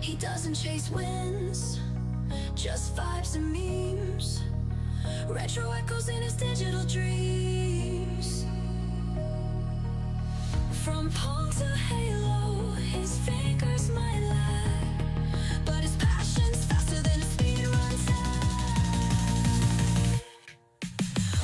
He doesn't chase wins, just vibes and memes. Retro echoes in his digital dreams. From palm to halo, his fingers might lag, but his passion's faster than a speedrun tag.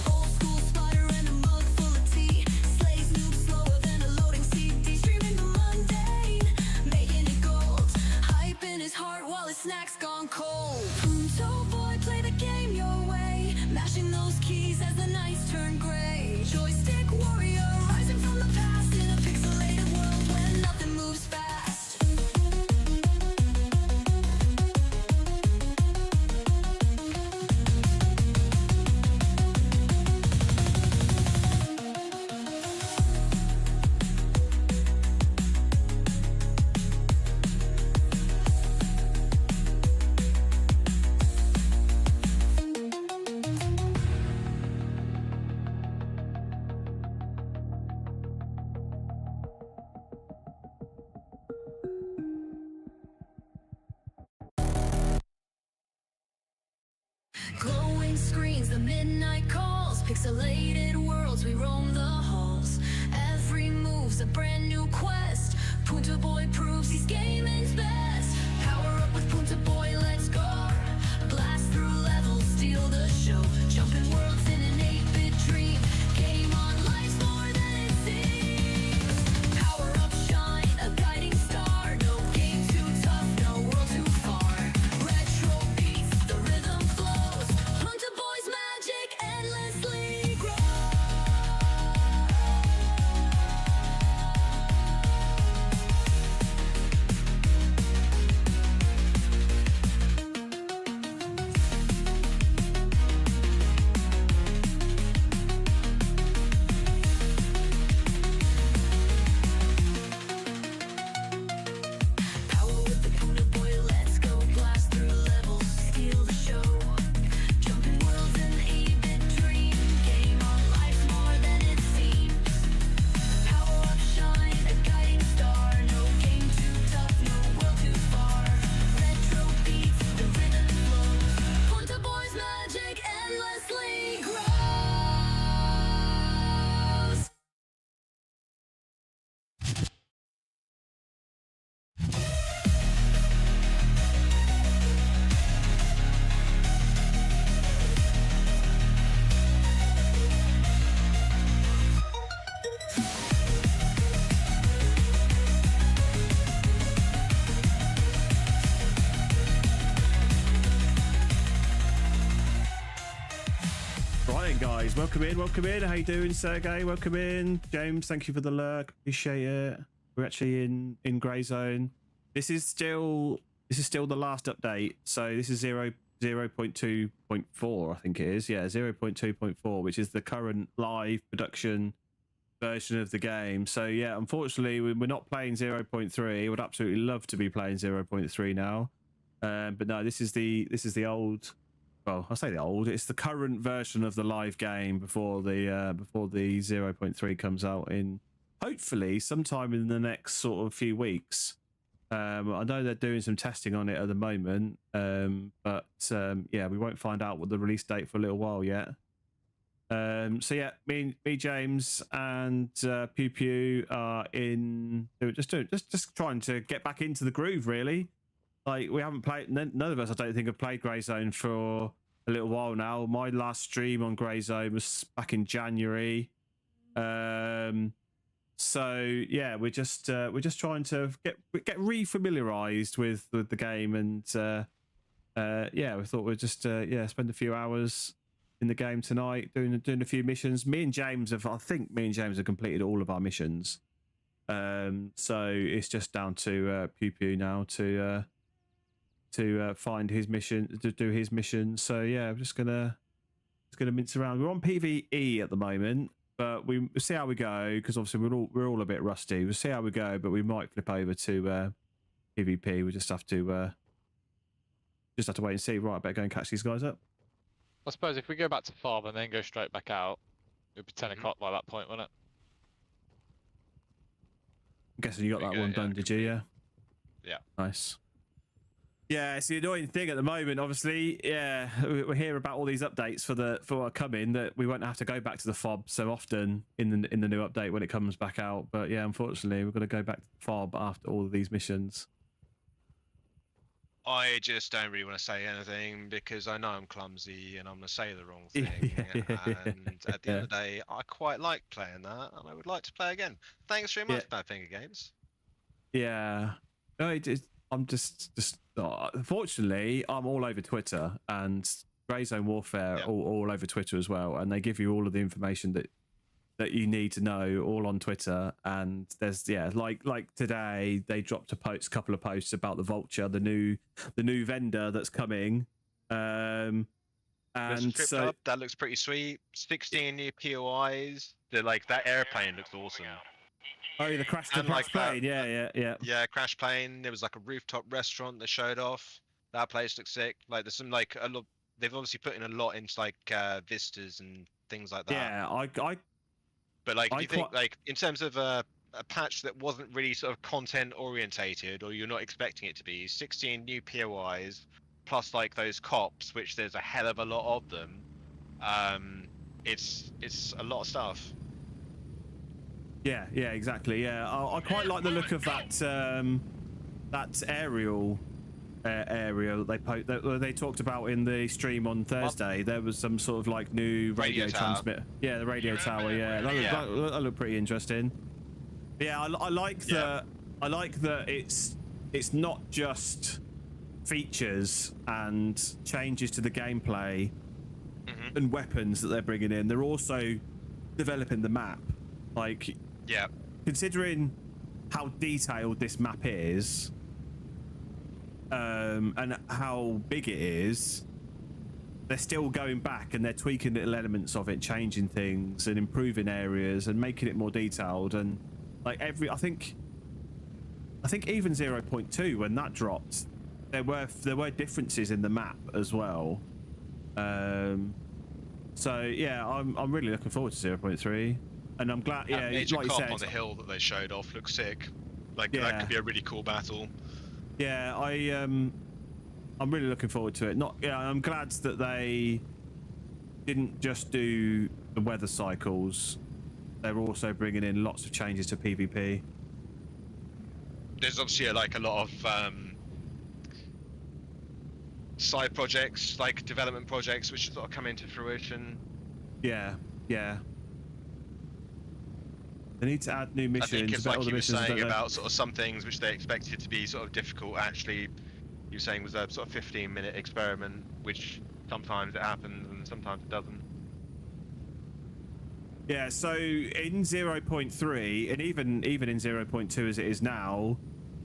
Old school sputter and a mug full of tea. Slays noobs slower than a loading CD. Streaming the mundane, making it gold. Hype in his heart while his snack's gone cold. Punto boy, play the game your way. Mashing those keys as the nights turn gray. Joystick warrior, rising from the past in a pixelated world when nothing moves fast. Glowing screens, the midnight calls, pixelated worlds, we roam the halls. Every move's a brand new quest. Punto Boy proves he's gaming's best. Power up with Punto Boy, let's go. Blast through levels, steal the show. Jumping worlds in an 8-bit dream. Game on, life's more than it seems. Power up, shine, a guiding star. No game too tough, no world too far. Retro beats, the rhythm flows. Punto Boy's magic endlessly grows. Power with the Punto Boy, let's go. Blast through levels, steal the show. Jumping worlds in the 8-bit dream. Game on, life's more than it seems. Power up, shine, a guiding star. No game too tough, no world too far. Retro beats, the rhythm flows. Punto Boy's magic endlessly grows. Right, guys, welcome in, welcome in. How you doing, Sergey? Welcome in. James, thank you for the lurk. Appreciate it. We're actually in grey zone. This is still the last update. So this is 0.2.4, I think it is. Yeah, 0.2.4, which is the current live production version of the game. So yeah, unfortunately, we're not playing 0.3. I would absolutely love to be playing 0.3 now. But no, this is the old. Well, I say the old. It's the current version of the live game before the 0.3 comes out in hopefully sometime in the next sort of few weeks. I know they're doing some testing on it at the moment, but yeah, we won't find out what the release date for a little while yet. So yeah, me, James, and Pew Pew are in. Just trying to get back into the groove, really. Like, we haven't played, none of us, I don't think, have played Grey Zone for a little while now. My last stream on Grey Zone was back in January. So yeah, we're just trying to get re-familiarized with the game, and yeah, we thought we'd just yeah, spend a few hours in the game tonight doing a few missions. I think me and James have completed all of our missions. So it's just down to Pew Pew now to find his mission, to do his mission. So yeah, I'm just gonna mince around. We're on PvE at the moment, but we'll see how we go, because obviously we're all a bit rusty. We'll see how we go, but we might flip over to PvP. We just have to wait and see. Right, I better go and catch these guys up. I suppose if we go back to farm and then go straight back out, it'll be 10 o'clock by that point, won't it? I'm guessing you got that one done, did you? Yeah. Yeah. Nice. Yeah, it's the annoying thing at the moment. Obviously, yeah, we hear about all these updates for what are coming, that we won't have to go back to the fob so often in the new update when it comes back out. But yeah, unfortunately, we're going to go back to the fob after all of these missions. I just don't really want to say anything because I know I'm clumsy and I'm going to say the wrong thing. And at the end of the day, I quite like playing that, and I would like to play again. Thanks very much, Bad Finger Games. Yeah, no, I'm just unfortunately, I'm all over Twitter and Grey Zone Warfare all over Twitter as well, and they give you all of the information that you need to know all on Twitter. And there's like today they dropped a couple of posts about the Vulture, the new vendor that's coming. And so up. That looks pretty sweet. 16 new POIs. That airplane looks awesome. Oh, the crash plane. Yeah, crash plane. There was like a rooftop restaurant they showed off. That place looks sick. Like there's some like a lot. They've obviously put in a lot into like vistas and things like that. Yeah, But like, if you think like in terms of a patch that wasn't really sort of content orientated, or you're not expecting it to be, 16 new POIs plus like those cops, which there's a hell of a lot of them. It's a lot of stuff. Yeah, exactly. Yeah, I quite like the look of that aerial area that they talked about in the stream on Thursday. There was some sort of like new radio transmitter. Yeah, the radio tower. Yeah, that looked pretty interesting. But yeah, I like that it's not just features and changes to the gameplay and weapons that they're bringing in. They're also developing the map. Like, considering how detailed this map is, and how big it is, they're still going back and they're tweaking little elements of it, changing things and improving areas and making it more detailed. And like I think even 0.2, when that dropped, there were differences in the map as well. So yeah, I'm really looking forward to 0.3. And I'm glad, Major like you cop said, on the hill that they showed off looks sick. Like that could be a really cool battle. Yeah, I'm really looking forward to it. I'm glad that they didn't just do the weather cycles. They're also bringing in lots of changes to PvP. There's obviously a lot of side projects, like development projects, which sort of come into fruition. Yeah. They need to add new missions. I think it's like you were saying about sort of some things which they expected to be sort of difficult. Actually, you were saying was a sort of 15-minute experiment, which sometimes it happens and sometimes it doesn't. Yeah, so in 0.3 and even in 0.2 as it is now,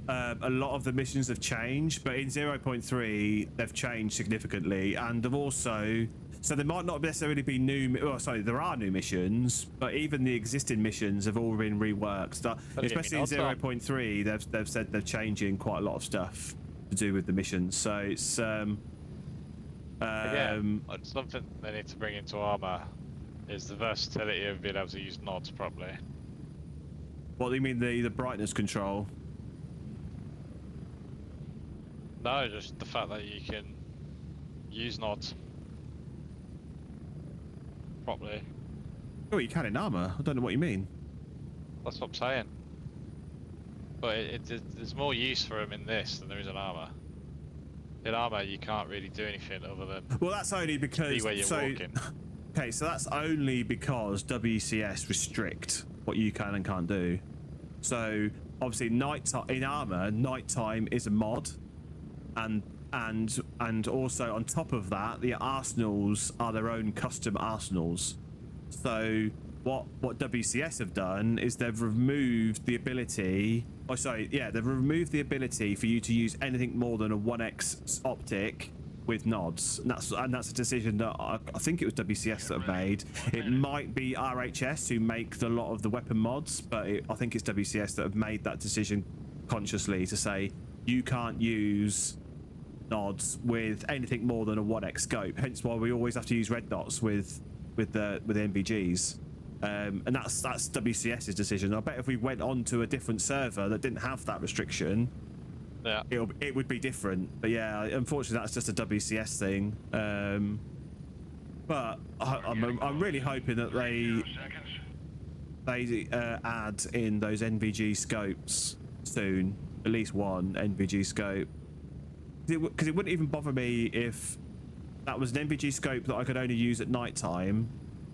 a lot of the missions have changed, but in 0.3 they've changed significantly, and have also. So there might not necessarily be there are new missions, but even the existing missions have all been reworked. Especially in 0.3, they've said they're changing quite a lot of stuff to do with the missions. So it's something they need to bring into Armour is the versatility of being able to use nods properly. What do you mean, the brightness control? No, just the fact that you can use nods properly. Oh, you can in Armour? I don't know what you mean. That's what I'm saying. But there's more use for them in this than there is in Armour. In Armour, you can't really do anything other than. Well, that's only because. Be where you're walking. Okay, so that's only because WCS restrict what you can and can't do. So obviously, in Armour, nighttime is a mod, and also on top of that, the arsenals are their own custom arsenals. So what WCS have done is they've removed the ability. They've removed the ability for you to use anything more than a 1x optic with nods, and that's a decision that I think it was WCS that have made. It might be RHS who make a lot of the weapon mods, but I think it's WCS that have made that decision consciously to say you can't use nods with anything more than a 1x scope. Hence why we always have to use red dots with the MVGs. And that's WCS's decision. I bet if we went on to a different server that didn't have that restriction, Yeah. it would be different. But yeah, unfortunately, that's just a WCS thing. But I'm really hoping that they add in those NVG scopes soon, at least one NVG scope, because it wouldn't even bother me if that was an NVG scope that I could only use at night time.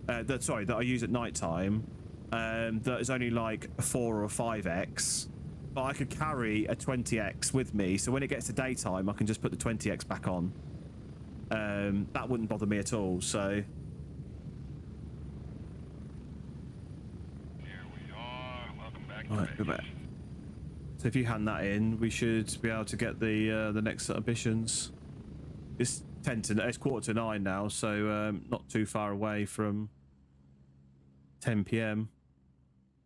That I use at night time. That is only like a 4 or a 5x, but I could carry a 20x with me, so when it gets to daytime I can just put the 20x back on. That wouldn't bother me at all. So Here we are. Welcome back. right, go back. So if you hand that in, we should be able to get the next set of missions. It's 9:15 now, so not too far away from 10 p.m.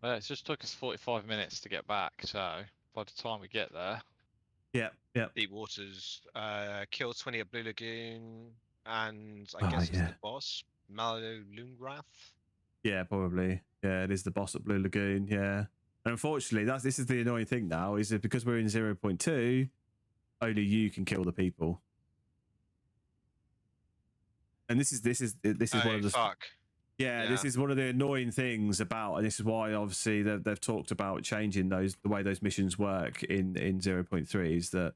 Well, it's just took us 45 minutes to get back, so by the time we get there, Yeah. Deep waters, kill 20 at Blue Lagoon, and I guess it's the boss, Malo Lungrath. Yeah, probably. Yeah, it is the boss at Blue Lagoon. Yeah, and unfortunately, this is the annoying thing now, is that because we're in 0.2, only you can kill the people. And this is one of the fuck. Yeah, this is one of the annoying things about, and this is why obviously they've talked about changing the way those missions work in 0.3, is that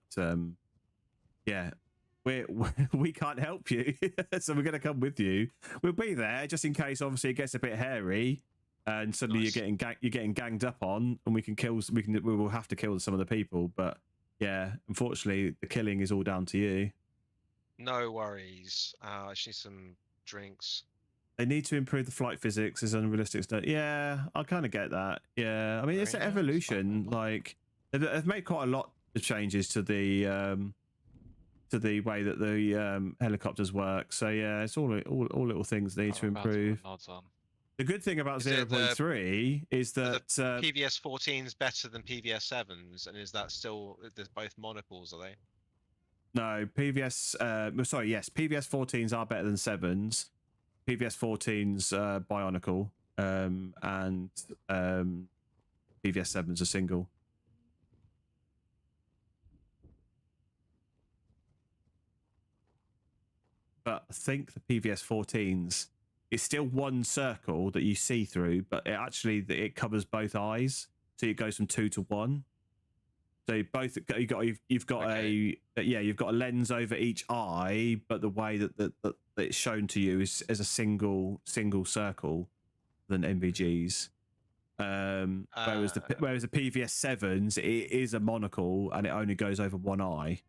we can't help you, so we're going to come with you. We'll be there just in case obviously it gets a bit hairy and suddenly you're getting ganged up on, and we will have to kill some of the people. But yeah, unfortunately the killing is all down to you. No worries. I just need some drinks. They need to improve the flight physics. Is unrealistic stuff. Yeah, I kind of get that. Yeah, I mean, it's an evolution. Like they've made quite a lot of changes to the way that the helicopters work. So yeah, it's all little things they need to improve. The good thing about 0.3 is that PVS 14's better than PVS 7's, and is that still there's both monocles? Are they? No, PVS. Sorry, yes, PVS 14s are better than 7s. PVS 14's bionicle, and PVS 7's a single. But I think the PVS 14's is still one circle that you see through, but it covers both eyes, so it goes from 2 to 1. So you've got a lens over each eye, but the way that it's shown to you is as a single circle than NVG's. Whereas the PVS 7's, it is a monocle and it only goes over one eye.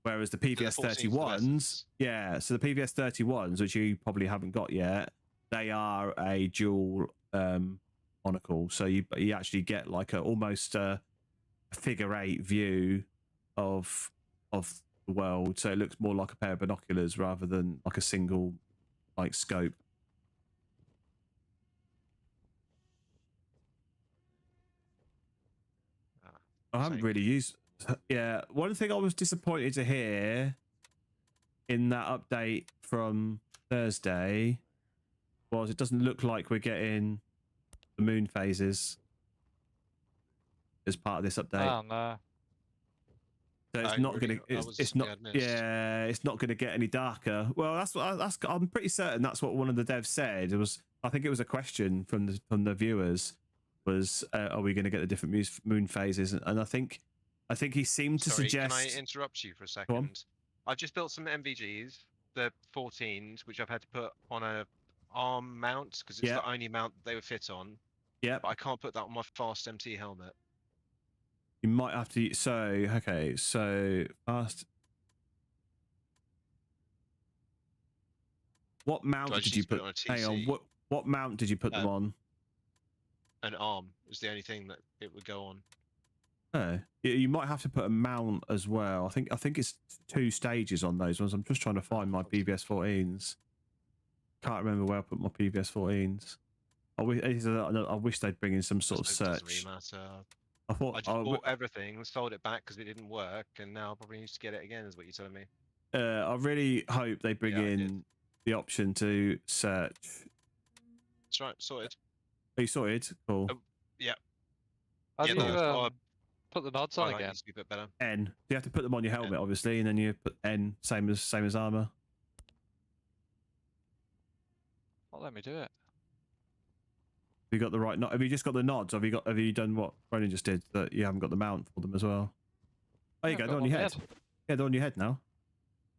Whereas the PVS 31's, so the PVS 31's, which you probably haven't got yet, they are a dual monocle. So you actually get like almost a figure 8 view of the world, so it looks more like a pair of binoculars rather than like a single like scope. I haven't really used. Yeah, one thing I was disappointed to hear in that update from Thursday was it doesn't look like we're getting the moon phases as part of this update. Oh no. So it's not going to. It's not going to get any darker. Well, that's I'm pretty certain that's what one of the devs said. I think it was a question from the viewers. Was are we going to get the different moon phases? And I think he seemed to suggest. Can I interrupt you for a second? I've just built some MVGs, the 14s, which I've had to put on a arm mount because it's the only mount they would fit on. Yeah. But I can't put that on my fast MT helmet. You might have to. So fast. What mount did you put? Hang on. What mount did you put them on? An arm is the only thing that it would go on. Oh, you might have to put a mount as well. I think it's 2 stages on those ones. I'm just trying to find my PVS 14s. Can't remember where I put my PVS 14s. I wish they'd bring in some sort of search. Doesn't really matter. I just bought everything, sold it back because it didn't work, and now I probably need to get it again. Is what you're telling me? I really hope they bring in the option to search. That's right, sorted. Are you sorted? Cool. Yeah. Have you, Put the nods I on like again. these to be a bit better. N. You have to put them on your helmet, obviously, and then you put N, same as armor. Not let me do it. Have you got the right nod? Have you just got the nods? Have you done what Ronan just did? That you haven't got the mount for them as well. Oh, you Yeah, go. I've They're got on your one head. Yeah, they're on your head now.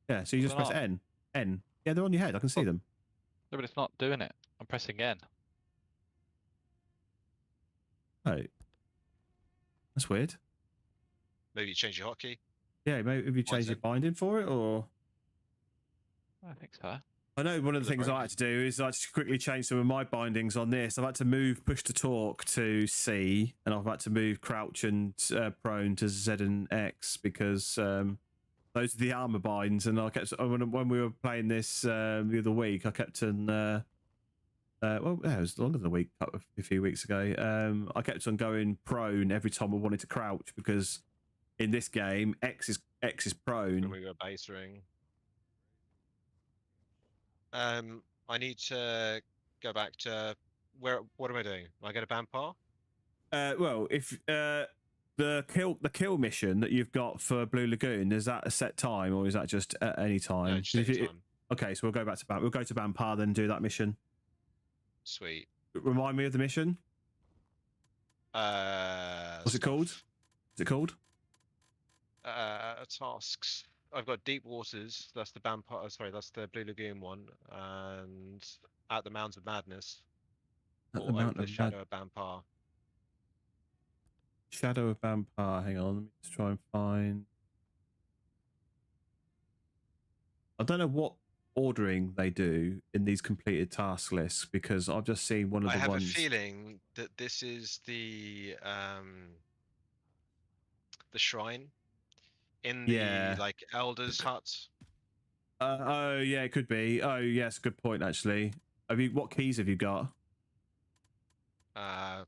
Yeah, so you just They're press not. N. N. Yeah, they're on your head. I can see Oh. them. No, but it's not doing it. I'm pressing N. Oh, that's weird. Maybe you change your hotkey. Yeah, maybe have you Why is changed your it? binding for it, or? I think so. I know one of the things I had to do is I had to quickly change some of my bindings on this. I've had to move push to talk to C, and I've had to move crouch and prone to Z and X because those are the armor binds. And I kept when we were playing this the other week, I kept on. Well, yeah, it was longer than a week, a few weeks ago. I kept on going prone every time I wanted to crouch because in this game X is prone. When we were base ring. I need to go back to where. What am I doing? Am I going to Bampar? Well, if the kill mission that you've got for Blue Lagoon, is that a set time or is that just at any time? No, just any time. Okay, so we'll go back to We'll go to Bampar then do that mission. Sweet. Remind me of the mission. What's it called? Is it called? Tasks. I've got Deep Waters. That's the Bampar. Sorry, that's the Blue Lagoon one. And at the Mounds of Madness. At or the Mount over of the Shadow of Bampar. Shadow of Bampar. Hang on, let me just try and find. I don't know what ordering they do in these completed task lists because I've just seen one of the I have ones. a feeling that this is the shrine in the like elders' hut. Oh yeah, it could be. Oh yes, good point actually. What keys have you got?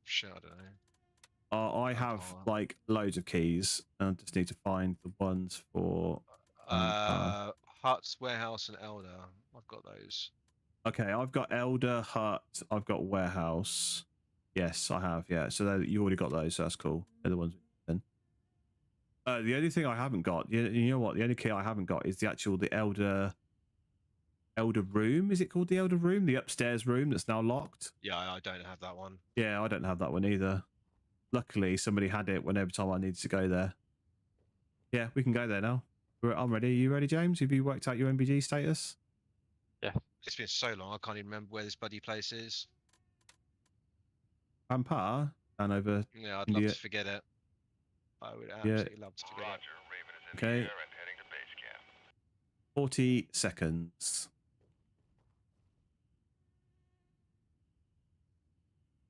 Shit, I don't know. I have like loads of keys. I just need to find the ones for Huts, warehouse, and elder. I've got those. Okay, I've got elder, hut. I've got warehouse. Yes, I have. Yeah, so you already got those. So that's cool. They're the ones. Then. The only thing I haven't got, you know what? The only key I haven't got is the elder room. Is it called the elder room? The upstairs room that's now locked. Yeah, I don't have that one. Yeah, I don't have that one either. Luckily, somebody had it whenever time I needed to go there. Yeah, we can go there now. I'm ready. Are you ready, James? Have you worked out your MBG status? Yeah. It's been so long, I can't even remember where this bloody place is. Bampar and over. Yeah, I'd love to forget it. I would absolutely love to forget Roger, Raven is in Okay. the air and heading to base camp. 40 seconds.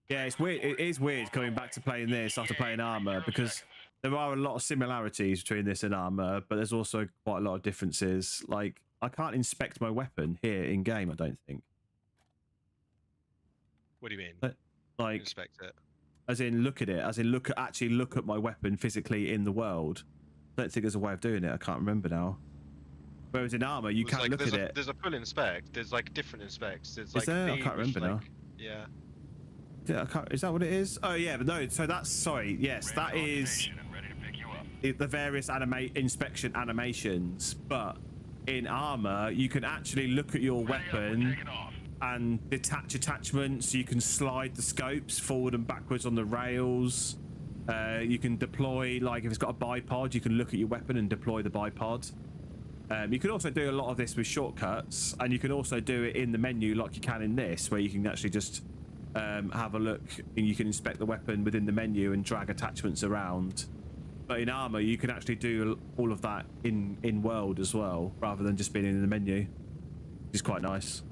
Yeah, it's weird. It is weird coming back to playing this after playing Armour because there are a lot of similarities between this and Armour, but there's also quite a lot of differences. Like, I can't inspect my weapon here in game, I don't think. What do you mean? Like, Inspect it. as in look at it, as in actually look at my weapon physically in the world. I don't think there's a way of doing it. I can't remember now. Whereas in Armour, you can't look at it. There's a full inspect. There's like different inspects. There's like Is there? I can't remember now. Yeah. Yeah, is that what it is? Oh yeah, but no. So that's sorry. Yes, that is the various inspection animations. But in Armour, you can actually look at your weapon and detach attachments. You can slide the scopes forward and backwards on the rails. You can deploy, like if it's got a bipod, you can look at your weapon and deploy the bipod. You can also do a lot of this with shortcuts, and you can also do it in the menu like you can in this, where you can actually just have a look and you can inspect the weapon within the menu and drag attachments around. But in Armour, you can actually do all of that in world as well, rather than just being in the menu, which is quite nice.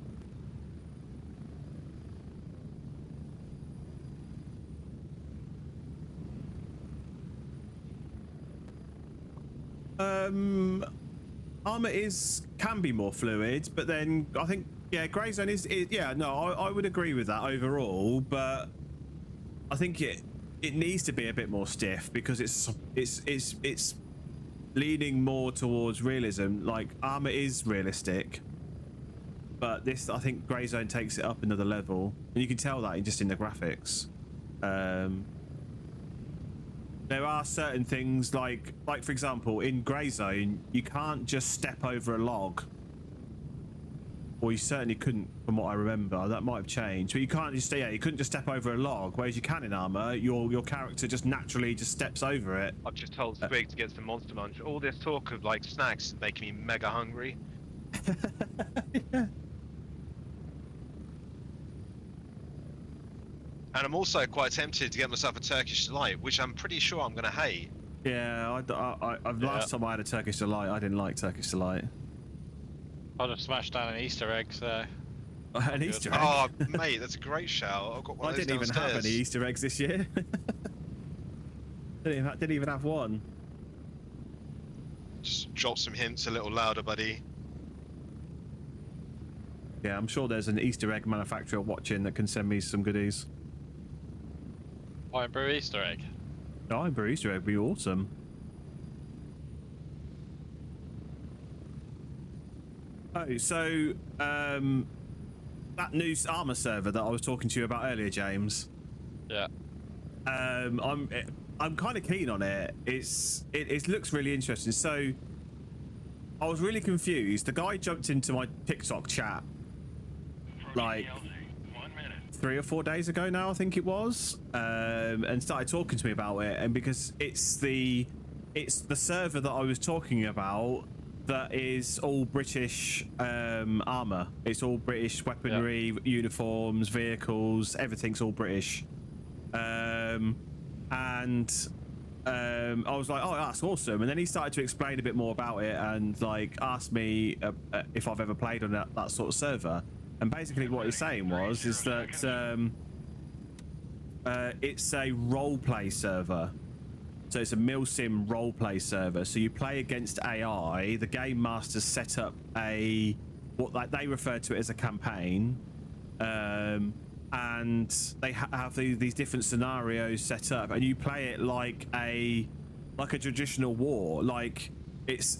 Armour can be more fluid, but then I think Grey Zone is yeah, no, I would agree with that overall, but I think it needs to be a bit more stiff because it's leaning more towards realism. Like Armour is realistic, but this, I think Grey Zone takes it up another level, and you can tell that just in the graphics. there are certain things like for example, in Grey Zone, you can't just step over a log. Or you certainly couldn't, from what I remember. That might have changed, but you can't just you couldn't just step over a log. Whereas you can in Armour, your character just naturally just steps over it. I've just told Squig to get some Monster Munch. All this talk of like snacks is making me mega hungry. Yeah. And I'm also quite tempted to get myself a Turkish delight, which I'm pretty sure I'm gonna hate. Yeah, last time I had a Turkish delight, I didn't like Turkish delight. I'd have smashed down an Easter egg, so. An Easter egg? Oh, mate, that's a great shout. I've got one I of those didn't even have downstairs. any Easter eggs this year. didn't even have one. Just drop some hints a little louder, buddy. Yeah, I'm sure there's an Easter egg manufacturer watching that can send me some goodies. Iron Brew Easter egg. Iron Brew Easter egg would be awesome. Oh, so that new Armour server that I was talking to you about earlier, James. Yeah. I'm kind of keen on it. It looks really interesting. So I was really confused. The guy jumped into my TikTok chat like 3 or 4 days ago now, I think it was, and started talking to me about it. And because it's the server that I was talking about that is all British armor. It's all British weaponry, uniforms, vehicles. Everything's all British. I was like, oh, that's awesome. And then he started to explain a bit more about it and like asked me if I've ever played on that sort of server. And basically what he's saying is that it's a role-play server. So it's a milsim role-play server. So you play against AI. The game masters set up what they refer to it as a campaign. And they have these different scenarios set up, and you play it like a traditional war. Like it's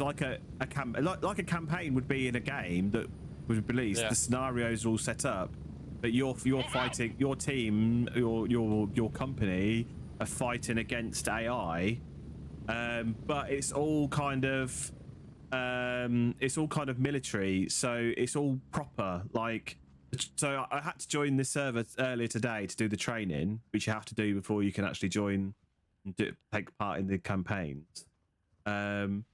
like a campaign would be in a game that was released. Yeah. The scenarios are all set up, but you're fighting, your team, your company are fighting against AI. But it's all kind of military, so it's all proper. Like, so I had to join this server earlier today to do the training, which you have to do before you can actually join and take part in the campaigns. And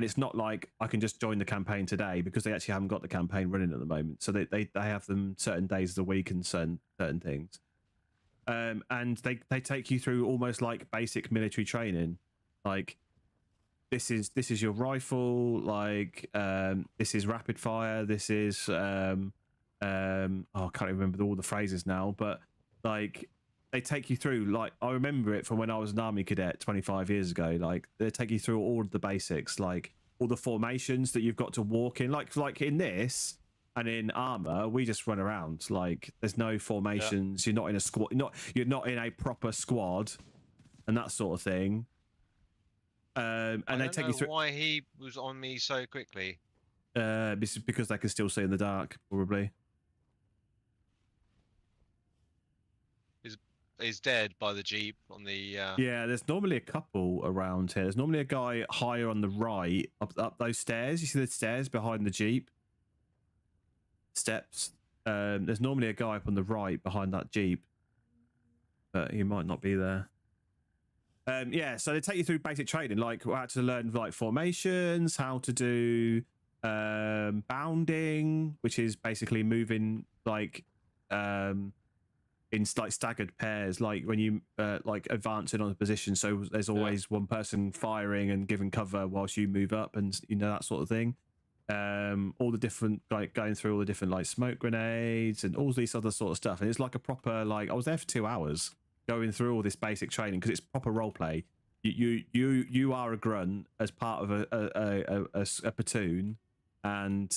it's not like I can just join the campaign today, because they actually haven't got the campaign running at the moment. So they have them certain days of the week and certain things. And they take you through almost like basic military training. Like, this is your rifle, like this is rapid fire, this is I can't remember all the phrases now, but like they take you through, like, I remember it from when I was an army cadet 25 years ago. Like, they take you through all of the basics, like all the formations that you've got to walk in, like in this and in Armour we just run around. Like, there's no formations. You're not in a squad, you're not in a proper squad and that sort of thing. And they take you through why he was on me so quickly. This is because they can still see in the dark, probably. Is dead by the Jeep on the Yeah, there's normally a couple around here. There's normally a guy higher on the right, up those stairs. You see the stairs behind the Jeep steps? There's normally a guy up on the right behind that Jeep, but he might not be there. Yeah, so they take you through basic training, like how to learn like formations, how to do bounding, which is basically moving like in like staggered pairs, like when you like advancing on a position, so there's always one person firing and giving cover whilst you move up, and that sort of thing. All the different, like going through all the different like smoke grenades and all this other sort of stuff. And it's like a proper, like, I was there for 2 hours going through all this basic training, because it's proper role play. You are a grunt as part of a platoon, and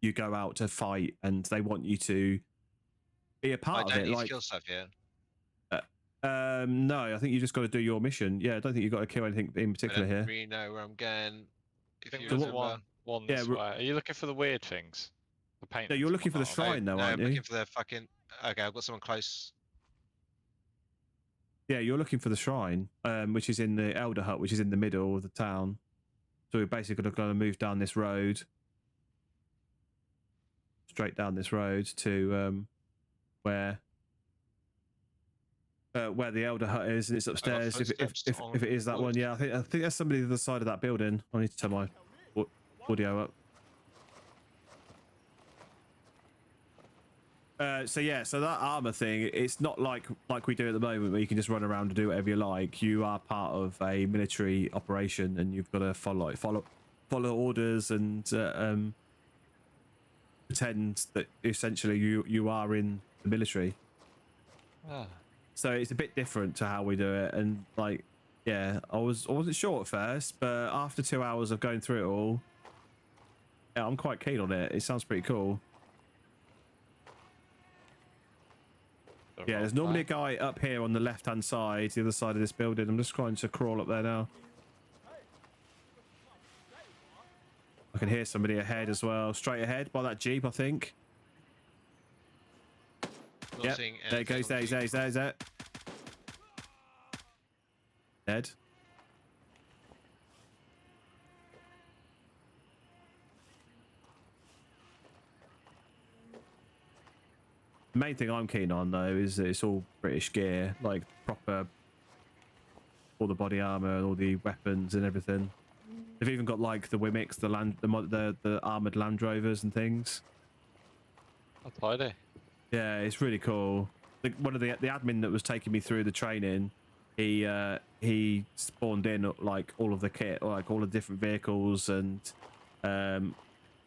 you go out to fight, and they want you to be a part of it. Like, skill stuff, yeah. No, I think you just got to do your mission. Yeah, I don't think you've got to kill anything in particular here. I don't really know where I'm going. If you one this way. Are you looking for the weird things? The paint. No, you're looking for the shrine, though, aren't you? I'm looking for the fucking. Okay, I've got someone close. Yeah, you're looking for the shrine, which is in the Elder Hut, which is in the middle of the town. So we're basically going to move down this road, straight down this road to where the Elder Hut is, and it's upstairs. If it is that one, yeah, I think there's somebody on the other side of that building. I need to turn my audio up. So that armor thing, it's not like we do at the moment where you can just run around and do whatever you like. You are part of a military operation, and you've got to follow orders and pretend that essentially you are in the military. So it's a bit different to how we do it, and like, yeah, I wasn't sure at first, but after 2 hours of going through it all, yeah, I'm quite keen on it. It sounds pretty cool. Yeah, there's normally a guy up here on the left-hand side, the other side of this building. I'm just trying to crawl up there now. I can hear somebody ahead as well, straight ahead by that Jeep, I think. Yep, there it goes, there's there. Dead. The main thing I'm keen on though is that it's all British gear, like proper, all the body armor and all the weapons and everything. They've even got like the Wimics, the armored Land Rovers and things. That's tidy. Yeah, it's really cool. One of the admin that was taking me through the training, he spawned in like all of the kit, like all the different vehicles and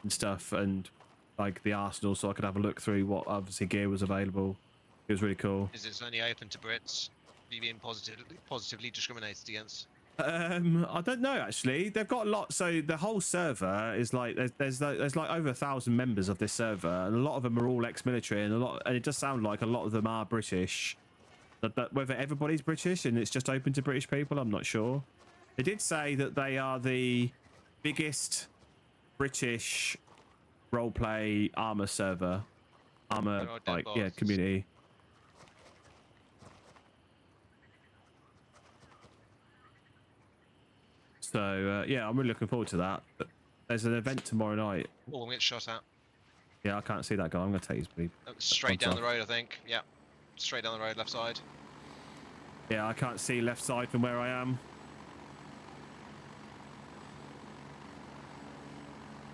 stuff, and like the arsenal, so I could have a look through what obviously gear was available. It was really cool. Is this only open to Brits? Are you being positively discriminated against? I don't know actually. They've got a lot. So the whole server is like there's like over 1,000 members of this server, and a lot of them are all ex-military, and it does sound like a lot of them are British. But whether everybody's British and it's just open to British people, I'm not sure. They did say that they are the biggest British roleplay armor server, community. So yeah, I'm really looking forward to that. But there's an event tomorrow night. Oh, I'm getting shot at. Yeah, I can't see that guy. I'm gonna take his bleed. Straight down the road, I think. Yeah, straight down the road, left side. Yeah, I can't see left side from where I am.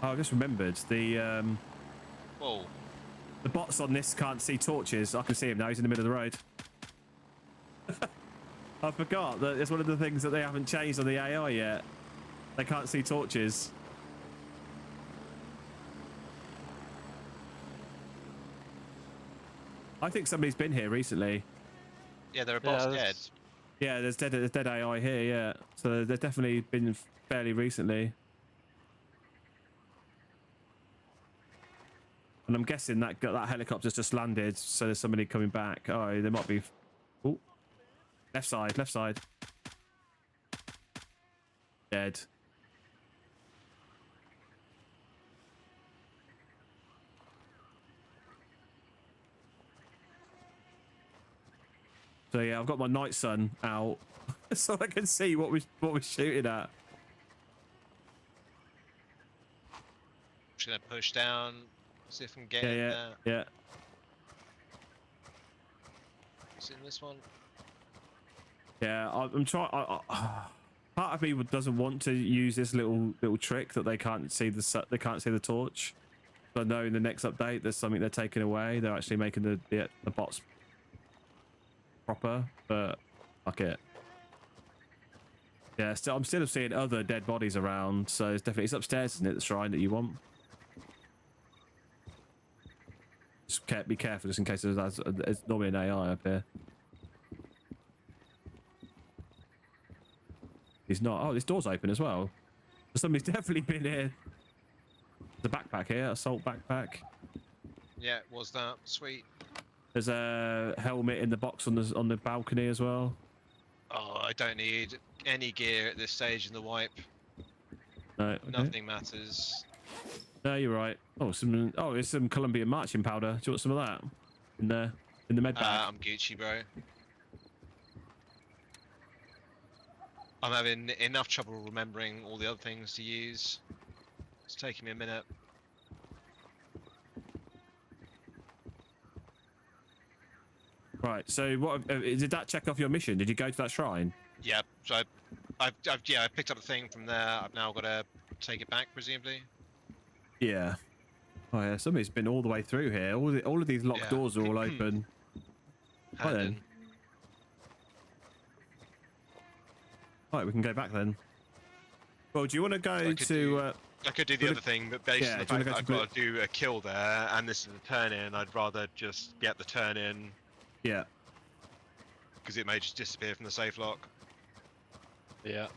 Oh, I just remembered the Whoa. The bots on this can't see torches. I can see him now. He's in the middle of the road. I forgot that it's one of the things that they haven't changed on the AI yet. They can't see torches. I think somebody's been here recently. Yeah, there are bots dead. Yeah, there's dead AI here, yeah. So they've definitely been fairly recently. And I'm guessing that helicopter's just landed, so there's somebody coming back. Oh, there might be... Oh. Left side, left side. Dead. So yeah, I've got my night sun out so I can see what we're shooting at. Just gonna push down, see if I can get in there. Yeah. Is it in this one? Yeah, I'm trying. Part of me doesn't want to use this little trick that they can't see the torch. But I know in the next update there's something they're taking away. They're actually making the bots proper, but fuck it. Yeah, I'm still seeing other dead bodies around, so it's upstairs, isn't it? The shrine that you want. Just be careful, just in case there's normally an AI up here. He's not. Oh, this door's open as well. Somebody's definitely been here. There's a backpack here, assault backpack. Yeah, was that sweet? There's a helmet in the box on the balcony as well. Oh, I don't need any gear at this stage in the wipe. No, okay. Nothing matters. No, you're right. Oh, it's some Colombian marching powder. Do you want some of that in the med bag? I'm Gucci, bro. I'm having enough trouble remembering all the other things to use. It's taking me a minute. Right. So what did that check off your mission? Did you go to that shrine? Yeah. So I picked up the thing from there. I've now got to take it back, presumably. Yeah. Oh yeah. Somebody's been all the way through here. All of these locked doors are all open. Right then. Right, we can go back then. Well, do you want to go to? I could do the other thing, but based on the fact that I've got to do a kill there, and this is a turn in, I'd rather just get the turn in. Yeah. Because it may just disappear from the safe lock. Yeah.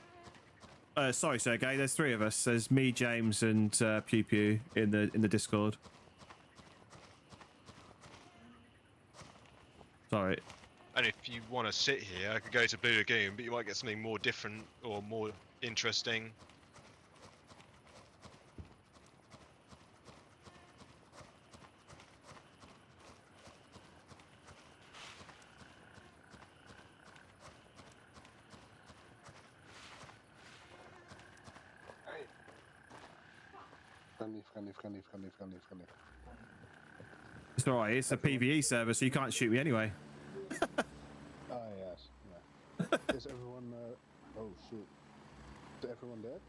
Sorry, Sergey. There's 3 of us. There's me, James, and Pew Pew in the Discord. Sorry. And if you want to sit here, I could go to Blue Lagoon, but you might get something more different or more interesting. Friendly. It's alright. It's a PvE server, so you can't shoot me anyway. Ah, yes. Yeah. Is everyone? Oh shoot! Is everyone dead?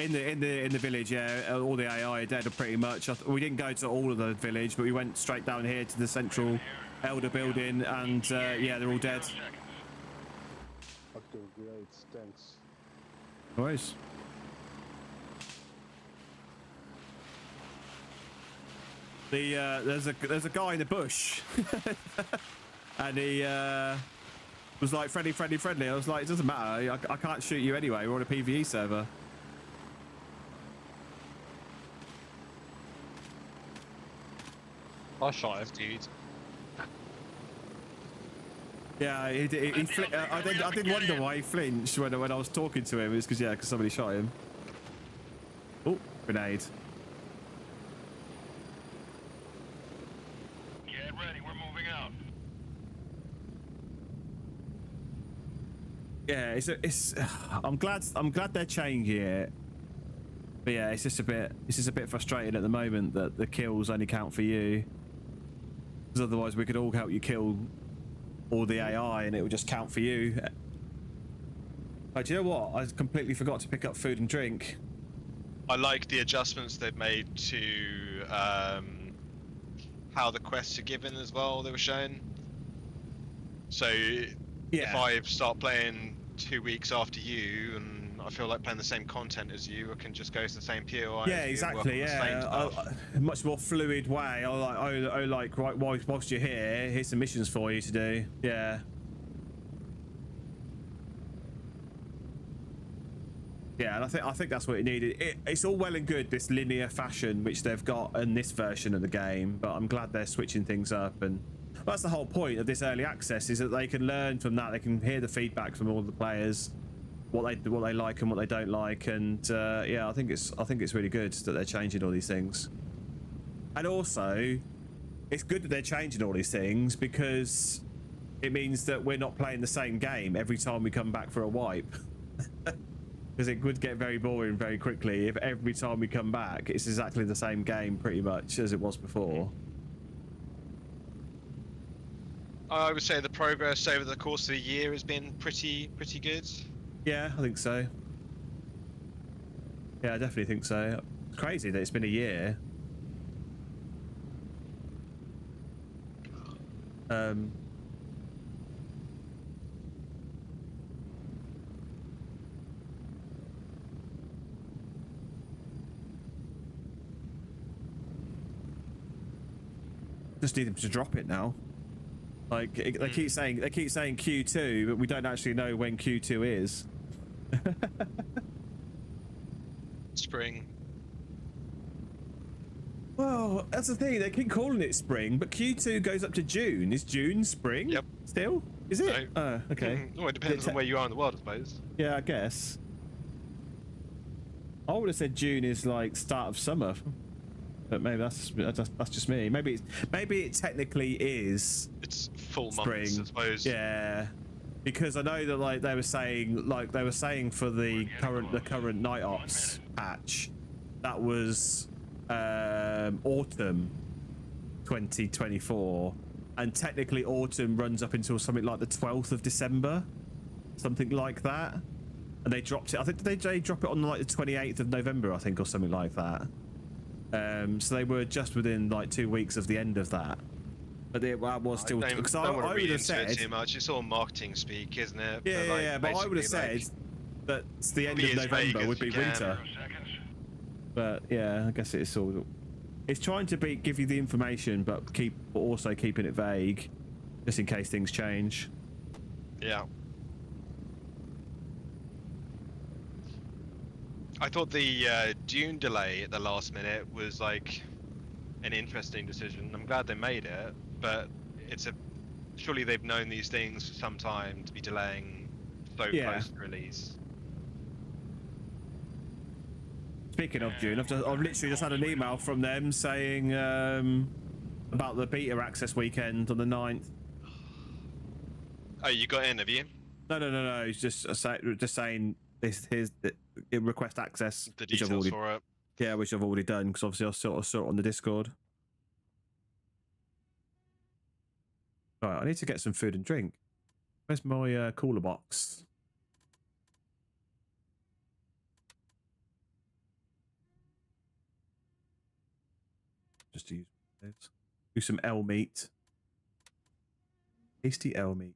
In the village, yeah. All the AI are dead, pretty much. We didn't go to all of the village, but we went straight down here to the central Elder building, and yeah, they're all dead. Okay, great. Thanks. No worries. There's a guy in the bush, and he was like friendly. I was like, it doesn't matter. I can't shoot you anyway. We're on a PvE server. I shot him, dude. Yeah, I did wonder why he flinched when I was talking to him. It's because somebody shot him. Oh, grenade. Get ready, we're moving out. Yeah, I'm glad they're changing it. But yeah, it's just a bit frustrating at the moment that the kills only count for you. Because otherwise we could all help you kill all the AI and it would just count for you. Oh, do you know what? I completely forgot to pick up food and drink. I like the adjustments they've made to how the quests are given as well. They were shown. So if I start playing 2 weeks after you and I feel like playing the same content as you, I can just go to the same POI. Yeah, exactly. Yeah, a much more fluid way. Like right, whilst you're here, here's some missions for you to do. Yeah. Yeah, and I think that's what it needed. It's all well and good, this linear fashion which they've got in this version of the game, but I'm glad they're switching things up, and that's the whole point of this early access, is that they can learn from that. They can hear the feedback from all the players, what they like and what they don't like, and yeah, I think it's really good that they're changing all these things. And also, it's good that they're changing all these things because it means that we're not playing the same game every time we come back for a wipe. Because it would get very boring very quickly if every time we come back it's exactly the same game pretty much as it was before. I would say the progress over the course of the year has been pretty good. Yeah, I think so. Yeah, I definitely think so. It's crazy that it's been a year. Just need them to drop it now. Like they keep saying Q2, but we don't actually know when Q2 is. Spring. Well, that's the thing. They keep calling it spring, but Q2 goes up to June. Is June spring? Yep. Still? Is it? No. Oh, okay. Well, it depends on where you are in the world, I suppose. Yeah, I guess. I would have said June is like start of summer, but maybe that's just me. Maybe it technically is. It's full spring. months, I suppose. Yeah. because I know that like they were saying for the current night ops patch, that was autumn 2024, and technically autumn runs up until something like the 12th of December, something like that. And they dropped it. I think they drop it on like the 28th of November, I think, or something like that. So they were just within like 2 weeks of the end of that. But it was still, because I would have said too much. It's all marketing speak, isn't it? Yeah, but I would have said that the end of November would be winter. But yeah, I guess it's trying to give you the information, but also keeping it vague, just in case things change. Yeah. I thought the Dune delay at the last minute was like an interesting decision. I'm glad they made it, but surely they've known these things for some time to be delaying so close to release. Speaking of Dune, I've literally just had an email from them saying about the beta access weekend on the 9th. Oh, you got in, have you? No. It's just saying here's the request access. The details for it. Yeah, which I've already done, because obviously I saw it on the Discord. Right, I need to get some food and drink. Where's my cooler box? Just to use this. Do some L meat. Tasty L meat.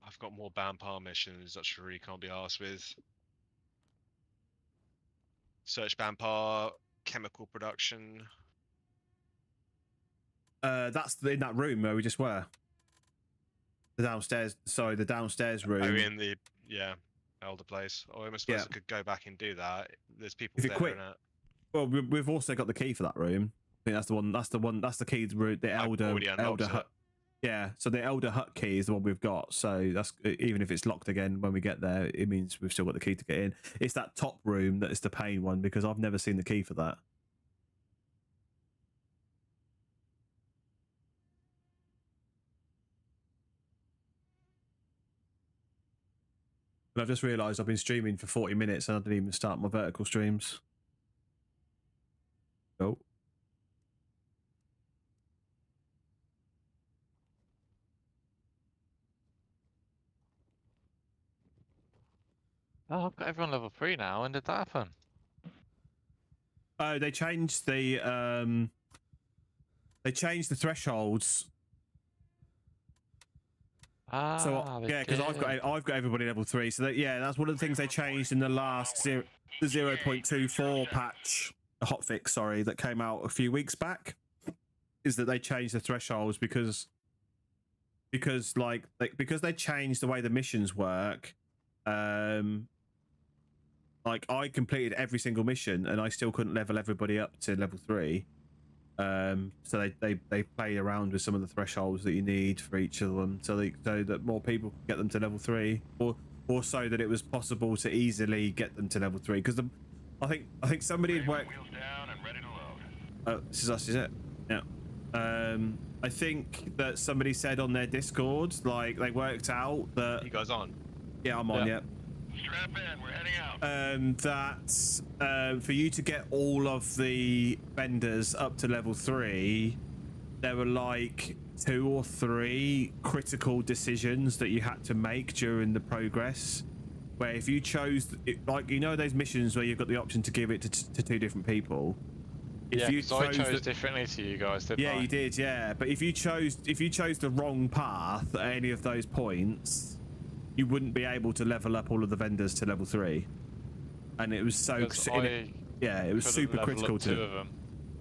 I've got more Vampire missions that I really can't be arsed with. Search Vampire, chemical production. That's in that room where we just were. The downstairs, sorry, the downstairs room. Oh, in the, elder place. Oh, I suppose I could go back and do that. There's people if you there, quit, innit? well, we've also got the key for that room. I think that's the one. That's the key to the elder hut. Yeah, so the elder hut key is the one we've got. So that's, even if it's locked again when we get there, it means we've still got the key to get in. It's that top room that is the pain one, because I've never seen the key for that. But I've just realised I've been streaming for 40 minutes and I didn't even start my vertical streams. Oh. Oh, I've got everyone level 3 now. When did that happen? Oh, they changed the thresholds. Ah, so yeah, because I've got everybody level 3. So that's one of the things they changed in the last the 0.24 patch, hotfix, sorry, that came out a few weeks back, is that they changed the thresholds because they changed the way the missions work. Like I completed every single mission and I still couldn't level everybody up to level 3. So they play around with some of the thresholds that you need for each of them, so that more people can get them to level 3, or so that it was possible to easily get them to level 3. Because I think somebody had worked. Wheels down and ready to load. Oh, this is us, is it? Yeah. I think that somebody said on their Discord, like they worked out that. You guys on? Yeah, I'm on. Yeah. Strap in, we're heading out. That for you to get all of the vendors up to level 3, there were like 2 or 3 critical decisions that you had to make during the progress. Where if you chose, like those missions where you've got the option to give it to 2 different people. I chose differently to you guys, didn't I? Yeah, you did. Yeah, but if you chose the wrong path at any of those points, you wouldn't be able to level up all of the vendors to level 3, and it was it was super critical to 2 of them.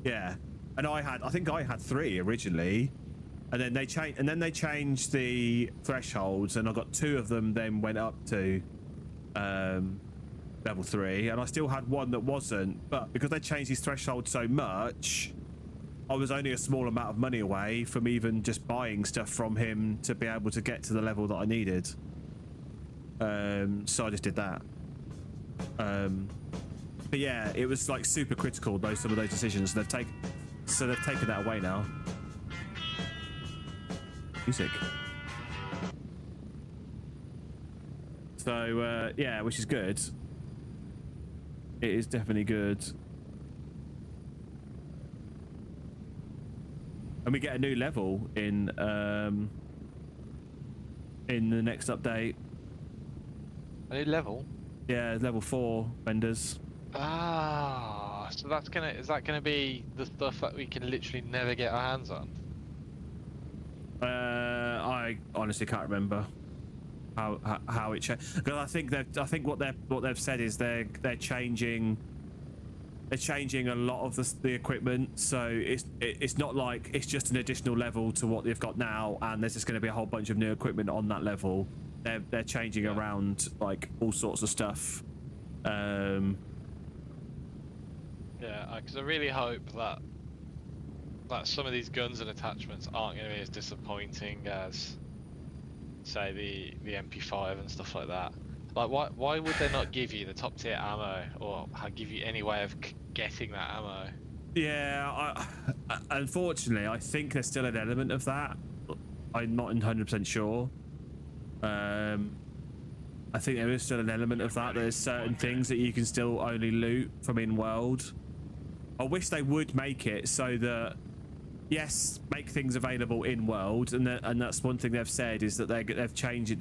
Yeah, and I think I had 3 originally, and then they changed the thresholds, and I got 2 of them then went up to level 3, and I still had 1 that wasn't, but because they changed these thresholds so much, I was only a small amount of money away from even just buying stuff from him to be able to get to the level that I needed. So I just did that. But yeah, it was like super critical, some of those decisions. They've taken that away now. music. So yeah, which is good. It is definitely good. And we get a new level in the next update. A new level? Yeah, level 4 vendors. Ah, so that's is that gonna be the stuff that we can literally never get our hands on? I honestly can't remember how it changed, because I think what they've said is they're changing a lot of the equipment, so it's not like it's just an additional level to what they've got now and there's just going to be a whole bunch of new equipment on that level. They're changing around like all sorts of stuff. Yeah, because I really hope that some of these guns and attachments aren't going to be as disappointing as, say, the MP5 and stuff like that. Like, why would they not give you the top tier ammo, or give you any way of getting that ammo? Yeah, unfortunately, I think there's still an element of that. I'm not 100% sure. I think there is still an element of that. There's certain things that you can still only loot from in-world. I wish they would make it so that, yes, make things available in-world, and that's one thing they've said is that they're changing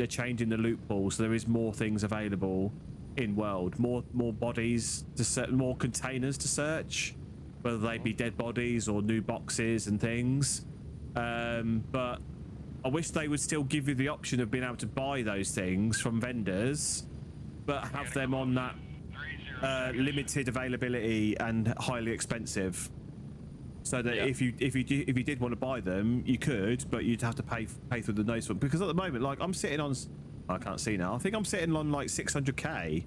the loot pool, so there is more things available in-world, more bodies to search, more containers to search, whether they be dead bodies or new boxes and things. But I wish they would still give you the option of being able to buy those things from vendors, but have them on that limited availability and highly expensive. So that if you did want to buy them, you could, but you'd have to pay through the nose one. Because at the moment, like, I'm sitting on, I can't see now. I think I'm sitting on like 600k,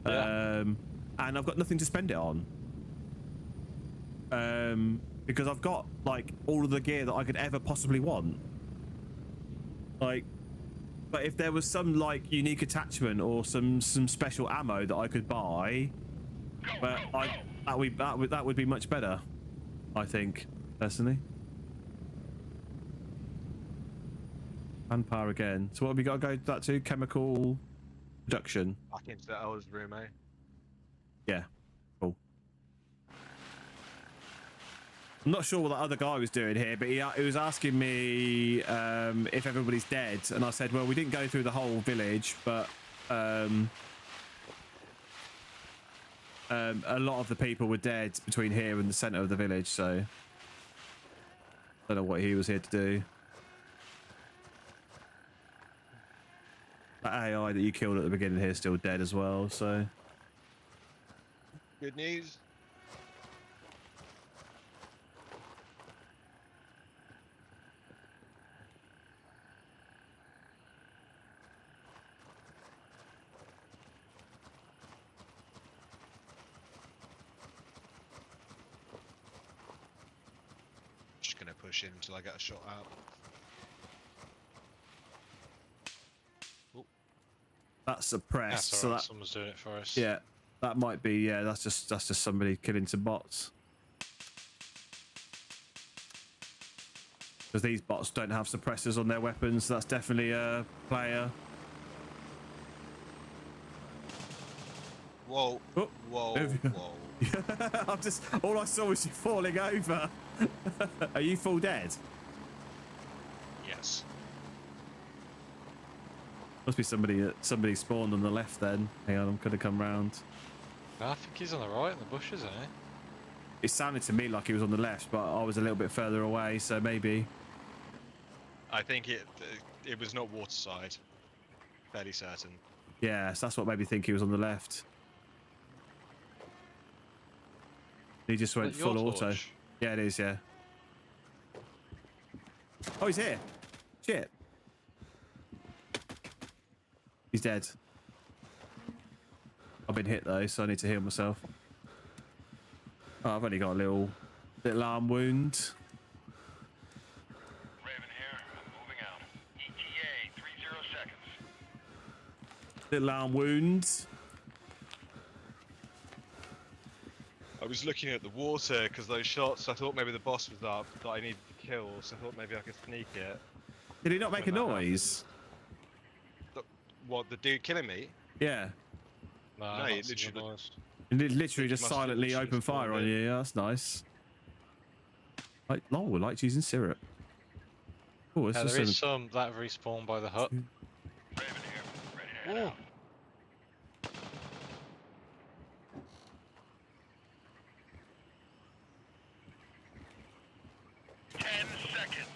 and I've got nothing to spend it on. Because I've got like all of the gear that I could ever possibly want. Like, but if there was some like unique attachment or some special ammo that I could buy, but that would be much better, I think, personally. Manpower again. So what have we got to go that to? Chemical production. Back into the L's room, eh? Yeah. Cool. I'm not sure what that other guy was doing here, but he was asking me if everybody's dead, and I said, well, we didn't go through the whole village, but a lot of the people were dead between here and the center of the village, so I don't know what he was here to do. That AI that you killed at the beginning here is still dead as well, so Good news. Just gonna push in until I get a shot out. that's suppressed. That's so alright, that, someone's doing it for us. yeah, that might be, yeah, that's just somebody killing some bots. Because these bots don't have suppressors on their weapons, so that's definitely a player. Whoa. Oh, Whoa. there we go. Whoa. I'm just, all I saw was you falling over. Are you full dead? Yes. Must be somebody spawned on the left then. Hang on, I'm gonna come round. No, I think he's on the right in the bushes, isn't he? It sounded to me like he was on the left, but I was a little bit further away, so maybe. I think it was not waterside. Fairly certain. Yes, that's what made me think he was on the left. He just went Is that your full auto. torch? Yeah, it is, yeah. Oh, he's here. Shit. He's dead. I've been hit though, so I need to heal myself. Oh, I've only got a little arm wound. Raven here. I'm moving out. ETA 30 seconds. Little arm wound. I was looking at the water because those shots, I thought maybe the boss was up that I needed to kill, so I thought maybe I could sneak it. Did he not make a when that noise? What, the dude killing me? Yeah. No, No, I've he not seen literally- the noise. And it literally just must have silently literally opened fire spawned on in. you. Yeah, that's nice. Like, oh, like using syrup. Oh, it's Yeah, just there is some that respawn by the hut. Raven here. Ready to head out. 10 seconds.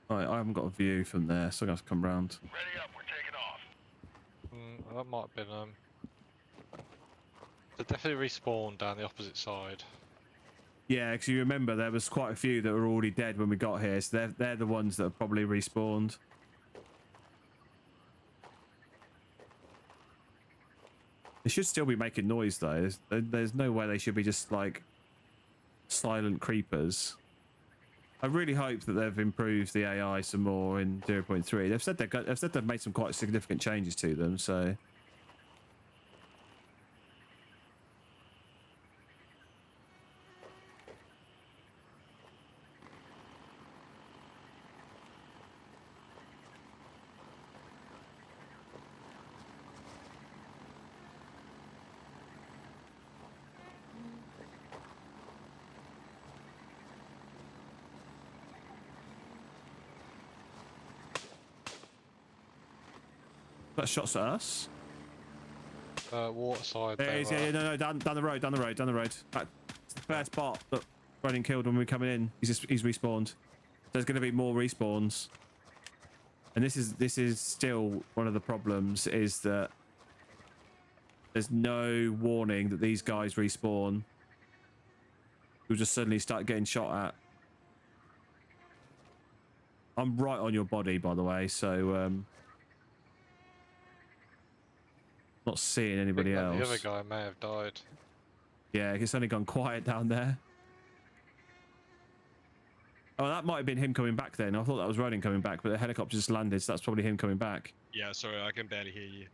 Right, I haven't got a view from there, so I'm gonna have to come round. Ready up. We're taking off. That might have been they definitely respawned down the opposite side. Yeah, because you remember there was quite a few that were already dead when we got here, so they're the ones that have probably respawned. They should still be making noise though. There's no way they should be just like silent creepers. I really hope that they've improved the AI some more in 0.3. They've said they've made some quite significant changes to them, so. That shots at us. Water side. There he is, yeah, no, down the road. Back to the first bot that running killed when we were coming in. He's respawned. There's going to be more respawns, and this is still one of the problems, is that there's no warning that these guys respawn. You'll just suddenly start getting shot at. I'm right on your body, by the way, so not seeing anybody else. The other guy may have died. Yeah, it's only gone quiet down there. Oh, that might have been him coming back then. I thought that was Ronin coming back, but the helicopter just landed, so that's probably him coming back. Yeah, sorry, I can barely hear you.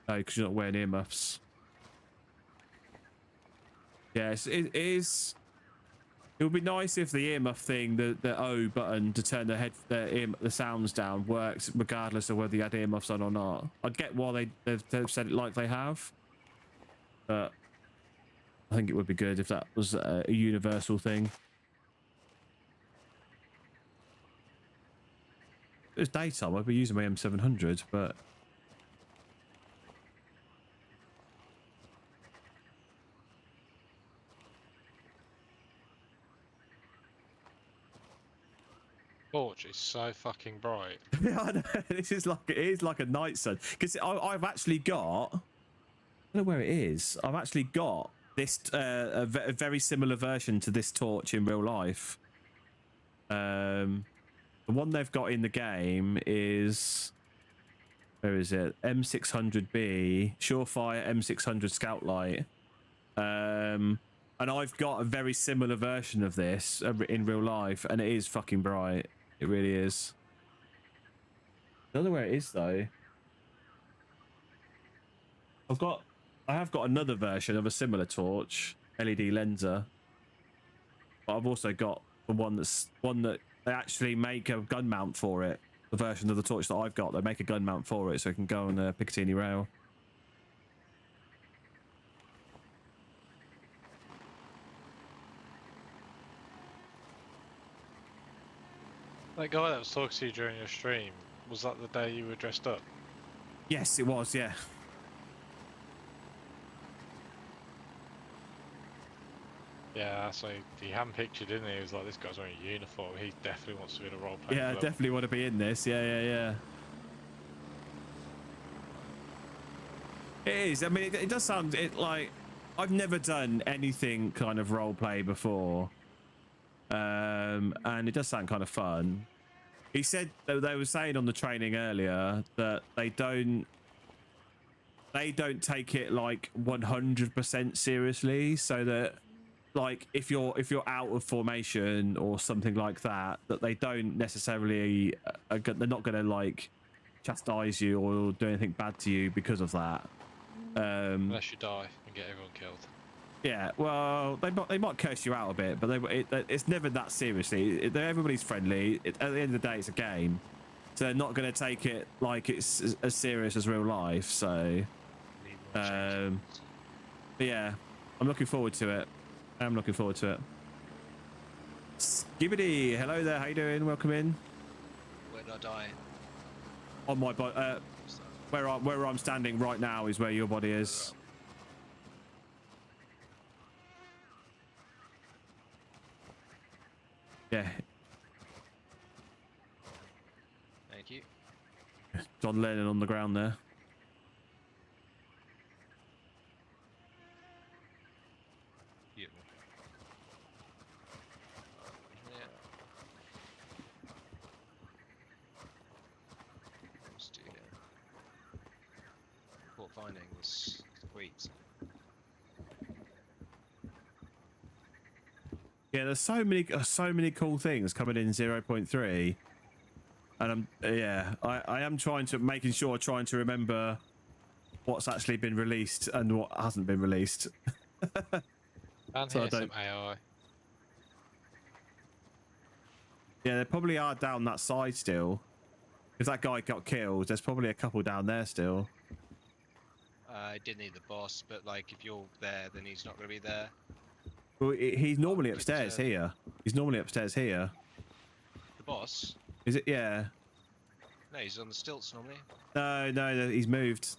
Oh, because you're not wearing earmuffs. Yes, it is. It would be nice if the earmuff thing, the O button to turn the sounds down, works regardless of whether you had earmuffs on or not. I'd get why they've said it like they have, but I think it would be good if that was a universal thing. If it was daytime, I'd be using my M700, but Torch is so fucking bright. yeah, I know. It is like a night sun, because I've actually got, I don't know where it is. I've actually got this a very similar version to this torch in real life. The one they've got in the game is, where is it? M600B, Surefire M600 Scout Light. And I've got a very similar version of this in real life, and it is fucking bright. It really is. I don't know where it is though. I have got another version of a similar torch, LED Lenser. But I've also got the one that they actually make a gun mount for it. The version of the torch that I've got, they make a gun mount for it, so it can go on Picatinny rail. That guy that was talking to you during your stream, was that the day you were dressed up? Yes, it was, yeah. Yeah, so he handpicked you, didn't he? He was like, this guy's wearing a uniform. He definitely wants to be in a role play. Yeah, I definitely want to be in this. Yeah. It is. I mean, it does sound like I've never done anything kind of role play before. And it does sound kind of fun. He said that they were saying on the training earlier that they don't take it like 100% seriously, so that like if you're out of formation or something like that, that they don't necessarily they're not going to like chastise you or do anything bad to you because of that. Unless you die and get everyone killed. Yeah, well, they might curse you out a bit, but it's never that seriously. Everybody's friendly. At the end of the day, it's a game, so they're not going to take it like it's as serious as real life. So, but yeah, I'm looking forward to it. I'm looking forward to it. Skibbity, hello there. How you doing? Welcome in. Where did I die? On my body, where I'm standing right now is where your body is. Yeah. Thank you. John Lennon on the ground there. Beautiful. Yeah. Let's do that. Report findings. Sweet. Yeah, there's so many cool things coming in 0.3, and I am trying to remember what's actually been released and what hasn't been released. And So hear some AI. Yeah, there probably are down that side still. If that guy got killed, there's probably a couple down there still. I did need the boss, but like if you're there, then he's not going to be there. Well, he's normally upstairs here. He's normally upstairs here. The boss? Is it? Yeah. No, he's on the stilts normally. No, he's moved.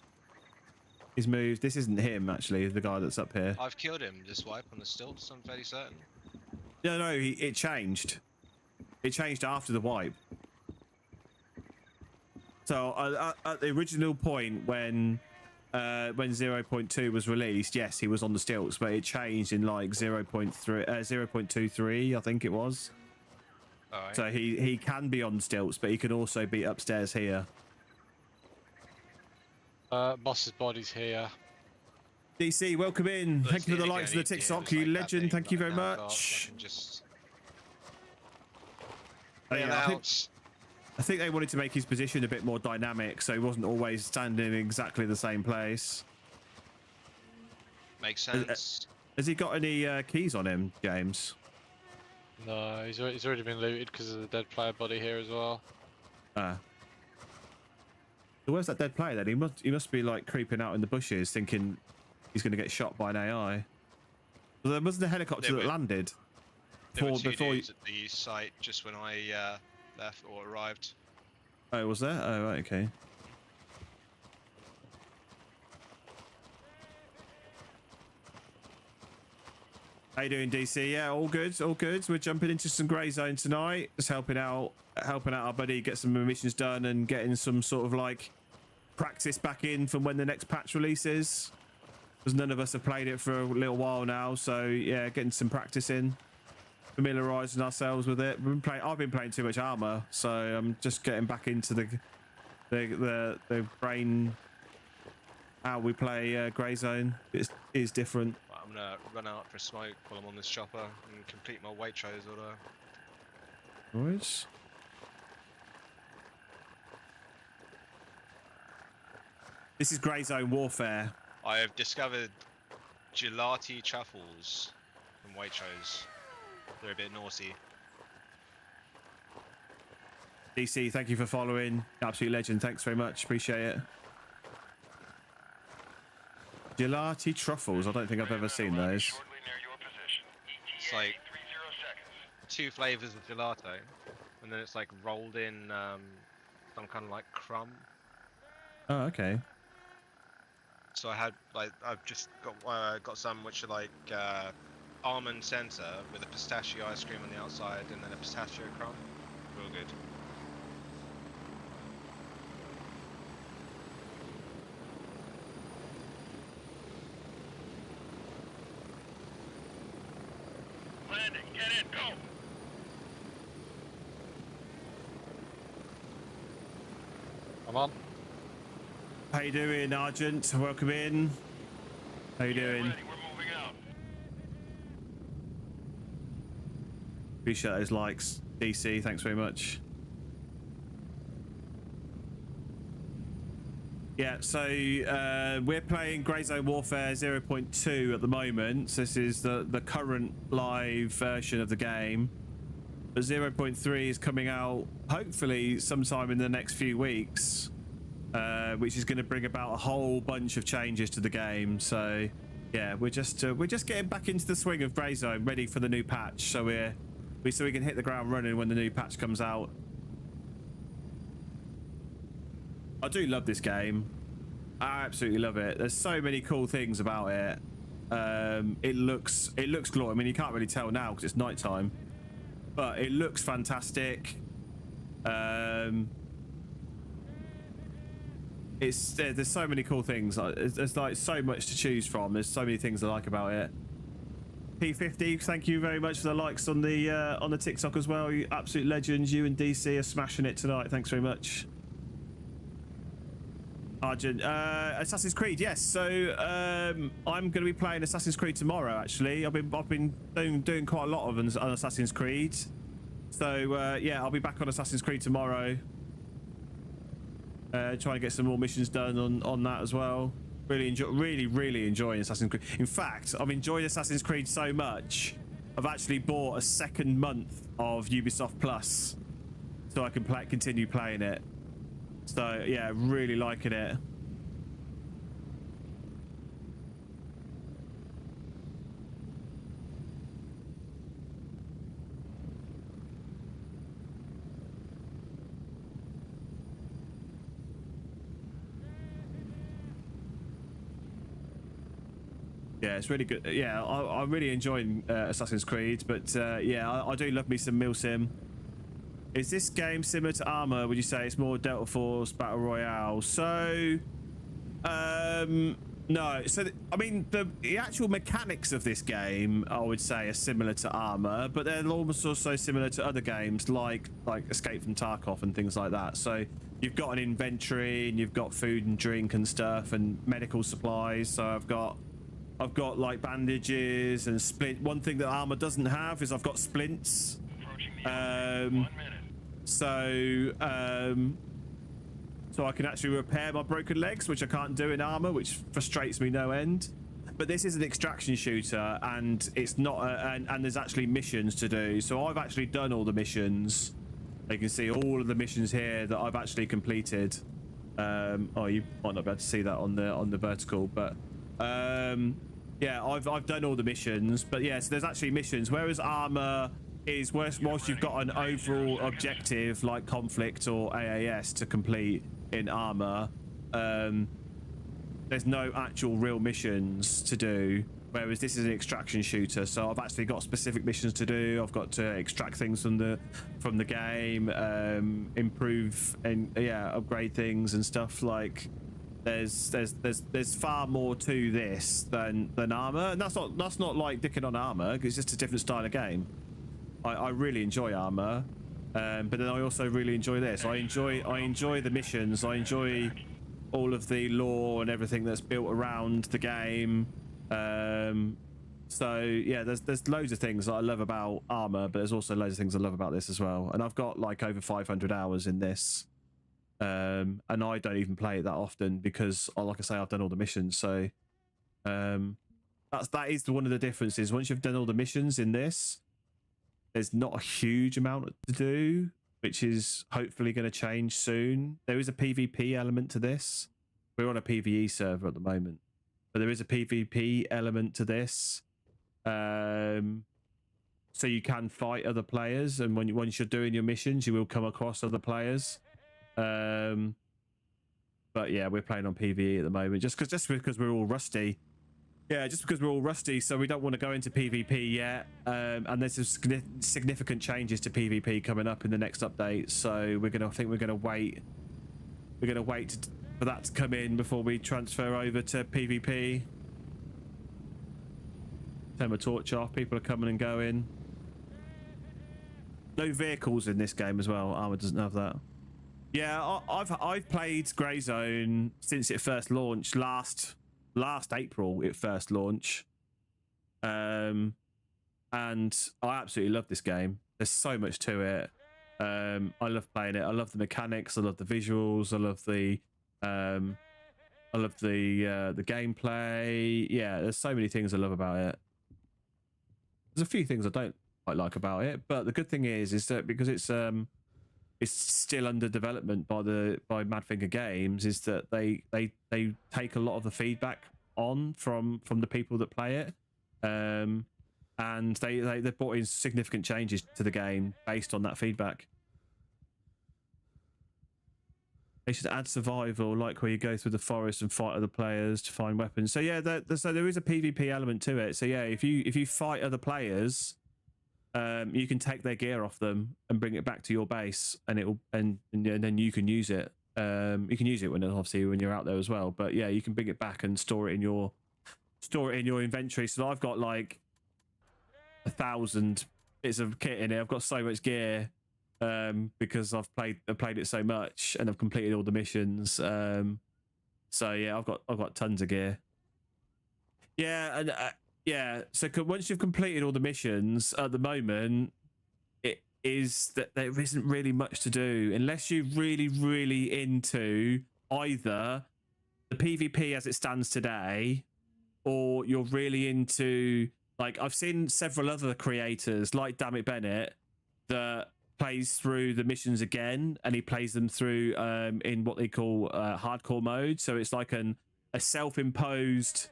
He's moved. This isn't him, actually, the guy that's up here. I've killed him this wipe on the stilts, I'm fairly certain. No, it changed. It changed after the wipe. So at the original point when 0.2 was released, yes, he was on the stilts, but it changed in like 0.23, I think it was. All right. So he can be on stilts, but he can also be upstairs here. Boss's body's here. DC, welcome in. Thank you for the likes of the TikTok, you legend. Thank you very much. I think they wanted to make his position a bit more dynamic, so he wasn't always standing in exactly the same place. Makes sense. Has he got any keys on him, James? No, he's already been looted because of the dead player body here as well. So where's that dead player then? He must be like creeping out in the bushes, thinking he's going to get shot by an AI. Well, there wasn't a helicopter that landed. There were two dudes at the site just when I left or arrived. Oh, was there? Oh, right, okay. How you doing, DC? Yeah, all good, all good. We're jumping into some grey zone tonight, just helping out our buddy get some missions done and getting some sort of like practice back in from when the next patch releases. Because none of us have played it for a little while now, so yeah, getting some practice in, familiarising ourselves with it. I've been playing too much armor, so I'm just getting back into the brain. How we play grey zone is different. Well, I'm gonna run out for a smoke while I'm on this chopper and complete my Waitrose order. Boys. This is grey zone warfare. I have discovered gelati truffles from Waitrose. They're a bit naughty. DC, thank you for following. Absolute legend. Thanks very much. Appreciate it. Gelati truffles. I don't think I've ever seen those. It's like 2 flavors of gelato, and then it's like rolled in some kind of like crumb. Oh, okay. So I've just got some which are like almond center with a pistachio ice cream on the outside, and then a pistachio crumb. Real good. Landing, get in, go! I'm on. How you doing, Argent? Welcome in. How you doing? Ready, we're moving out. Appreciate those likes, DC. Thanks very much. Yeah, so we're playing Grey Zone Warfare 0.2 at the moment. So this is the current live version of the game. But 0.3 is coming out hopefully sometime in the next few weeks, which is going to bring about a whole bunch of changes to the game. So yeah, we're just getting back into the swing of Grey Zone, ready for the new patch. So we can hit the ground running when the new patch comes out. I do love this game. I absolutely love it. There's so many cool things about it. It looks glorious. I mean, you can't really tell now because it's nighttime, but it looks fantastic. There's so many cool things. There's like so much to choose from. There's so many things I like about it. P50, thank you very much for the likes on the TikTok as well. You absolute legends. You and DC are smashing it tonight. Thanks very much. Arjun, Assassin's Creed, yes. So I'm going to be playing Assassin's Creed tomorrow. Actually, I've been doing quite a lot of on Assassin's Creed. So yeah, I'll be back on Assassin's Creed tomorrow. Trying to get some more missions done on that as well. Really enjoying Assassin's Creed. In fact, I've enjoyed Assassin's Creed so much, I've actually bought a second month of Ubisoft Plus, so I can continue playing it. So yeah, really liking it. Yeah, it's really good. Yeah, I'm really enjoying Assassin's Creed, but yeah, I do love me some milsim. Is this game similar to Arma? Would you say it's more Delta Force Battle Royale? So, no. So, I mean, the actual mechanics of this game, I would say, are similar to Arma, but they're almost also similar to other games like Escape from Tarkov and things like that. So, you've got an inventory and you've got food and drink and stuff and medical supplies. So, I've got like bandages and splint. One thing that Arma doesn't have is I've got splints. So I can actually repair my broken legs, which I can't do in Arma, which frustrates me no end. But this is an extraction shooter, and it's not and there's actually missions to do. So I've actually done all the missions. You can see all of the missions here that I've actually completed. Oh, you might not be able to see that on the vertical, but yeah, I've done all the missions. But yeah, so there's actually missions, whereas Arma is whilst you've got an overall objective like conflict or AAS to complete in Arma, there's no actual real missions to do, whereas this is an extraction shooter. So I've actually got specific missions to do. I've got to extract things from the game, improve and upgrade things and stuff. Like there's far more to this than Arma, and that's not like dicking on Arma. It's just a different style of game. I really enjoy Arma, but then I also really enjoy this. I enjoy the missions. I enjoy all of the lore and everything that's built around the game. So yeah, there's loads of things that I love about Arma, but there's also loads of things I love about this as well. And I've got like over 500 hours in this, and I don't even play it that often because, like I say, I've done all the missions. So that is one of the differences. Once you've done all the missions in this, there's not a huge amount to do, which is hopefully going to change soon. There is a PvP element to this. We're on a PvE server at the moment, but there is a PvP element to this. So you can fight other players, and once you're doing your missions, you will come across other players. But yeah, we're playing on PvE at the moment, just because we're all rusty. Yeah, just because we're all rusty, so we don't want to go into PvP yet. And there's some significant changes to PvP coming up in the next update, so we're gonna wait. We're gonna wait for that to come in before we transfer over to PvP. Turn my torch off. People are coming and going. No vehicles in this game as well. Arma doesn't have that. Yeah, I've played Grey Zone since it first launched last April. It first launched, and I absolutely love this game. There's so much to it. I love playing it. I love the mechanics. I love the visuals. I love the I love the gameplay. Yeah, there's so many things I love about it. There's a few things I don't quite like about it, but the good thing is that because it's still under development by Madfinger Games, is that they take a lot of the feedback on from the people that play it, and they've brought in significant changes to the game based on that feedback. They should add survival, like where you go through the forest and fight other players to find weapons. So yeah, so there is a PvP element to it. So yeah, if you fight other players, you can take their gear off them and bring it back to your base, and then you can use it. You can use it when you're out there as well. But yeah, you can bring it back and store it in your inventory. So I've got like 1,000 bits of kit in it. I've got so much gear. Because I've played it so much and I've completed all the missions. So yeah, I've got tons of gear. Yeah, and yeah. So once you've completed all the missions, at the moment, it is that there isn't really much to do unless you're really into either the PvP as it stands today, or you're really into, like, I've seen several other creators like Dammit Bennett that plays through the missions again, and he plays them through in what they call hardcore mode. So it's like a self-imposed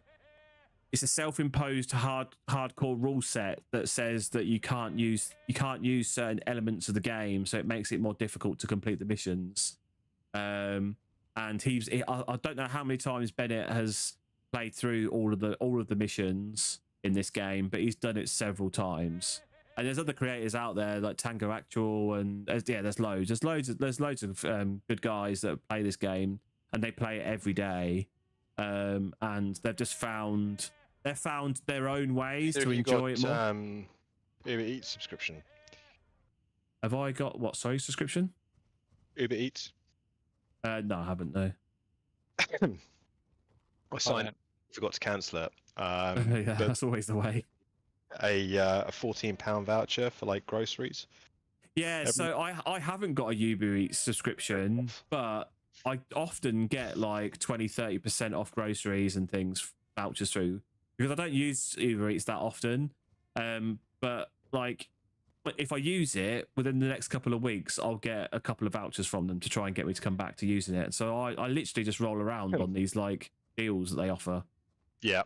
hardcore rule set that says that you can't use certain elements of the game, so it makes it more difficult to complete the missions. And I don't know how many times Bennett has played through all of the missions in this game, but he's done it several times. And there's other creators out there like Tango Actual, and there's loads of good guys that play this game, and they play it every day, and they've just found their own ways to enjoy it more. Uber Eats subscription. Have I got what? Sorry, subscription? Uber Eats. No, I haven't. No. I signed. Forgot to cancel it. Yeah, that's always the way. A £14 voucher for like groceries. Yeah, so I haven't got a Uber Eats subscription, but I often get like 20-30% off groceries and things vouchers through, because I don't use Uber Eats that often. But like, if I use it within the next couple of weeks, I'll get a couple of vouchers from them to try and get me to come back to using it. So I literally just roll around on these like deals that they offer. Yeah.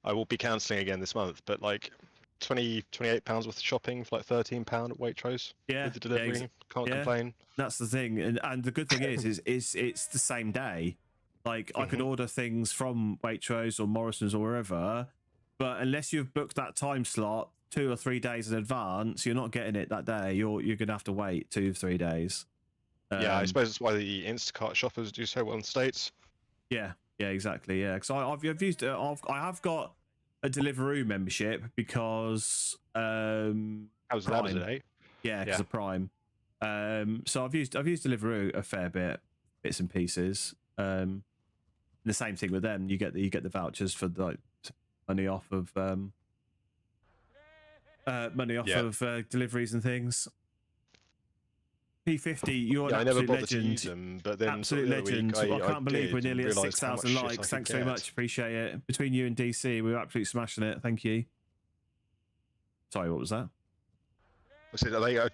I will be cancelling again this month, but like £28 worth of shopping for like £13 at Waitrose. Yeah, with the delivery. Can't complain. That's the thing, and the good thing is it's the same day. Like I could order things from Waitrose or Morrison's or wherever, but unless you've booked that time slot 2 or 3 days in advance, you're not getting it that day. You're gonna have to wait 2 or 3 days. Yeah, I suppose that's why the Instacart shoppers do so well in the States. Yeah, exactly. Yeah, because I've used it. I have got a Deliveroo membership because how's that today? Yeah, because of Prime. So I've used Deliveroo a fair bit, bits and pieces. The same thing with them. You get the vouchers for like money off of deliveries and things. P50, you're an absolute legend. Them, but then absolute legend. I can't believe we're nearly at 6,000 likes. Thanks so much. Appreciate it. Between you and DC, we're absolutely smashing it. Thank you. Sorry, what was that? I said I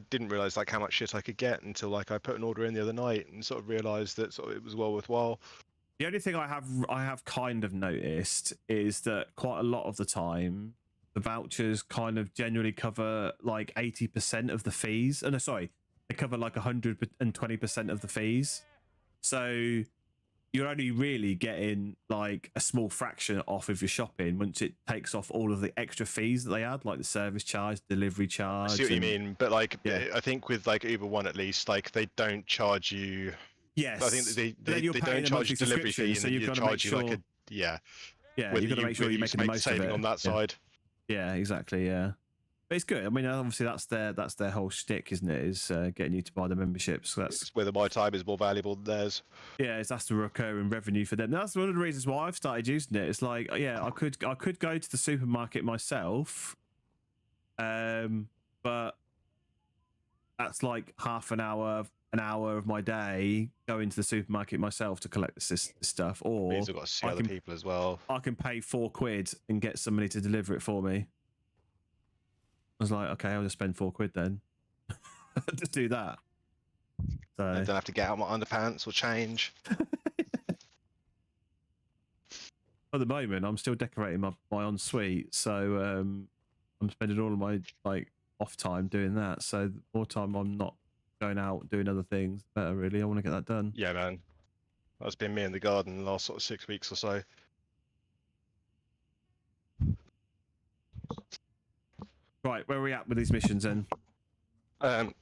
didn't realise like how much shit I could get until like I put an order in the other night and sort of realised that sort of it was well worthwhile. The only thing I have kind of noticed is that quite a lot of the time the vouchers kind of generally cover like 80% of the fees. Oh, no, sorry. They cover like 120% of the fees. So you're only really getting like a small fraction off of your shopping once it takes off all of the extra fees that they add, like the service charge, delivery charge. I see what you mean, but like I think with like Uber One at least, like they don't charge you. Yes, I think they don't charge you delivery fee, so and you've then got to make sure. Like you've got to make sure you're making the most of it on that side. Yeah, exactly. Yeah. But it's good. I mean, obviously that's their whole shtick, isn't it? Is getting you to buy the memberships. So that's whether my time is more valuable than theirs. Yeah, that's the recurring revenue for them. That's one of the reasons why I've started using it. It's like, yeah, I could go to the supermarket myself, but that's like half an hour an hour of my day going to the supermarket myself to collect this stuff, or You've got to see other people as well. I can pay £4 and get somebody to deliver it for me. I was like, okay, I'll just spend £4 then. Just do that. So I don't have to get out my underpants or change. At the moment, I'm still decorating my ensuite, so I'm spending all of my off time doing that. So the more time I'm not going out doing other things, the better. Really, I want to get that done. Yeah, man. That's been me in the garden the last sort of 6 weeks or so. Right, where are we at with these missions then? Hang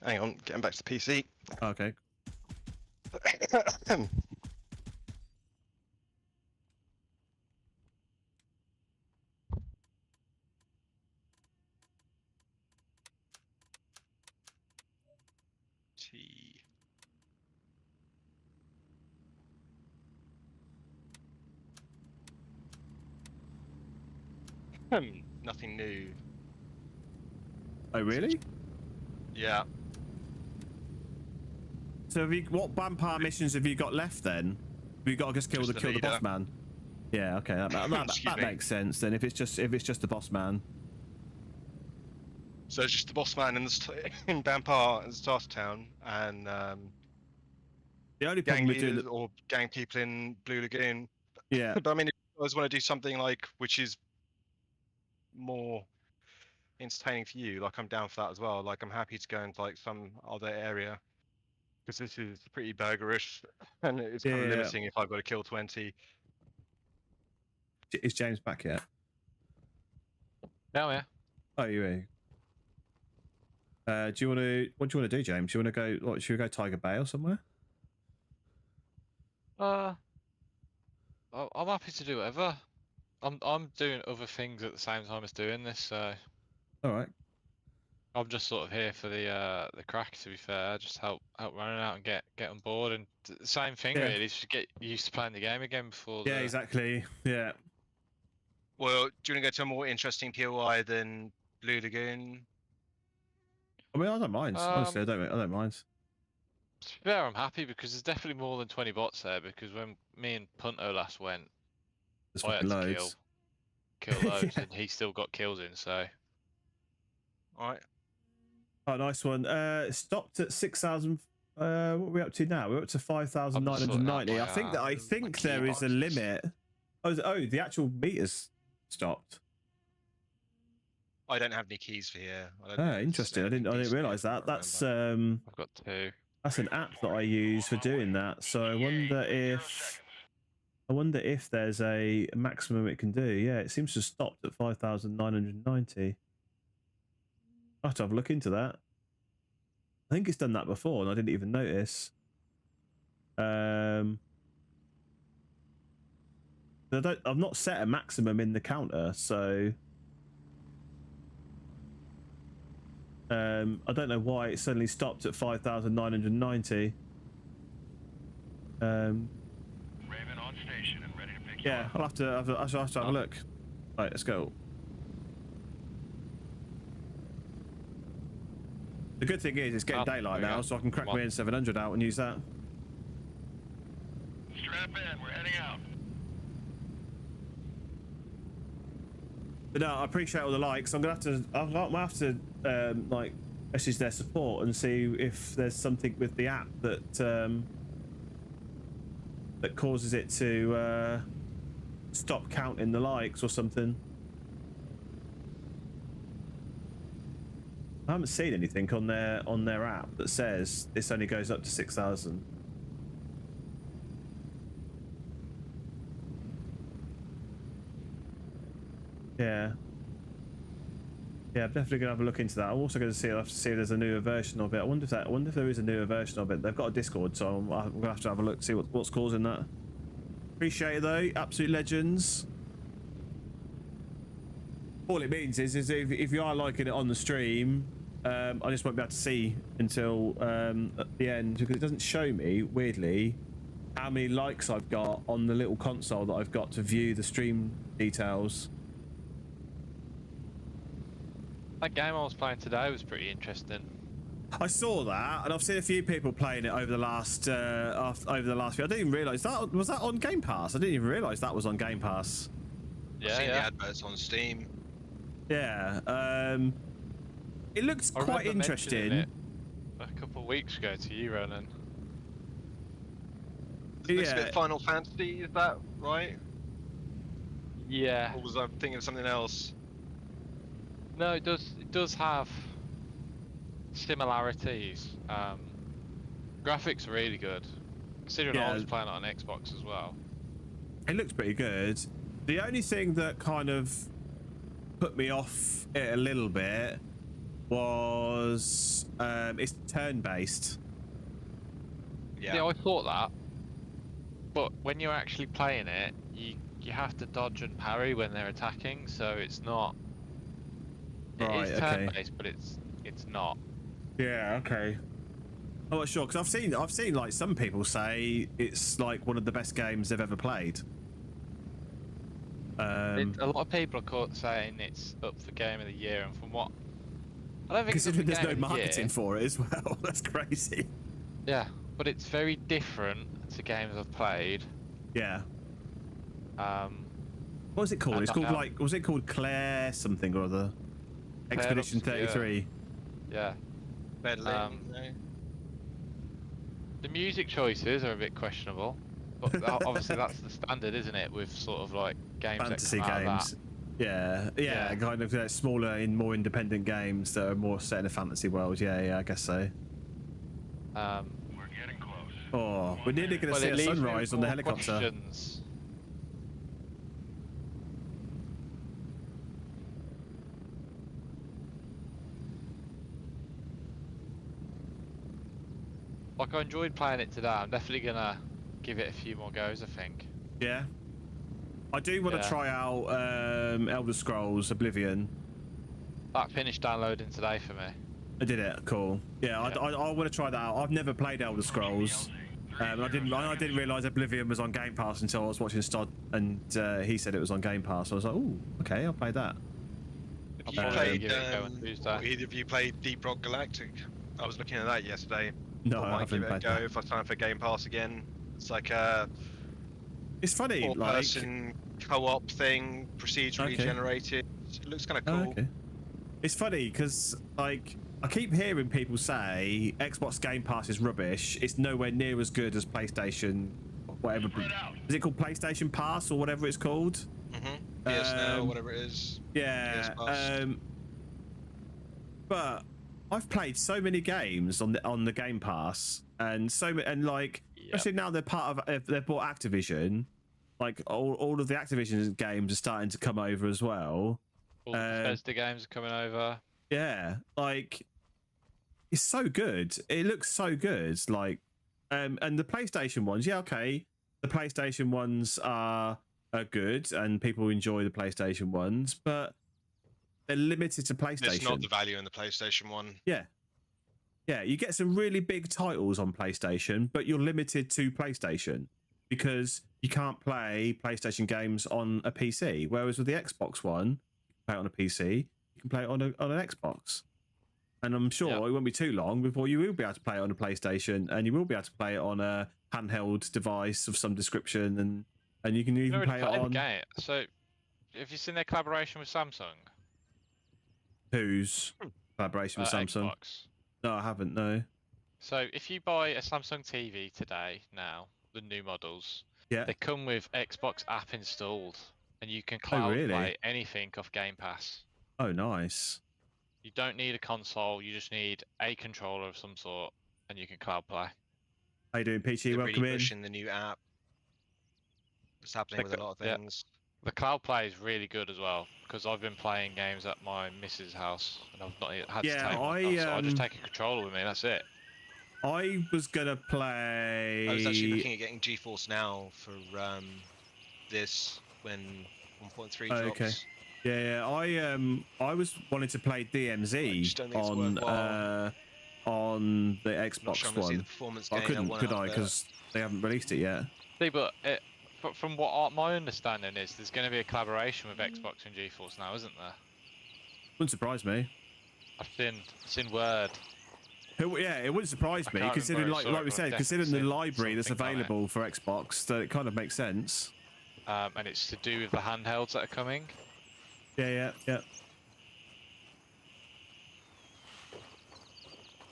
on, getting back to the PC. Okay. Nothing new. Oh, really? Yeah. So what vampire missions have you got left then? Have you got to just kill the boss man? Yeah, okay, that makes sense then. If it's just the boss man. So it's just the boss man in Vampire in the starter town, and the only problem with doing or gang people in Blue Lagoon. Yeah. But I mean, if you guys want to do something which is more entertaining for you, I'm down for that as well. I'm happy to go into some other area, because this is pretty burgerish, and it's kind of limiting if I've got to kill 20. Is James back yet? No, yeah. Oh, you. What do you want to do, James? Do you want to go? Should we go Tiger Bay or somewhere? I'm happy to do whatever. I'm doing other things at the same time as doing this, so. All right. I'm just sort of here for the crack. To be fair, just help running out and get on board, and the same thing really. Just get used to playing the game again before. Yeah, exactly. Yeah. Well, do you want to go to a more interesting POI than Blue Lagoon? I mean, I don't mind. Honestly, I don't mind. To be fair, I'm happy because there's definitely more than 20 bots there. Because when me and Punto last went, I had to kill loads, and he still got kills in. So. All right. Oh, nice one. Stopped at 6,000. What are we up to now? We're up to 5,990. I think there is a limit. Oh, the actual meter's stopped. I don't have any keys for here. Interesting. I didn't realise that. That's I've got 2. That's an app that I use for doing that. So I wonder if there's a maximum it can do. Yeah, it seems to have stopped at 5,990. I'll have to have a look into that. I think it's done that before and I didn't even notice. I've not set a maximum in the counter, so I don't know why it suddenly stopped at 5,990. Raven on station and ready to pick you up. I'll have to have a look. Right, let's go. The good thing is it's getting daylight now, so I can crack my N700 out and use that. Strap in, we're heading out. But no, I appreciate all the likes. I might have to message their support and see if there's something with the app that that causes it to stop counting the likes or something. I haven't seen anything on their app that says this only goes up to 6,000. Yeah, I'm definitely gonna have a look into that. I'm also going to see if there's a newer version of it. I wonder if there is a newer version of it. They've got a Discord, so I'm gonna have to have a look, see what's causing that. Appreciate it though, absolute legends. All it means is if you are liking it on the stream, I just won't be able to see until at the end, because it doesn't show me, weirdly, how many likes I've got on the little console that I've got to view the stream details. That game I was playing today was pretty interesting. I saw that, and I've seen a few people playing it over the last few. I didn't even realise that was that on Game Pass. I didn't even realise that was on Game Pass. Yeah, I've seen the yeah. adverts on Steam. Yeah. It looks I quite remember mentioning interesting. it a couple of weeks ago to you, Ronan. It looks a Yeah. bit Final Fantasy, is that right? Yeah. Or was I thinking of something else? No, it does have similarities. Graphics are really good. Considering I Yeah. was playing it on Xbox as well. It looks pretty good. The only thing that kind of put me off it a little bit was it's turn-based. Yeah. I thought that. But when you're actually playing it, you have to dodge and parry when they're attacking, so it's not. Right, It is okay. turn-based, but it's not. Yeah, okay. I'm not sure, because I've seen like some people say it's like one of the best games they've ever played. A lot of people are saying it's up for Game of the Year, and from what I don't think it's up for Considering there's Game no of the marketing Year. for it as well. That's crazy. Yeah, but it's very different to games I've played. Yeah. What was it called? And It's called I- like, was it called Claire something or other? Expedition Claire, 33. Yeah. Berlin, no? The music choices are a bit questionable, but obviously that's the standard, isn't it? With sort of like games Fantasy that come out of games. Yeah, Yeah. kind of smaller and more independent games that are more set in a fantasy world. Yeah, I guess so. that. We're getting close. Oh, we're nearly going to Well, see it a leaves me sunrise with on the more helicopter. questions. Like, I enjoyed playing it today. I'm definitely gonna give it a few more goes, I think. Yeah. I do want to Yeah. try out Elder Scrolls Oblivion. That finished downloading today for me. I did it. Cool. Yeah, Yeah. I want to try that out. I've never played Elder Scrolls. I didn't realise Oblivion was on Game Pass until I was watching Stod, and he said it was on Game Pass. I was like, oh, okay, I'll play that. Have I'll you probably played, give it a go on Tuesday. or either of you played Deep Rock Galactic? I was looking at that yesterday. No, I I might haven't give it a played go that. if I sign for Game Pass again. It's like a It's funny, like. four-person co-op thing, procedurally Okay. generated. It looks kind of Oh, cool. okay. It's funny because like I keep hearing people say Xbox Game Pass is rubbish. It's nowhere near as good as PlayStation, whatever. Is it called PlayStation Pass or whatever it's called? PS Now, whatever it is. Yeah. PS Pass. But I've played so many games on the Game Pass, and like especially now they're part of they've bought Activision. Like all of the Activision games are starting to come over as well. All the Bethesda games are coming over. Yeah, like it's so good. It looks so good. Like, and the PlayStation ones, yeah, okay. The PlayStation ones are good, and people enjoy the PlayStation ones, but they're limited to PlayStation. It's not the value in the PlayStation one. Yeah, you get some really big titles on PlayStation, but you're limited to PlayStation because you can't play PlayStation games on a PC. Whereas with the Xbox One, you can play it on a PC, you can play it on an Xbox. And I'm sure it won't be too long before you will be able to play it on a PlayStation, and you will be able to play it on a handheld device of some description, and you can even play it on. Game. So, have you seen their collaboration with Samsung? Whose collaboration with Samsung? Xbox. No, I haven't. No. So, if you buy a Samsung TV today, now the new models, Yeah. they come with Xbox app installed, and you can cloud really? play anything off Game Pass. Oh, nice. You don't need a console. You just need a controller of some sort, and you can cloud play. How you doing, Peachy? They're Welcome really in. pushing the new app. It's happening with a lot of Yeah. things. The cloud play is really good as well, because I've been playing games at my missus' house, and I've not had to take one, so I just take a controller with me. That's it. I was gonna play. I was actually looking at getting GeForce Now for this when 1.3 drops. Okay. Yeah. I was wanting to play I DMZ just don't think it's worthwhile. on the I'm not Xbox sure I'm gonna see the One. performance I gain couldn't, want could out I? of it. Because they haven't released it yet. See, but from what my understanding is, there's going to be a collaboration with Xbox and GeForce Now, isn't there? Wouldn't surprise me. I've seen word. Yeah, it wouldn't surprise me can't considering, remember, like we sorry, said, but considering the definitely library that's something on it. available for Xbox, that it kind of makes sense. And it's to do with the handhelds that are coming. Yeah.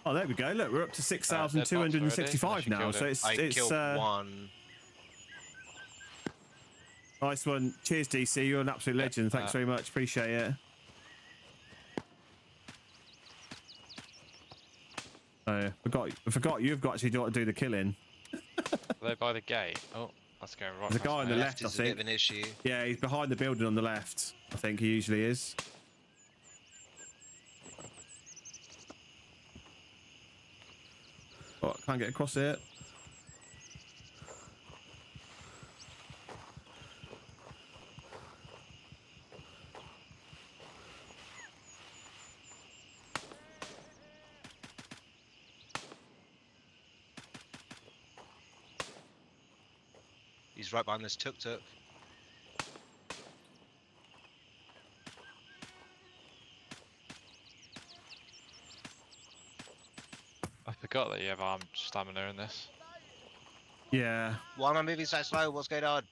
Oh, there we go. Look, we're up to 6,265 now. So it's I killed one. Nice one. Cheers, DC. You're an absolute legend. Thanks very much. Appreciate it. I forgot you've got actually got to do the killing. They're by the gate. Oh, that's going right. There's a guy on the left, I is a bit think. of an issue. Yeah, he's behind the building on the left. I think he usually is. Oh, I can't get across it. He's right behind this tuk-tuk. I forgot that you have armed stamina in this. Yeah. Why am I moving so slow? What's going on?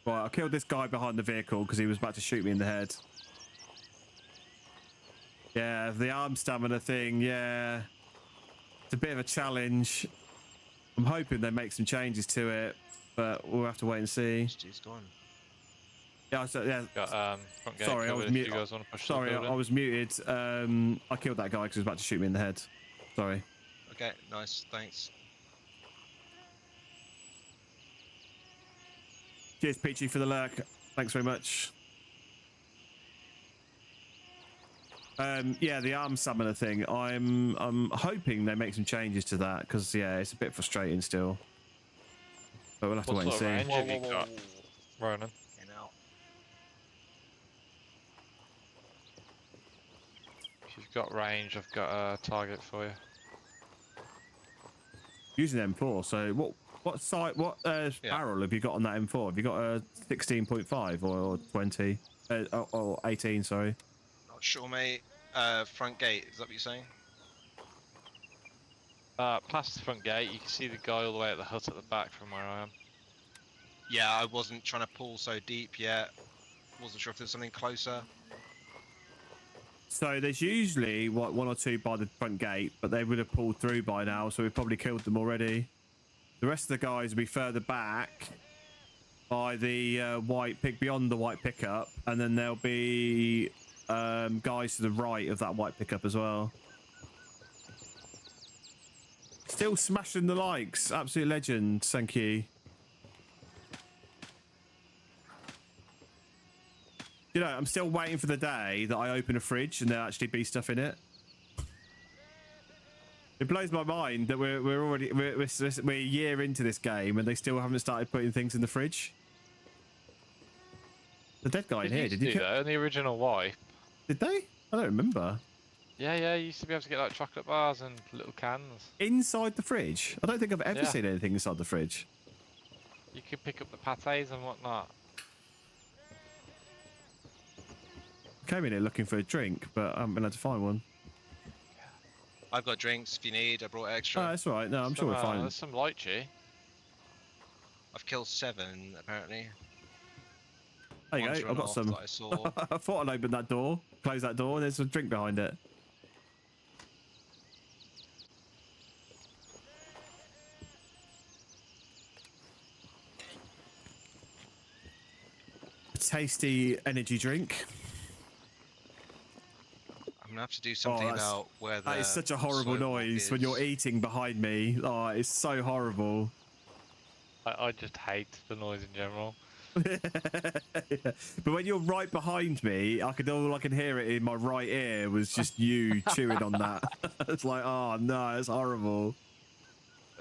Right, I killed this guy behind the vehicle because he was about to shoot me in the head. Yeah, the arm stamina thing, yeah. It's a bit of a challenge. I'm hoping they make some changes to it, but we'll have to wait and see. He's gone. Yeah, yeah. Got front gate Sorry, I was covered if muted. you guys want to push Sorry, the I building. was muted. I killed that guy because he was about to shoot me in the head. Sorry. Okay, nice, thanks. Cheers, Peachy, for the lurk. Thanks very much. Yeah, the arm summoner thing. I'm hoping they make some changes to that because yeah, it's a bit frustrating still. But we'll have to What wait and sort of see. range have you got, Ronan? You know. If you've got range, I've got a target for you. Using M4. So what site? What barrel have you got on that M4? Have you got a 16.5 or 20 or 18? Sorry. Not sure, mate. Front gate, is that what you're saying? Past the front gate, you can see the guy all the way at the hut at the back from where I am. Yeah, I wasn't trying to pull so deep yet. Wasn't sure if there's something closer. So there's usually one or two by the front gate, but they would have pulled through by now, so we've probably killed them already. The rest of the guys will be further back by the beyond the white pickup, and then there'll be guys to the right of that white pickup as well. Still smashing the likes. Absolute legend. Thank you. You know, I'm still waiting for the day that I open a fridge and there'll actually be stuff in it. It blows my mind that we're a year into this game and they still haven't started putting things in the fridge. The dead guy in here, did you do that in the original wipe? Did they? I don't remember. Yeah, you used to be able to get like chocolate bars and little cans. Inside the fridge? I don't think I've ever seen anything inside the fridge. You could pick up the pâtés and whatnot. Came in here looking for a drink, but I haven't been able to find one. I've got drinks if you need. I brought extra. Oh, that's all right. No, I'm sure we're fine. There's some lychee. I've killed 7 apparently. There you One's go. run I've got off some. that I saw. I thought I'd open that door, close that door, and there's a drink behind it. A tasty energy drink. I'm gonna have to do something about where the. That is such a horrible noise when you're eating behind me. Oh, it's so horrible. I just hate the noise in general. Yeah. But when you're right behind me, all I can hear it in my right ear was just you chewing on that. It's like, oh no, it's horrible.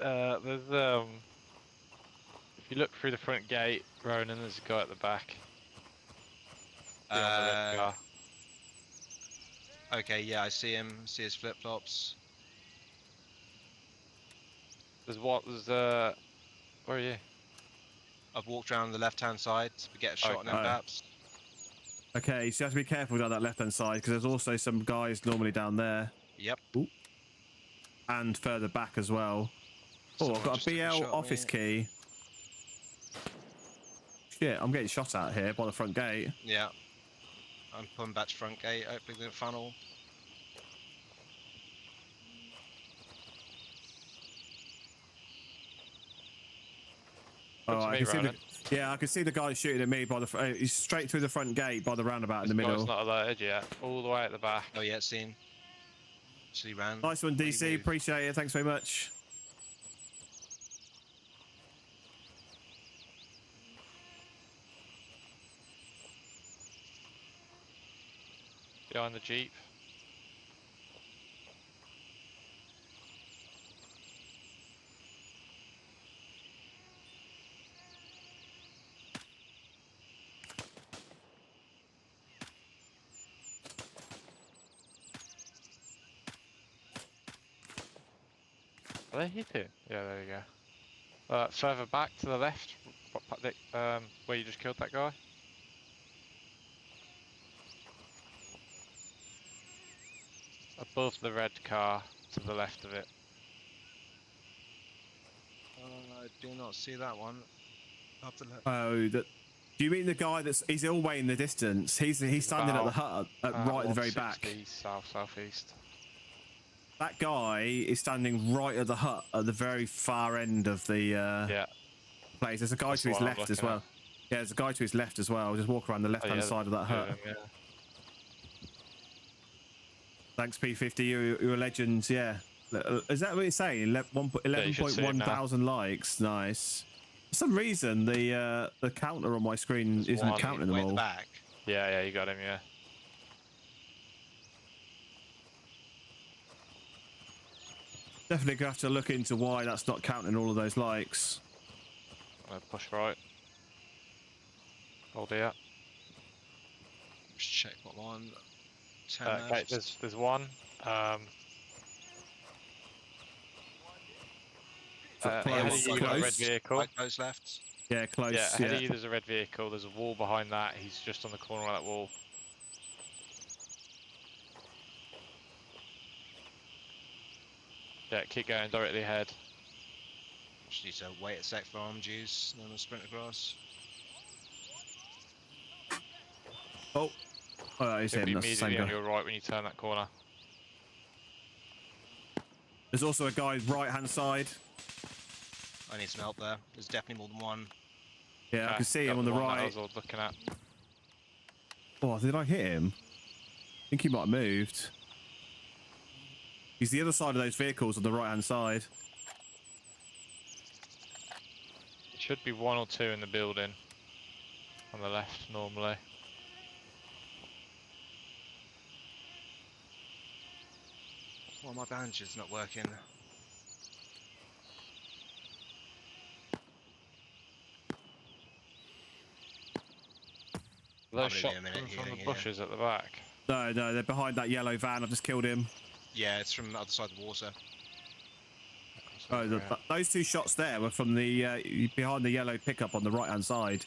There's if you look through the front gate, Ronan, there's a guy at the back. Beyond the red car. Okay, yeah, I see him. See his flip flops. There's where are you? I've walked around the left-hand side to get a shot on him, perhaps. Okay, so you have to be careful down that left-hand side because there's also some guys normally down there. Yep. Ooh. And further back as well. Oh, Someone I've got just a took a BL shot at office me. key. Shit, I'm getting shot at here by the front gate. Yeah. I'm pulling back to front gate, opening the funnel. Oh, I can see the, Ronan. yeah, I can see the guy shooting at me by the. He's straight through the front gate by the roundabout in the This guy's middle. not alerted yet. All the way at the back. Oh yeah, seen. So he ran. Nice one, Where he DC. moved. Appreciate it. Thanks very much. Behind the Jeep. Are they hitting? Yeah, there you go. Further back to the left, where you just killed that guy. Above the red car, to the left of it. I do not see that one. Up the left. Oh, that. Do you mean the guy that's? He's all way in the distance. He's standing at the hut right at the very back. Southeast. That guy is standing right at the hut at the very far end of the place. There's a guy That's to his what I'm left as looking well. at. Yeah, there's a guy to his left as well. Just walk around the left-hand side of that hut. Yeah. Thanks, P50. You're a legend. Yeah. Is that what you're saying? 11.1 thousand likes. Nice. For some reason, the counter on my screen isn't one counting them Way at the all. back. Yeah, you got him, yeah. Definitely gonna have to look into why that's not counting all of those likes. I'm gonna push right. Hold here. Just check what one. 10 Okay, left. there's one. Close, ahead of you, got a red close. vehicle. Quite close left. Yeah, close. Yeah, ahead Yeah. of you there's a red vehicle. There's a wall behind that. He's just on the corner of that wall. Yeah, keep going directly ahead. Just need to wait a sec for arm juice, and then we'll sprint across. Oh, he's He'll him. be That's the same immediately on guy. your right when you turn that corner. There's also a guy right hand side. I need some help there. There's definitely more than one. Yeah, I can see got him on the one that I right. was looking at. Oh, did I hit him? I think he might have moved. He's the other side of those vehicles on the right hand side. Should be one or two in the building. On the left, normally. Well, my bandage is not working. Those gonna shots do a minute coming from healing the here. bushes at the back. No, they're behind that yellow van. I've just killed him. Yeah, it's from the other side of the water. Oh, those two shots there were from the behind the yellow pickup on the right hand side.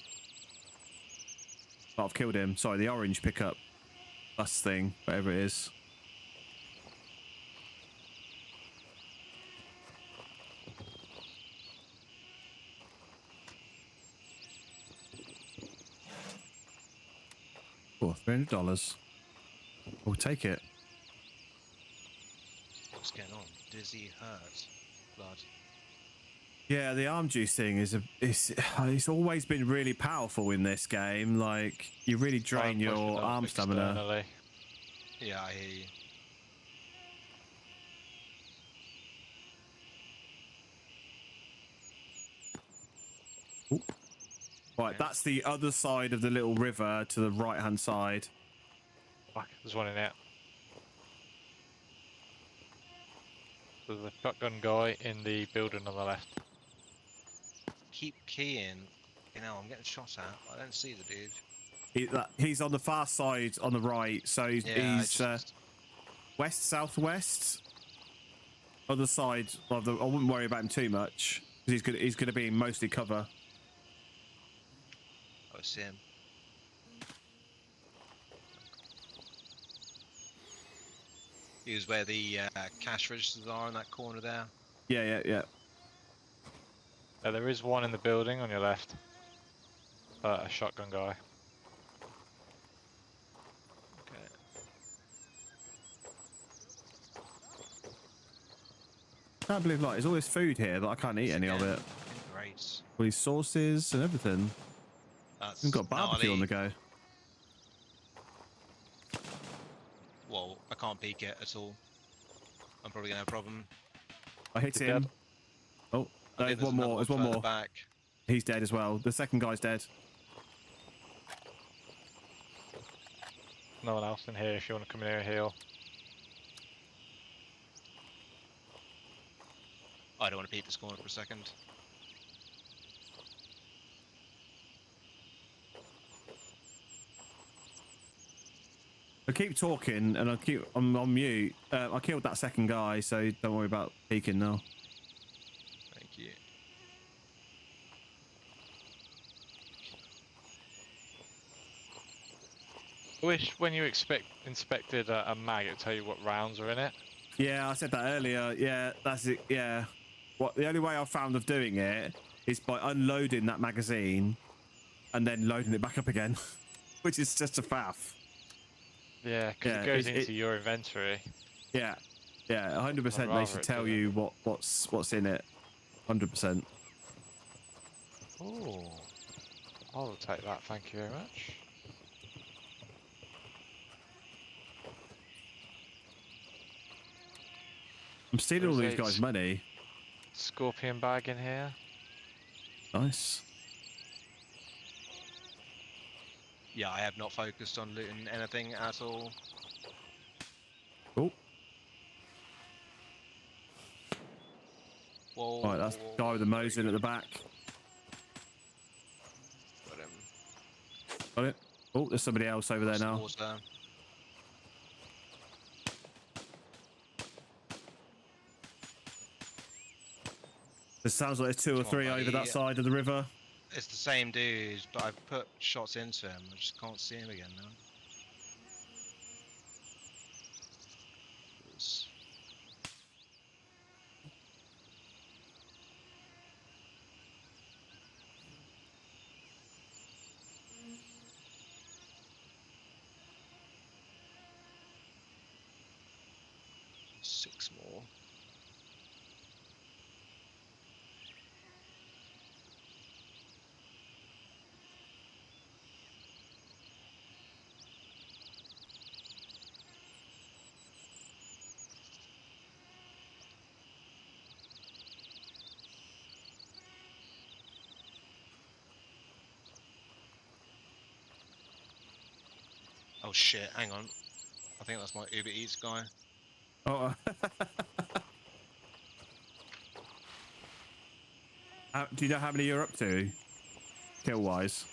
Oh, I've killed him. Sorry, the orange pickup bus thing, whatever it is. Oh, $300. We'll take it. What's going on? Dizzy, hurt, blood. Yeah, the arm juice thing it's always been really powerful in this game. Like, you really drain Try and push your them arm stamina. externally. Yeah, I hear you. Right, that's the other side of the little river to the right hand side. Fuck, there's one in it. There's a shotgun guy in the building on the left. Keep keying. You know, I'm getting shot at. I don't see the dude. He's on the far side on the right, so he's west southwest. Other side of the. I wouldn't worry about him too much because he's going to be in mostly cover. I see him. Is where the cash registers are in that corner there. Yeah. There is one in the building on your left. A shotgun guy. Okay. Can't believe like there's all this food here that I can't eat any of it. Great. All these sauces and everything. That's We've got barbecue on the go. Well, I can't peek it at all. I'm probably gonna have a problem. I hit He's him. dead. Oh, I think there's one more. There's one further more. Back. He's dead as well. The second guy's dead. No one else in here if you want to come in here and heal. I don't want to peek this corner for a second. I keep talking and I'm on mute. I killed that second guy, so don't worry about peeking now. Thank you. I wish when you inspected a mag, it'd tell you what rounds are in it. Yeah, I said that earlier. Yeah, that's it. Yeah. The only way I've found of doing it is by unloading that magazine and then loading it back up again, which is just a faff. Yeah, because it goes into your inventory. Yeah, 100%. They should tell you what's in it. 100%. Oh, I'll take that. Thank you very much. I'm stealing all these guys' money. Scorpion bag in here. Nice. Yeah, I have not focused on looting anything at all. Cool. Whoa. Right, that's the guy with the Mosin at the back. Got him. Got it. Oh, there's somebody else over there now. Water. It sounds like there's two or three over that side of the river. It's the same dude, but I've put shots into him. I just can't see him again now. Six more. Oh shit, hang on. I think that's my Uber Eats guy. Oh. Do you know how many you're up to, kill-wise?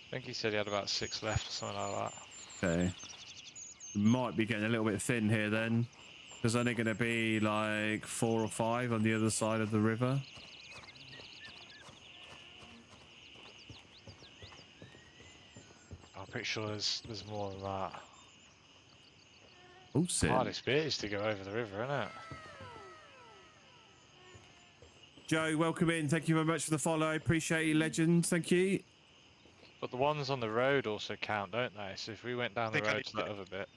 I think he said he had about 6 left or something like that. Okay. Might be getting a little bit thin here then. There's only going to be like 4 or 5 on the other side of the river. I'm pretty sure there's more than that. Oh, shit. Hardest bit is to go over the river, isn't it? Joe, welcome in. Thank you very much for the follow. Appreciate you, legend. Thank you. But the ones on the road also count, don't they? So if we went down the road to that other bit.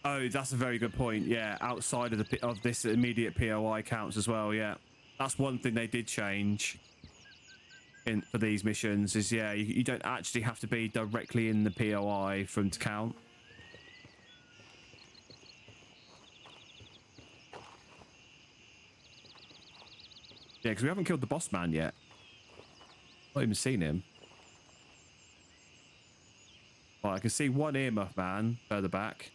Oh, that's a very good point. Yeah, outside of this immediate POI counts as well. Yeah, that's one thing they did change for these missions. Is yeah, you don't actually have to be directly in the POI for them to count. Yeah, because we haven't killed the boss man yet. Not even seen him. Well, I can see one earmuff man further back.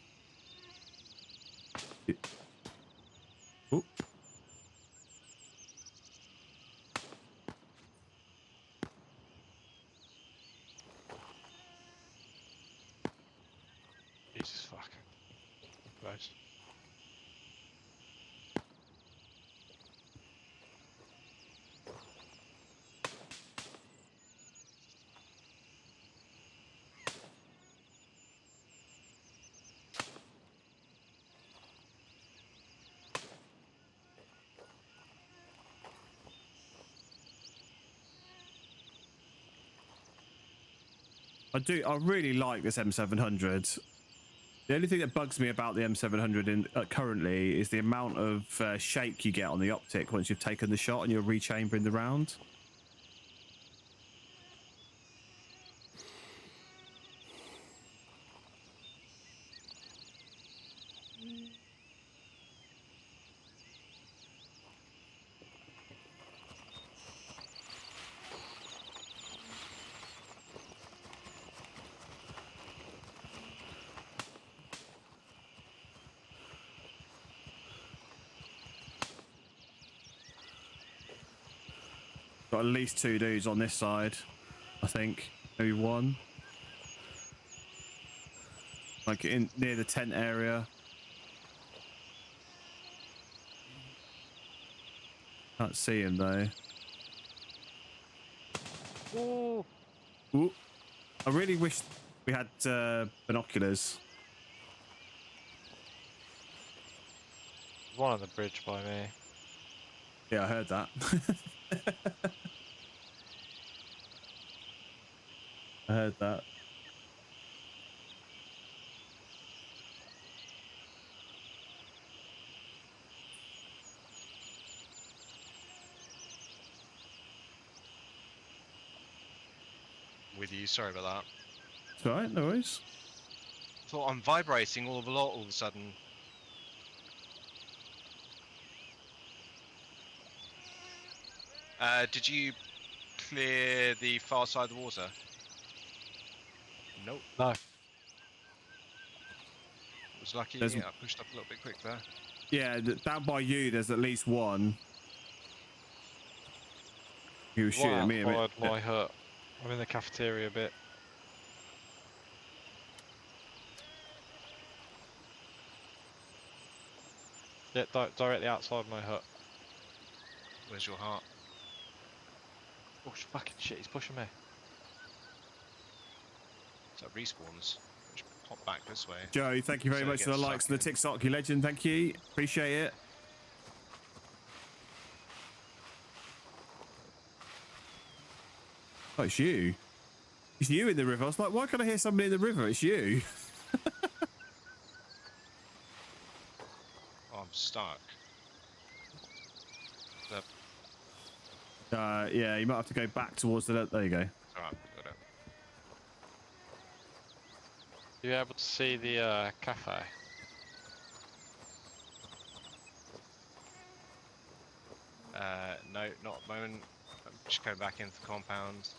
Oh. Jesus fuck. Close. I really like this M700. The only thing that bugs me about the M700 currently is the amount of shake you get on the optic once you've taken the shot and you're rechambering the round. Got at least 2 dudes on this side, I think. Maybe 1. Like in near the tent area. Can't see him though. Ooh. Ooh. I really wish we had binoculars. One on the bridge by me. Yeah, I heard that. I heard that. With you, sorry about that. It's all right, no worries. Thought I'm vibrating all of a sudden. Did you clear the far side of the water? Nope. No. Was lucky. There's- Yeah, I pushed up a little bit quick there. Yeah, down by you, there's at least 1. He was shooting at me a outside bit. my hut. I'm in the cafeteria a bit. Yeah, directly outside my hut. Where's your heart? Oh fucking shit! He's pushing me. So it respawns. Just pop back this way. Joe, thank you very So it much for the gets likes stuck and the TikTok, you legend. Thank you. Appreciate it. Oh, it's you. It's you in the river. I was like, why can't I hear somebody in the river? It's you. Oh, I'm stuck. Yeah, you might have to go back towards the... There you go. Alright, got it. You able to see the cafe? No, not at the moment. I'm just going back into the compound.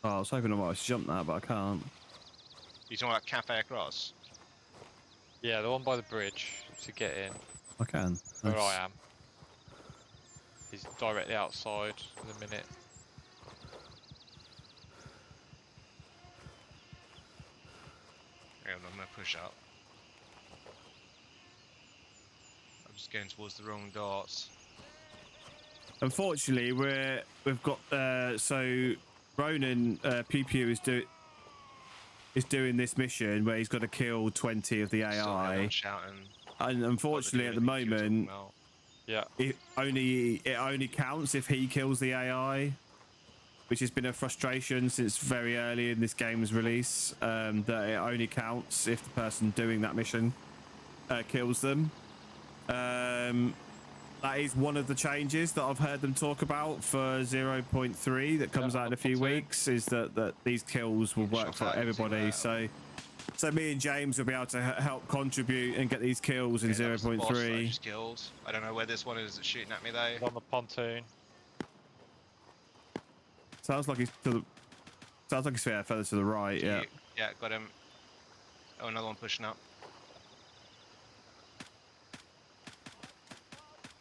Oh, I was hoping I might have jumped that, but I can't. You talking about cafe across? Yeah, the one by the bridge to get in. I can. Where Nice. I am. He's directly outside in a minute. Hang on, I'm gonna push up. I'm just going towards the wrong dots. Unfortunately, we've got so Ronan Pew Pew is doing this mission where he's got to kill 20 of the Still AI, everyone shouting. and unfortunately at the what they're doing, moment about. Yeah. it only counts if he kills the AI, which has been a frustration since very early in this game's release. That it only counts if the person doing that mission kills them. That is one of the changes that I've heard them talk about for 0.3 that comes out in a few weeks, is that these kills will work for everybody. So me and James will be able to help contribute and get these kills in Okay, that was the boss that I 0.3. just killed. I don't know where this one is that's shooting at me though. On the pontoon. Sounds like he's further to the right. Yeah. Yeah, got him. Oh, another one pushing up.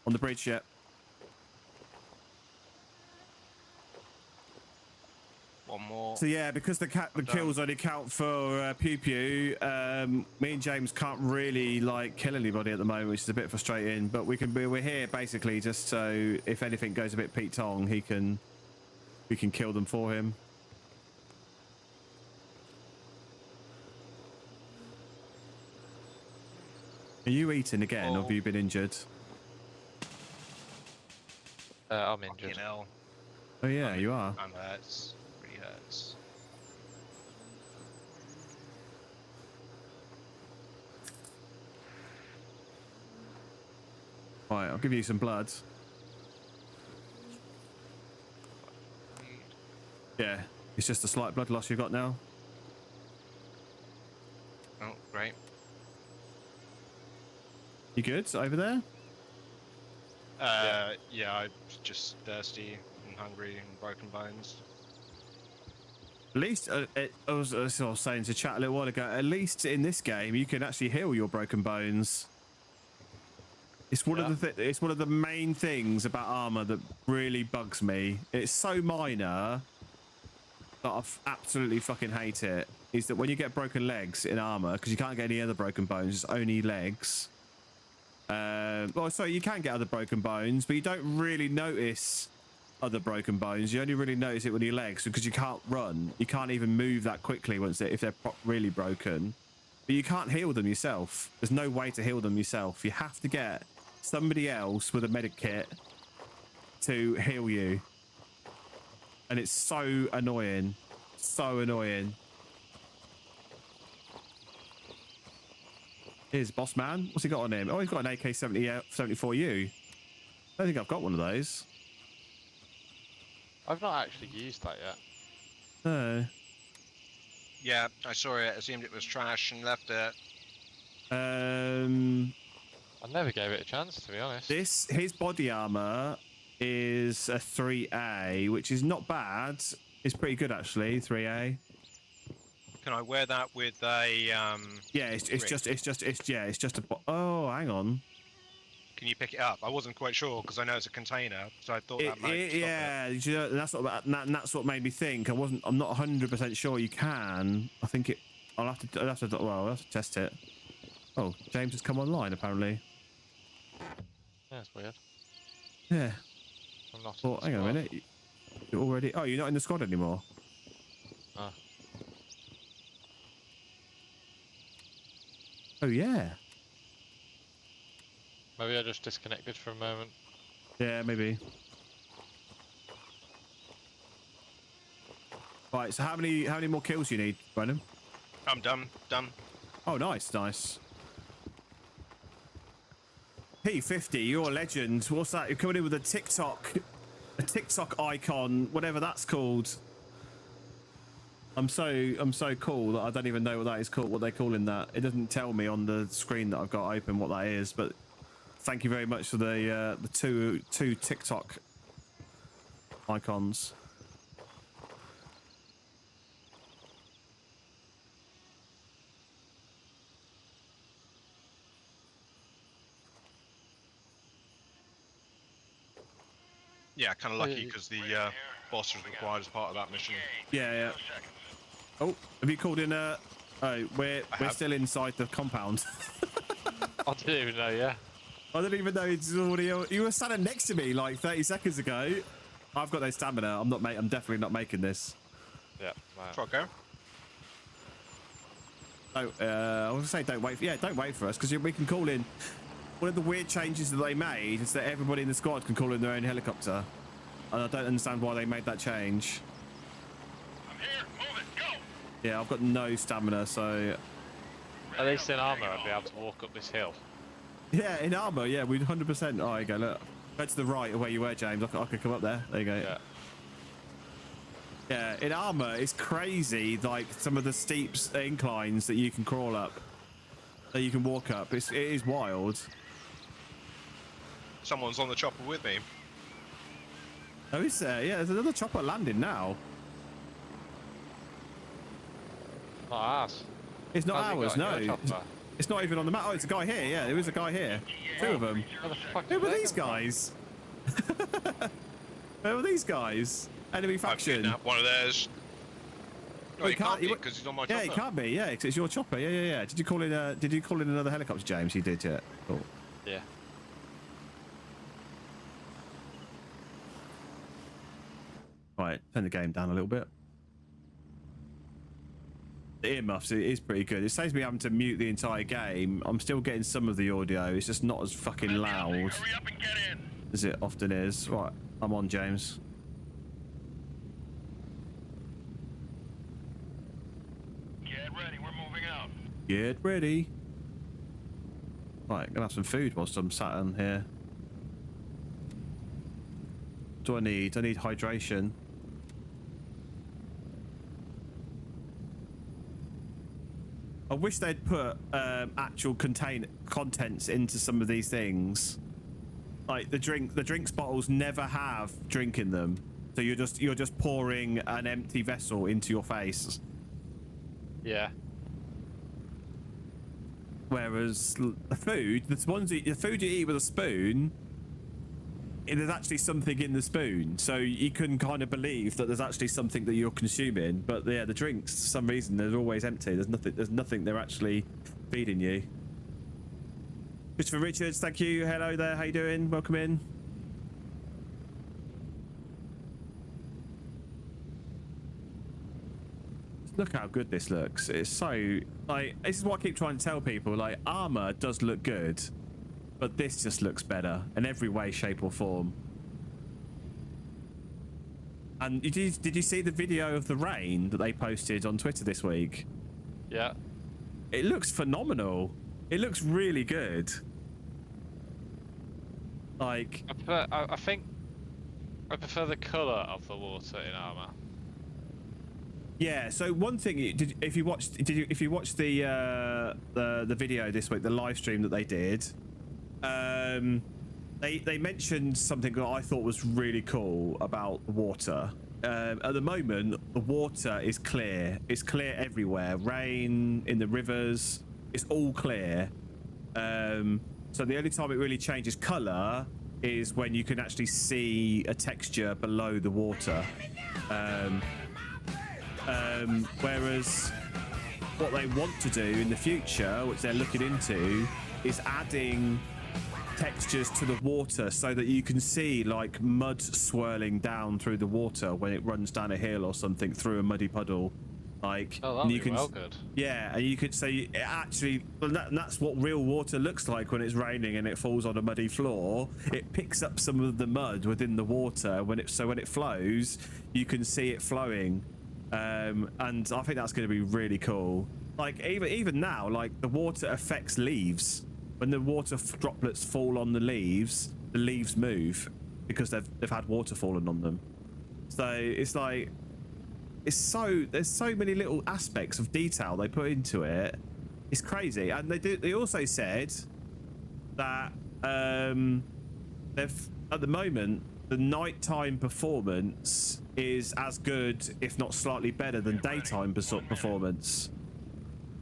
On the bridge, yeah. One more. So yeah, because the kills only count for Pew Pew, me and James can't really like kill anybody at the moment, which is a bit frustrating. But we're here basically just so if anything goes a bit Pete Tong, we can kill them for him. Are you eating again, or have you been injured? I'm injured. Fucking hell. Oh yeah, you are. I'm hurt. It's really occurs. Right, I'll give you some blood. Yeah, it's just a slight blood loss you've got now. Oh, great. You good over there? Yeah, I'm just thirsty and hungry and broken bones. At least, I was saying to chat a little while ago, at least in this game, you can actually heal your broken bones. It's one of the it's one of the main things about armor that really bugs me. It's so minor that I absolutely fucking hate it. Is that when you get broken legs in armor, because you can't get any other broken bones, it's only legs. Well, sorry, you can get other broken bones, but you don't really notice other broken bones. You only really notice it with your legs because you can't run. You can't even move that quickly if they're really broken. But you can't heal them yourself. There's no way to heal them yourself. You have to get somebody else with a medic kit to heal you. And it's so annoying. So annoying. Here's Boss Man. What's he got on him? Oh, he's got an AK-74U. I don't think I've got one of those. I've not actually used that yet. No. Yeah, I saw it, assumed it was trash and left it. I never gave it a chance, to be honest. His body armor is a 3A, which is not bad. It's pretty good actually, 3A. Can I wear that with a Yeah, it's just a. Oh, hang on. Can you pick it up? I wasn't quite sure because I know it's a container, so I thought that might stop yeah, it. you know, that's what made me think. I'm not 100% sure you can. I think it. I'll have to test it. Oh, James has come online apparently. Yeah, it's weird. Yeah. I'm not. Well, hang on a minute. You're already. Oh, you're not in the squad anymore. Oh yeah. Maybe I just disconnected for a moment. Yeah, maybe. Right. So how many more kills do you need, Brennan? I'm done. Oh, nice. P50, you're a legend. What's that? You're coming in with a TikTok icon, whatever that's called. I'm so cool that I don't even know what that is called. What they're calling that? It doesn't tell me on the screen that I've got open what that is. But thank you very much for the two TikTok icons. Yeah, kind of lucky because the boss was required as part of that mission. Yeah. Oh, have you called in? Oh, we're still inside the compound. I didn't even know. Yeah. I didn't even know it's already. You were standing next to me like 30 seconds ago. I've got no stamina. I'm definitely not making this. Yeah. Right. Okay. I was gonna say don't wait for us because we can call in. One of the weird changes that they made is that everybody in the squad can call in their own helicopter, and I don't understand why they made that change. I'm here. Move it. Go. Yeah, I've got no stamina, so At least in armor, I'd be able to walk up this hill. yeah, in armor, yeah, we'd 100%. Oh, there you go. Look, go to the right of where you were, James. I could come up there. There you go. Yeah. Yeah, in armor, it's crazy. Like some of the steep inclines that you can crawl up, that you can walk up. It is wild. Someone's on the chopper with me. Oh, is there? Yeah, there's another chopper landing now. Not ours. It's not How's it ours, got your no. chopper? It's not even on the map. Oh, it's a guy here. Yeah, there is a guy here. Two of them. Where the fuck Who did were they these come from? guys? Where were these guys? Enemy I've faction. kidnapped one of theirs. No, Well, he can't be because he's on my chopper. Yeah, he can't be. Yeah, 'cause it's your chopper. Yeah. Did you call in? Did you call in another helicopter, James? You did, yeah. Cool. Yeah. Right, turn the game down a little bit. The earmuffs is pretty good. It saves me having to mute the entire game. I'm still getting some of the audio. It's just not as fucking loud Hurry up and get in. as it often is. Right, I'm on, James. Get ready. Right, gonna have some food whilst I'm sat on here. What do I need? I need hydration. I wish they'd put actual contents into some of these things. Like the drinks bottles never have drink in them, so you're just pouring an empty vessel into your face. Yeah. Whereas the food, the food you eat with a spoon, there's actually something in the spoon, so you can kind of believe that there's actually something that you're consuming. But yeah, the drinks, for some reason, they're always empty. There's nothing they're actually feeding you. Christopher Richards, thank you. Hello there. How you doing? Welcome in. Look how good this looks. It's so, like, this is what I keep trying to tell people. Like, armor does look good, but this just looks better in every way, shape, or form. And did you see the video of the rain that they posted on Twitter this week? Yeah. It looks phenomenal. It looks really good. Like, I think I prefer the colour of the water in armour. yeah. So one thing, if you watched the video this week, the live stream that they did, they mentioned something that I thought was really cool about the water. At the moment, the water is clear. It's clear everywhere. Rain in the rivers, it's all clear. So the only time it really changes colour is when you can actually see a texture below the water. Whereas what they want to do in the future, which they're looking into, is adding textures to the water so that you can see like mud swirling down through the water when it runs down a hill or something through a muddy puddle. Like, oh, that'd be well good. Yeah, and you could say it actually, and that's what real water looks like when it's raining and it falls on a muddy floor. It picks up some of the mud within the water when it flows, you can see it flowing. And I think that's going to be really cool. Like even now, like the water affects leaves. When the water droplets fall on the leaves move because they've had water fallen on them. So it's like, there's so many little aspects of detail they put into it. It's crazy. And they also said that they've, at the moment, the nighttime performance is as good, if not slightly better, than daytime performance,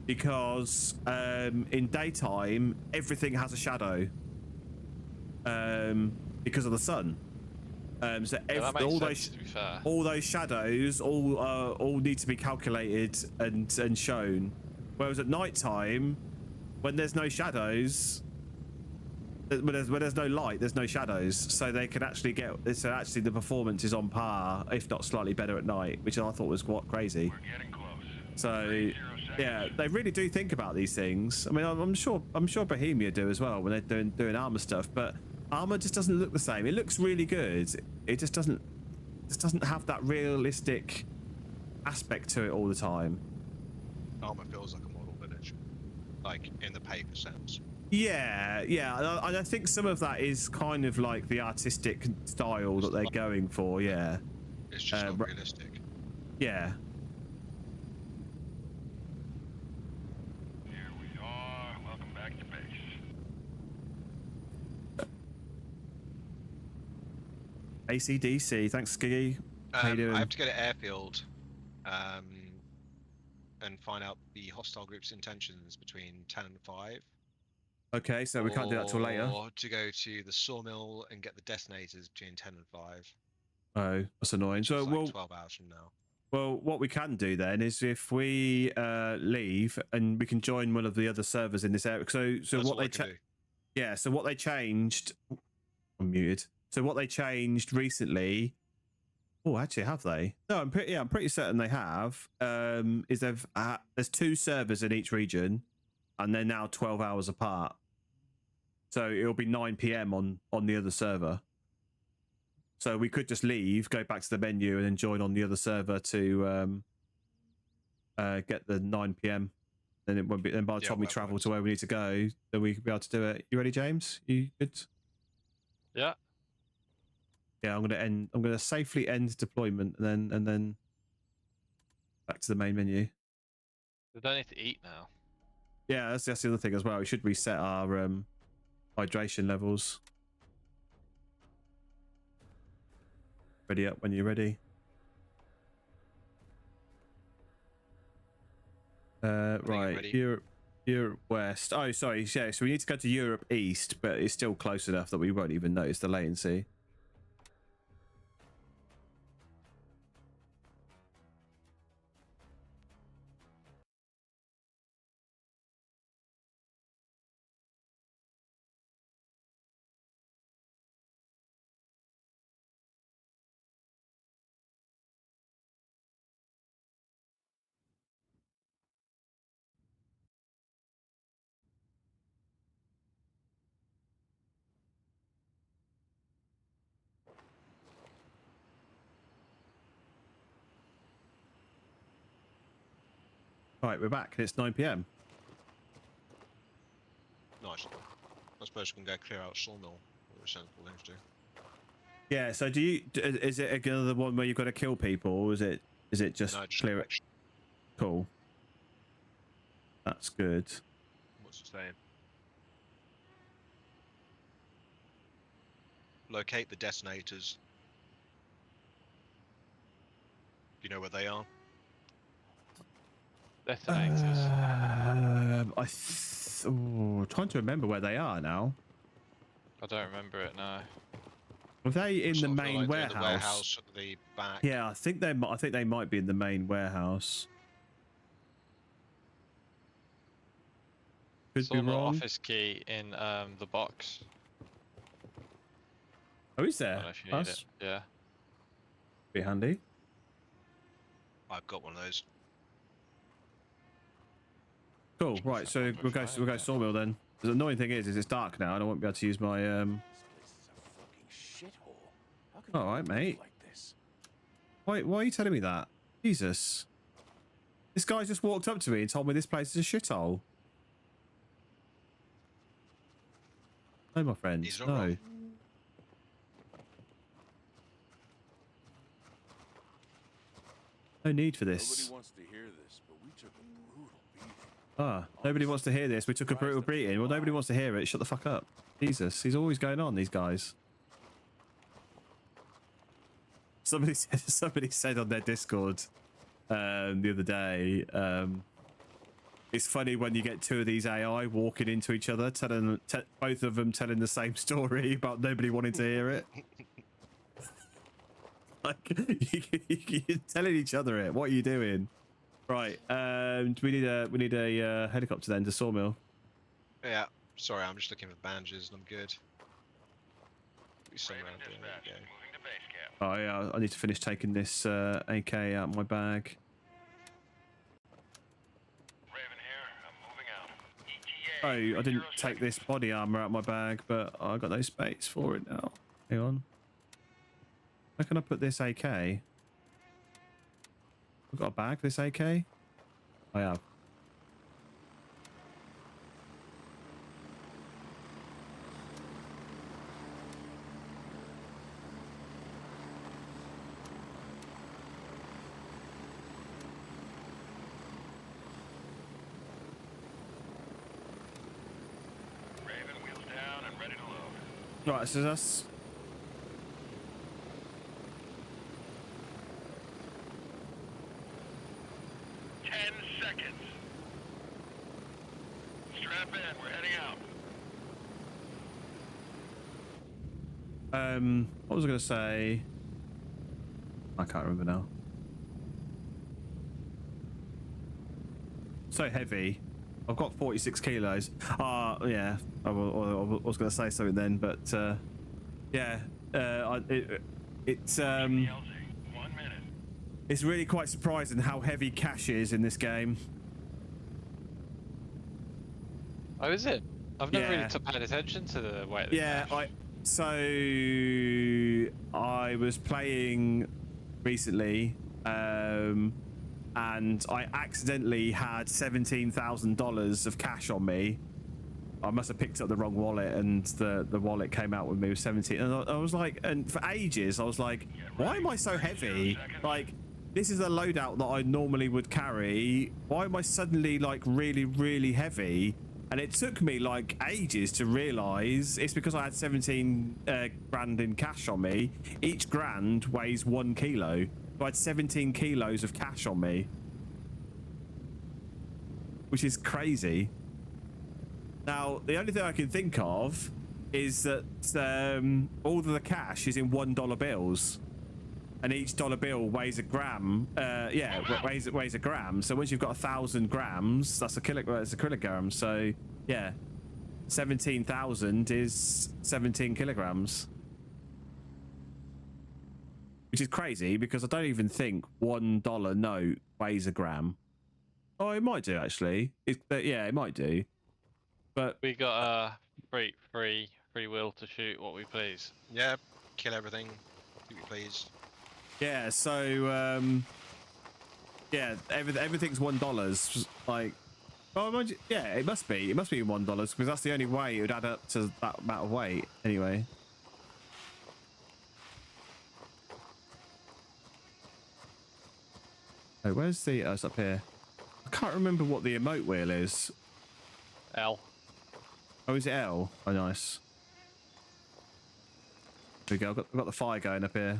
because in daytime everything has a shadow because of the sun. So all those shadows all need to be calculated and shown. Whereas at night time, when there's no shadows, when there's no light, there's no shadows. So they can actually so actually the performance is on par, if not slightly better at night, which I thought was quite crazy. We're getting close. So yeah, they really do think about these things. I mean, I'm sure Bohemia do as well when they're doing armor stuff, but armor just doesn't look the same. It looks really good. It just doesn't have that realistic aspect to it all the time. Armor feels like a model village, like in the paper sense. Yeah, and I think some of that is kind of like the artistic style that they're going for. Yeah, it's just not realistic. Yeah. Here we are. Welcome back to base. ACDC, thanks, Skiggy. How you doing? I have to go to airfield and find out the hostile group's intentions between 10 and 5. Okay, so we can't do that till later. Or to go to the sawmill and get the detonators between 10 and 5. Oh, that's annoying. So like 12 hours from now. Well, what we can do then is if we leave and we can join one of the other servers in this area. So what they changed. I'm muted. So what they changed recently. Oh, actually, have they? No, I'm pretty certain they have. Is there's 2 servers in each region, and they're now 12 hours apart. So it'll be 9 PM on the other server. So we could just leave, go back to the menu, and then join on the other server to get the 9 PM then it won't be. Then by the time we travel to where we need to go, then we can be able to do it. You ready, James? You good? Yeah. Yeah, I'm gonna safely end deployment and then back to the main menu. We don't need to eat now. Yeah, that's the other thing as well. We should reset our hydration levels. Ready up when you're ready. Right, Europe West. Oh, sorry. Yeah, so we need to go to Europe East, but it's still close enough that we won't even notice the latency. Right, we're back and it's 9 PM. Nice. I suppose we can go clear out Sawmill. What a sensible thing to do. Yeah, so is it another one where you've got to kill people, or is it just clear it? Cool. That's good. What's it saying? Locate the detonators. Do you know where they are? Detonators. Trying to remember where they are now. I don't remember it now. Were they in the Sort of main like warehouse? The warehouse at the back. Yeah, I think they might be in the main warehouse. Could be wrong. Office key in the box. Oh, is I there? don't know if you need it. Yeah. Be handy. I've got one of those. Cool. Right, so we'll go Sawmill then. The annoying thing is it's dark now, and I won't be able to use my All right, mate. Why are you telling me that? Jesus. This guy just walked up to me and told me this place is a shithole. No, my friend. He's not No. wrong. No need for this. Nobody wants to hear this, but we took a brutal beating. Ah, nobody wants to hear this. We took a brutal beating. Well, nobody wants to hear it. Shut the fuck up. Jesus, he's always going on, these guys. Somebody said on their Discord the other day, it's funny when you get two of these AI walking into each other, both of them telling the same story about nobody wanting to hear it. Like, you're telling each other it. What are you doing? Right. We need a helicopter then to Sawmill. Yeah. Sorry, I'm just looking for bandages and I'm good. Be somewhere around there. There we go. Moving to base camp. Oh yeah, I need to finish taking this AK out of my bag. Raven here. I'm moving out. ETA. Oh, I didn't take this body armor out of my bag, but I got no space for it now. Hang on. Where can I put this AK? I've got a bag for this AK? I have. Raven wheels down and ready to load. Right, so that's... 10 seconds. Strap in. We're heading out. What was I going to say? I can't remember now. So heavy. I've got 46 kilos. Yeah. I was going to say something then, but yeah. It's 1 minute. It's really quite surprising how heavy cash is in this game. Oh, is it? I've never Yeah. really paid attention to the weight of the Yeah, cash. I was playing recently, and I accidentally had $17,000 of cash on me. I must have picked up the wrong wallet, and the wallet came out with me with 17. And I was like, and for ages I was like, why am I so heavy? Like, this is a loadout that I normally would carry. Why am I suddenly like really heavy? And it took me like ages to realize it's because I had 17 grand in cash on me. Each grand weighs 1 kilo. So I had 17 kilos of cash on me, which is crazy. Now, the only thing I can think of is that all of the cash is in $1 bills, and each dollar bill weighs a gram. Yeah, weighs a gram. So once you've got 1,000 grams, that's a kilogram. So yeah, 17,000 is 17 kilograms, which is crazy because I don't even think $1 note weighs a gram. Oh, it might do actually. Yeah, it might do. But we got free will to shoot what we please. Yeah, kill everything. Do what you please. Yeah, so yeah, everything's $1. Like, oh, yeah, it must be $1 because that's the only way it would add up to that amount of weight. Anyway. Oh, where's the? Oh, it's up here. I can't remember what the emote wheel is. L. Oh, is it L? Oh, nice. There we go. I've got the fire going up here.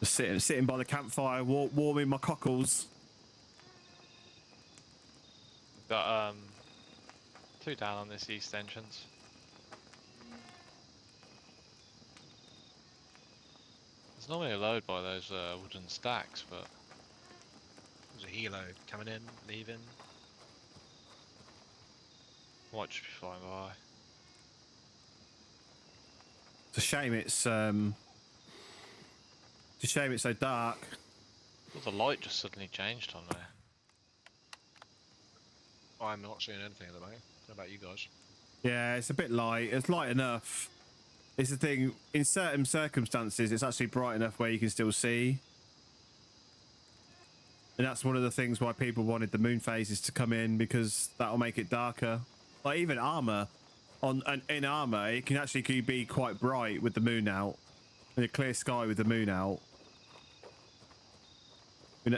Just sitting by the campfire, warming my cockles. Got 2 down on this east entrance. There's normally a load by those wooden stacks, but There's a helo coming in, leaving. might just be flying by. It's a shame it's so dark. Well, the light just suddenly changed on there. I'm not seeing anything at the moment. How about you guys? Yeah, it's a bit light. It's light enough. It's the thing, in certain circumstances, it's actually bright enough where you can still see. And that's one of the things why people wanted the moon phases to come in, because that'll make it darker. Like even armor, in armor, it can actually be quite bright with the moon out. In a clear sky with the moon out.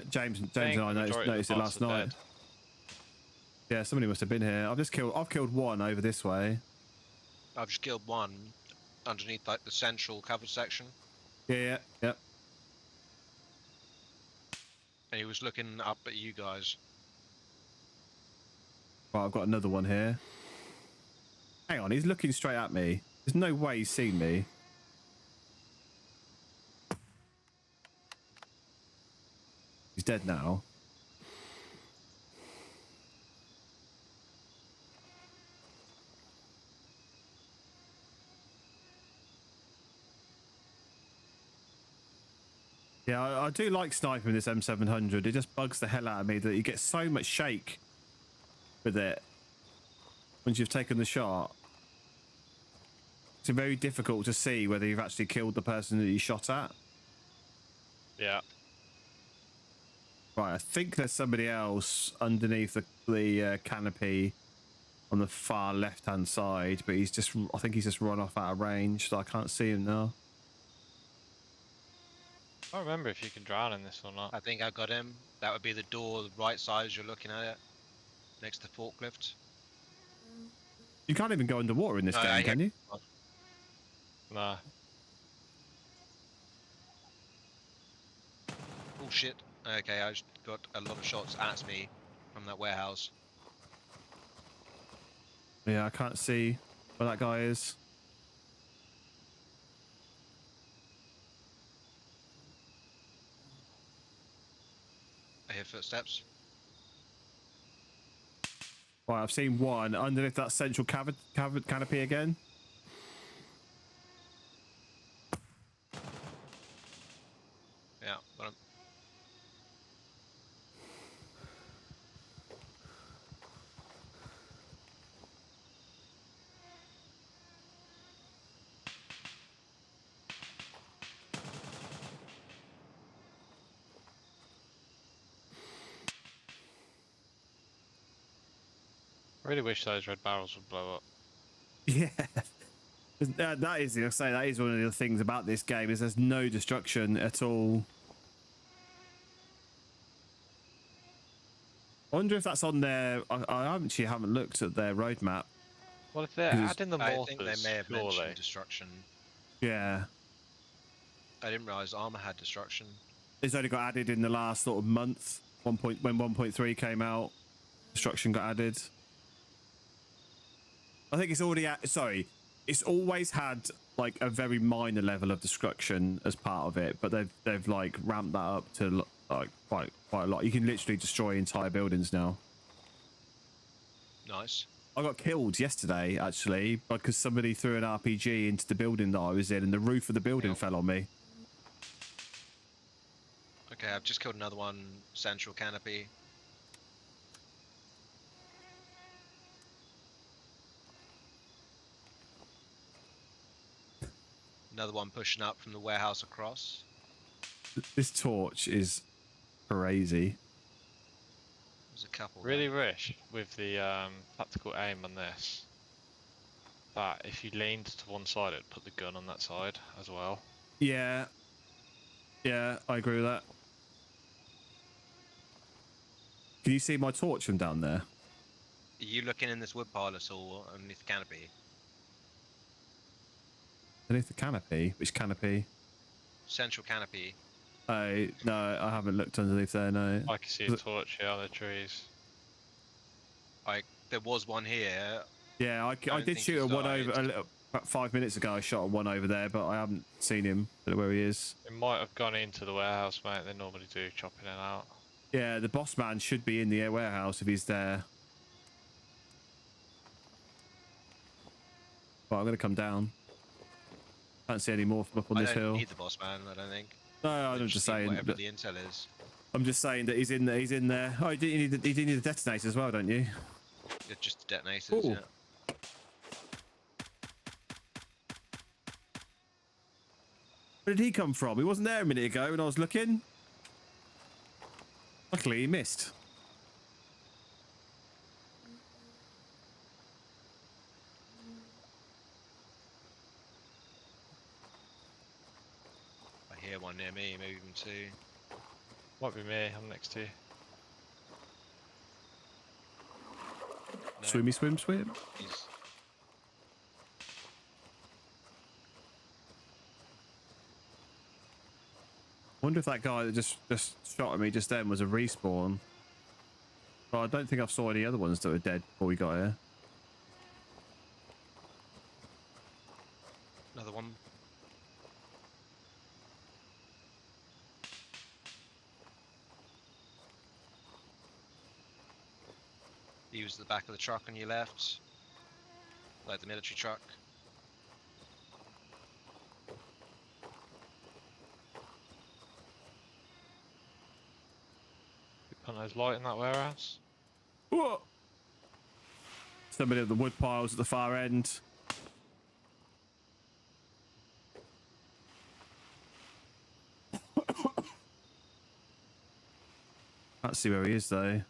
James and I noticed it last night. Yeah, somebody must have been here. I've killed one over this way. I've just killed one underneath like the central covered section. Yeah. And he was looking up at you guys. Right, I've got another one here. Hang on, he's looking straight at me. There's no way he's seen me. He's dead now. Yeah, I do like sniping this M700. It just bugs the hell out of me that you get so much shake with it once you've taken the shot. It's very difficult to see whether you've actually killed the person that you shot at. Yeah. Right, I think there's somebody else underneath the canopy on the far left-hand side, but I think he's just run off out of range, so I can't see him now. I don't remember if you can drown in this or not. I think I got him. That would be the door, the right side as you're looking at it, next to the forklift. You can't even go underwater in this game, can you? Nah. Oh shit. Okay, I just got a lot of shots at me from that warehouse. Yeah, I can't see where that guy is. I hear footsteps. Right, I've seen one underneath that central canopy again. Yeah, got him. I really wish those red barrels would blow up. Yeah. That is, I say, that is one of the things about this game is there's no destruction at all. I wonder if that's on their. I actually haven't looked at their roadmap. Well, if they're adding the I mortars, think they may have surely. mentioned destruction. Yeah. I didn't realise armor had destruction. It's only got added in the last sort of month. When 1.3 came out, destruction got added. I think it's already sorry, it's always had like a very minor level of destruction as part of it, but they've like ramped that up to like quite a lot. You can literally destroy entire buildings now. Nice. I got killed yesterday actually because somebody threw an RPG into the building that I was in, and the roof of the building fell on me. Okay, I've just killed another one, central canopy. Another one pushing up from the warehouse across. This torch is crazy. There's a couple. Really wish with the tactical aim on this that if you leaned to one side, it'd put the gun on that side as well. Yeah. Yeah, I agree with that. Can you see my torch from down there? Are you looking in this wood pile at all underneath the canopy? Underneath the canopy? Which canopy? Central canopy. Oh, no, I haven't looked underneath there, no. I can see a torch here on the trees. There was one here. Yeah, I did shoot at one over about 5 minutes ago. I shot at one over there, but I haven't seen him. Don't know where he is. It might have gone into the warehouse, mate. They normally do, chopping it out. Yeah, the boss man should be in the warehouse if he's there. Well, I'm going to come down. Can't see any more from up on this hill. I don't need the boss man, I don't think. No, I'm just saying. Whatever the intel is. I'm just saying that he's in there. He's in there. Oh, you need the detonator as well, don't you? It's just the detonators, Ooh. yeah. Where did he come from? He wasn't there a minute ago when I was looking. Luckily, he missed. I hear one near me, maybe even two. Might be me, I'm next to you. No, Swimmy, swim, swim. he's... Wonder if that guy that just shot at me just then was a respawn. Well, I don't think I saw any other ones that were dead before we got here. Another one. He was at the back of the truck on your left. Like the military truck. Can't those light in that warehouse? Whoa! Somebody at the wood piles at the far end. Can't see where he is though.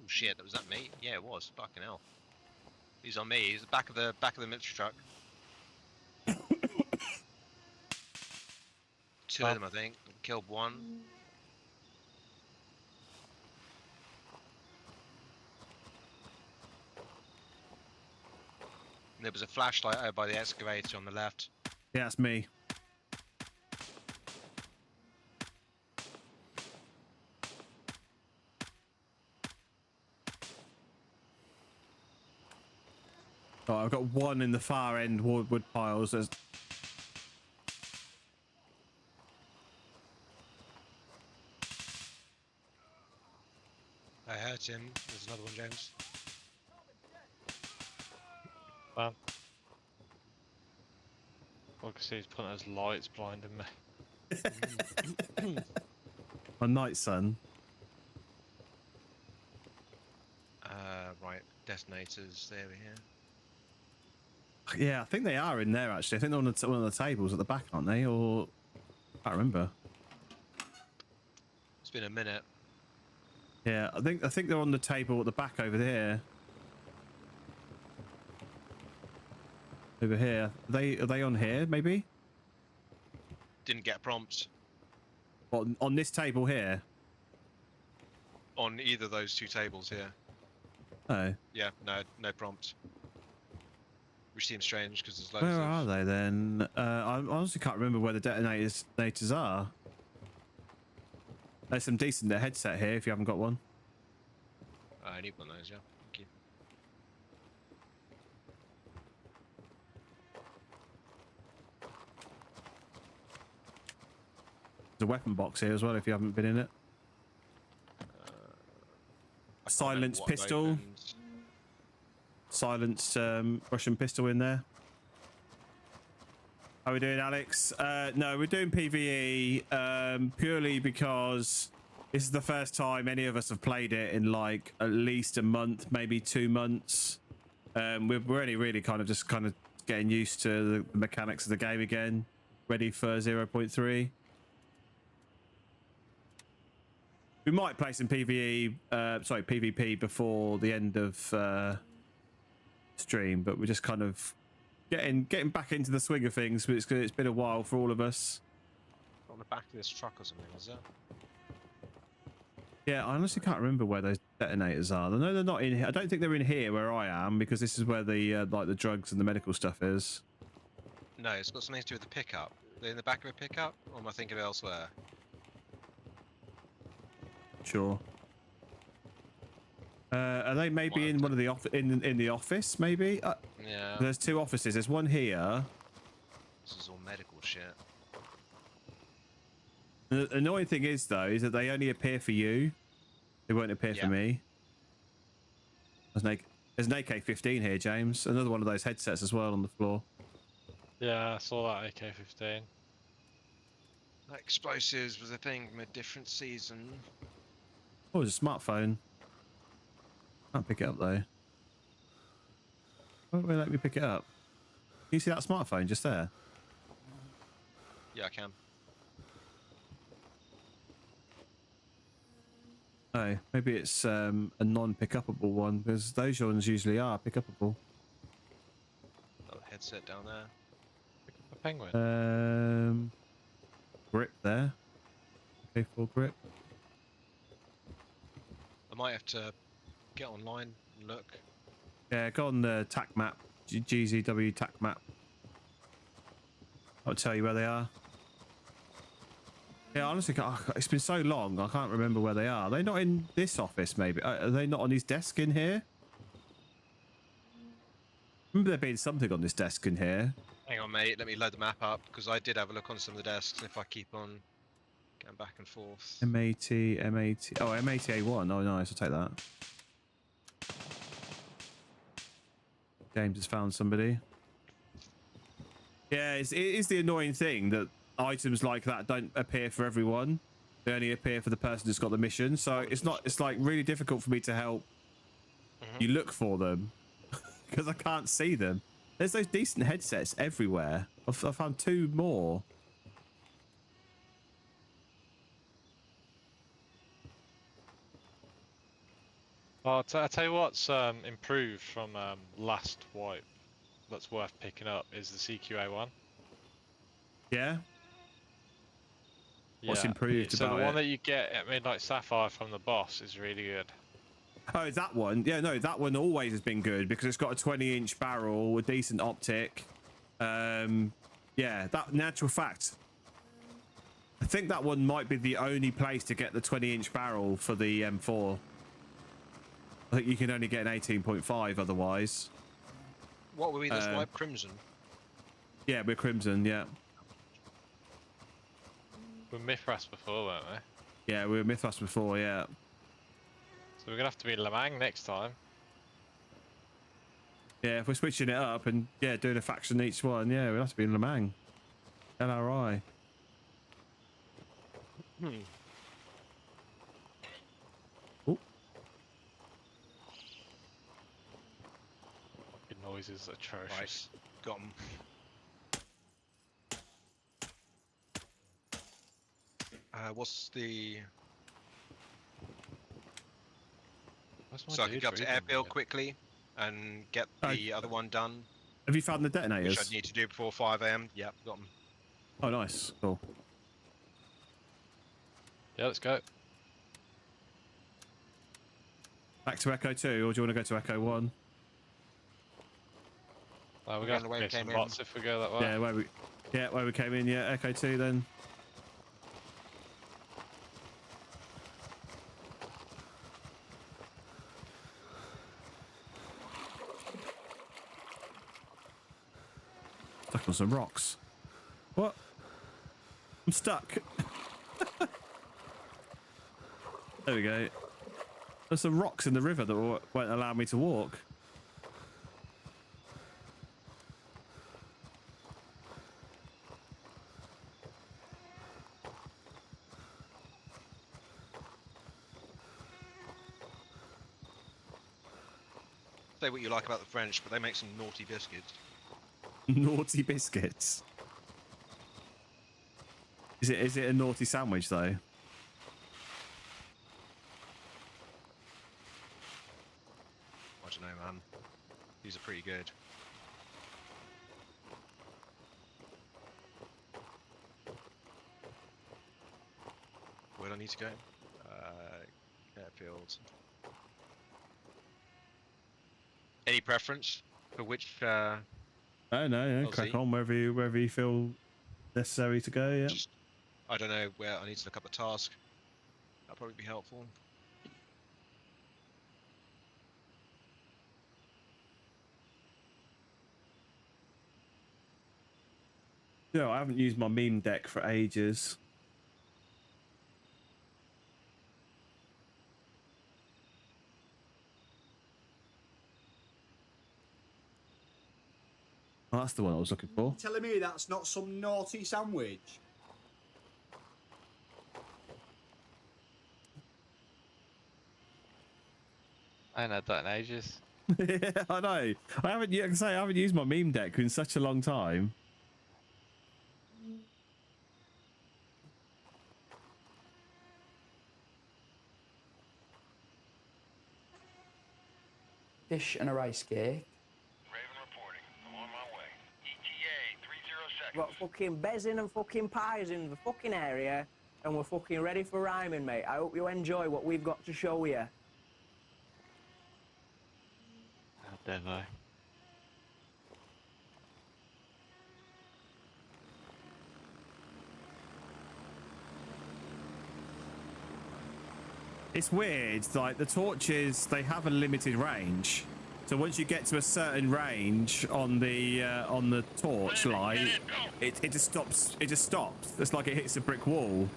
Oh shit, was that me? Yeah, it was. Fucking hell. He's on me. He's the back of the military truck. Two of them, I think. Killed one. And there was a flashlight over by the excavator on the left. Yeah, that's me. Oh, I've got one in the far end wood piles. There's... I hurt him. There's another one, James. Man. I can see he's putting those lights blinding me. My night sun. Right. Detonators. There we are. Yeah, I think they are in there actually. I think they're on one of the tables at the back, aren't they? Or I can't remember. It's been a minute. Yeah, I think they're on the table at the back over there. Over here. Are they on here? Maybe. Didn't get prompts What, on this table here? on either of those two tables here. Oh. Yeah, no prompts. Which seems strange because there's loads Where of... are they then? I honestly can't remember where the detonators are. There's some decent headset here if you haven't got one. I need one of those, yeah. Thank you. There's a weapon box here as well if you haven't been in it. I can't Silenced remember what pistol. opens. Silenced Russian pistol in there. How are we doing, Alex? No, we're doing PvE purely because this is the first time any of us have played it in like at least a month, maybe 2 months. We're only really kind of getting used to the mechanics of the game again, ready for 0.3. We might play some PvP before the end of stream, but we're just kind of getting back into the swing of things. But it's been a while for all of us. On the back of this truck or something, is it? Yeah, I honestly can't remember where those detonators are. I know they're not in here. I don't think they're in here where I am because this is where the like the drugs and the medical stuff is. No, it's got something to do with the pickup. They're in the back of a pickup, or am I thinking of elsewhere? Sure. Are they maybe in one of the in the office? Maybe. Yeah. There's 2 offices. There's one here. This is all medical shit. The annoying thing is though, is that they only appear for you. They won't appear for me. There's an AK-15 here, James. Another one of those headsets as well on the floor. Yeah, I saw that AK-15. Explosives was a thing from a different season. Oh, it's a smartphone. Can't pick it up though. Why won't they let me pick it up? Can you see that smartphone just there? Yeah, I can. Oh, maybe it's a non-pick-upable one because those ones usually are pick-upable. Another headset down there. Pick up a penguin. Grip there. Okay, full grip. I might have to get online and look. Yeah, go on the TAC map, GZW TAC map. I'll tell you where they are. Yeah, honestly, it's been so long, I can't remember where they are. Are they not in this office, maybe? Are they not on his desk in here? Remember there being something on this desk in here. Hang on, mate. Let me load the map up, because I did have a look on some of the desks, and if I keep on going back and forth... M80, M80... Oh, M80A1. Oh, nice. I'll take that. James has found somebody. Yeah, it is the annoying thing that items like that don't appear for everyone. They only appear for the person who's got the mission. So it's like really difficult for me to help you look for them because I can't see them. There's those decent headsets everywhere. I found 2 more. I'll tell you what's improved from last wipe that's worth picking up is the CQA1. Yeah? What's Yeah, improved so about the one it? that you get, I mean, like Sapphire from the boss is really good. Oh, that one? Yeah, no, that one always has been good because it's got a 20-inch barrel, a decent optic. Yeah, that in actual fact, I think that one might be the only place to get the 20-inch barrel for the M4. I think you can only get an 18.5 otherwise. What were we this wipe? Crimson? Yeah, we're Crimson, yeah. We were Mithras before, weren't we? Yeah, we were Mythos before, yeah. So we're gonna have to be in Le Mans next time. Yeah, if we're switching it up and, yeah, doing a faction each one, yeah, we'll have to be in Le Mans. LRI. Oh. Fucking noise is atrocious. Got 'em. What's the... Where's my So I can dude go up to breathing airfield again? quickly and get the other one done, Have you found the which detonators? I'd need to do before 5 AM. Yep, got 'em. Oh, nice. Cool. Yeah, let's go. Back to Echo 2, or do you want to go to Echo 1? We're We're going going to the way we get some came in. bots if we go that way. Yeah, where we came in. Yeah, Echo 2 then. Stuck on some rocks. What? I'm stuck. There we go. There's some rocks in the river that won't allow me to walk. Say what you like about the French, but they make some naughty biscuits. Naughty biscuits. Is it a naughty sandwich though? I don't know, man. These are pretty good. Where do I need to go? Airfield. Any preference for which? Oh no, I'll crack see. on wherever you feel necessary to go. Yeah. Just, I don't know where I need to look up a task. That'll probably be helpful. No, I haven't used my meme deck for ages. Oh, that's the one I was looking for. Telling me that's not some naughty sandwich? I ain't had that in ages. Yeah, I know. I haven't. I can say I haven't used my meme deck in such a long time. Fish and a rice cake. Raven reporting. I'm on my way. ETA 30 seconds. Got fucking bezzing and fucking pies in the fucking area, and we're fucking ready for rhyming, mate. I hope you enjoy what we've got to show you. How dare I? It's weird. Like the torches, they have a limited range. So once you get to a certain range on the torch light, it just stops. It just stops. It's like it hits a brick wall.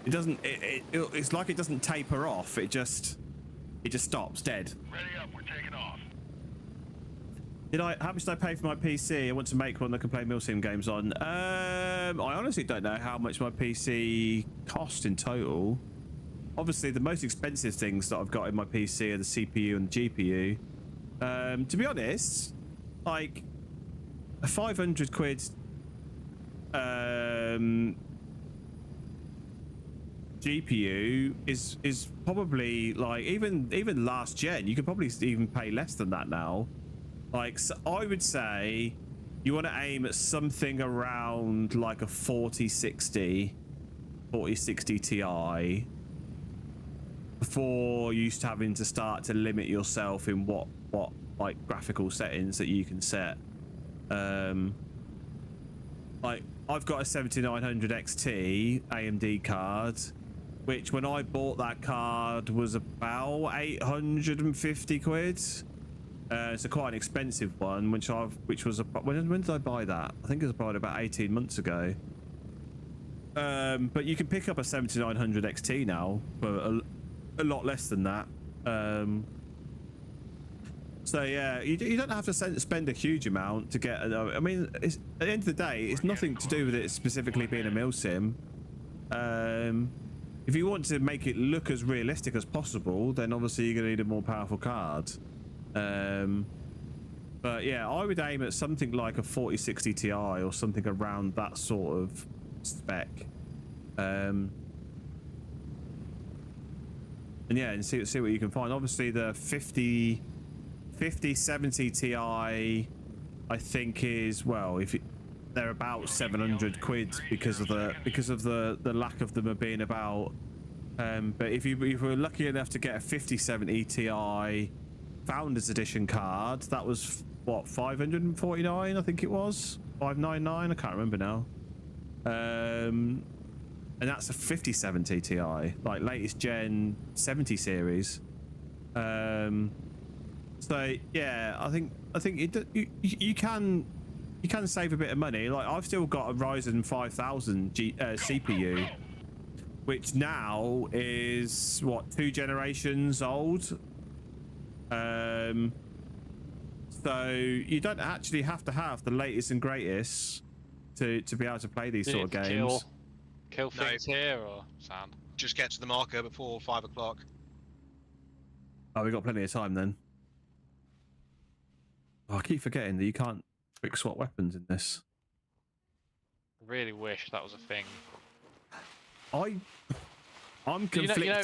It doesn't. It's like it doesn't taper off. It just stops dead. Ready up, we're taking off. How much did I pay for my PC? I want to make one that can play Milsim games on. I honestly don't know how much my PC cost in total. Obviously, the most expensive things that I've got in my PC are the CPU and the GPU. To be honest, like a 500 quid GPU is probably like even last gen. You could probably even pay less than that now. Like, so I would say you want to aim at something around like a 4060 Ti before you start having to start to limit yourself in what like graphical settings that you can set. Like I've got a 7900 XT AMD card, which when I bought that card was about 850 quid. It's quite an expensive one, which was when did I buy that? I think it was bought about 18 months ago. But you can pick up a 7900 XT now for a lot less than that. So yeah, you don't have to spend a huge amount to get. I mean, at the end of the day, it's nothing to do with it specifically being a milsim. if you want to make it look as realistic as possible, then obviously you're going to need a more powerful card. But yeah, I would aim at something like a 4060 Ti or something around that sort of spec. And yeah, and see what you can find. Obviously the 5070 Ti, I think is, well, they're about 700 quid because of the lack of them being about. But if you were lucky enough to get a 5070 Ti Founders Edition card, that was what, 549, I think it was 599, I can't remember now. And that's a 5070 Ti, like latest gen 70 series. So yeah, I think you can save a bit of money. Like, I've still got a Ryzen 5000 CPU, which now is what, 2 generations old. So you don't actually have to have the latest and greatest to be able to play these sort of games. Kill things here or sound? Just get to the marker before 5 o'clock. Oh, we got plenty of time then. Oh, I keep forgetting that you can't quick swap weapons in this. I really wish that was a thing. I'm conflicted. You know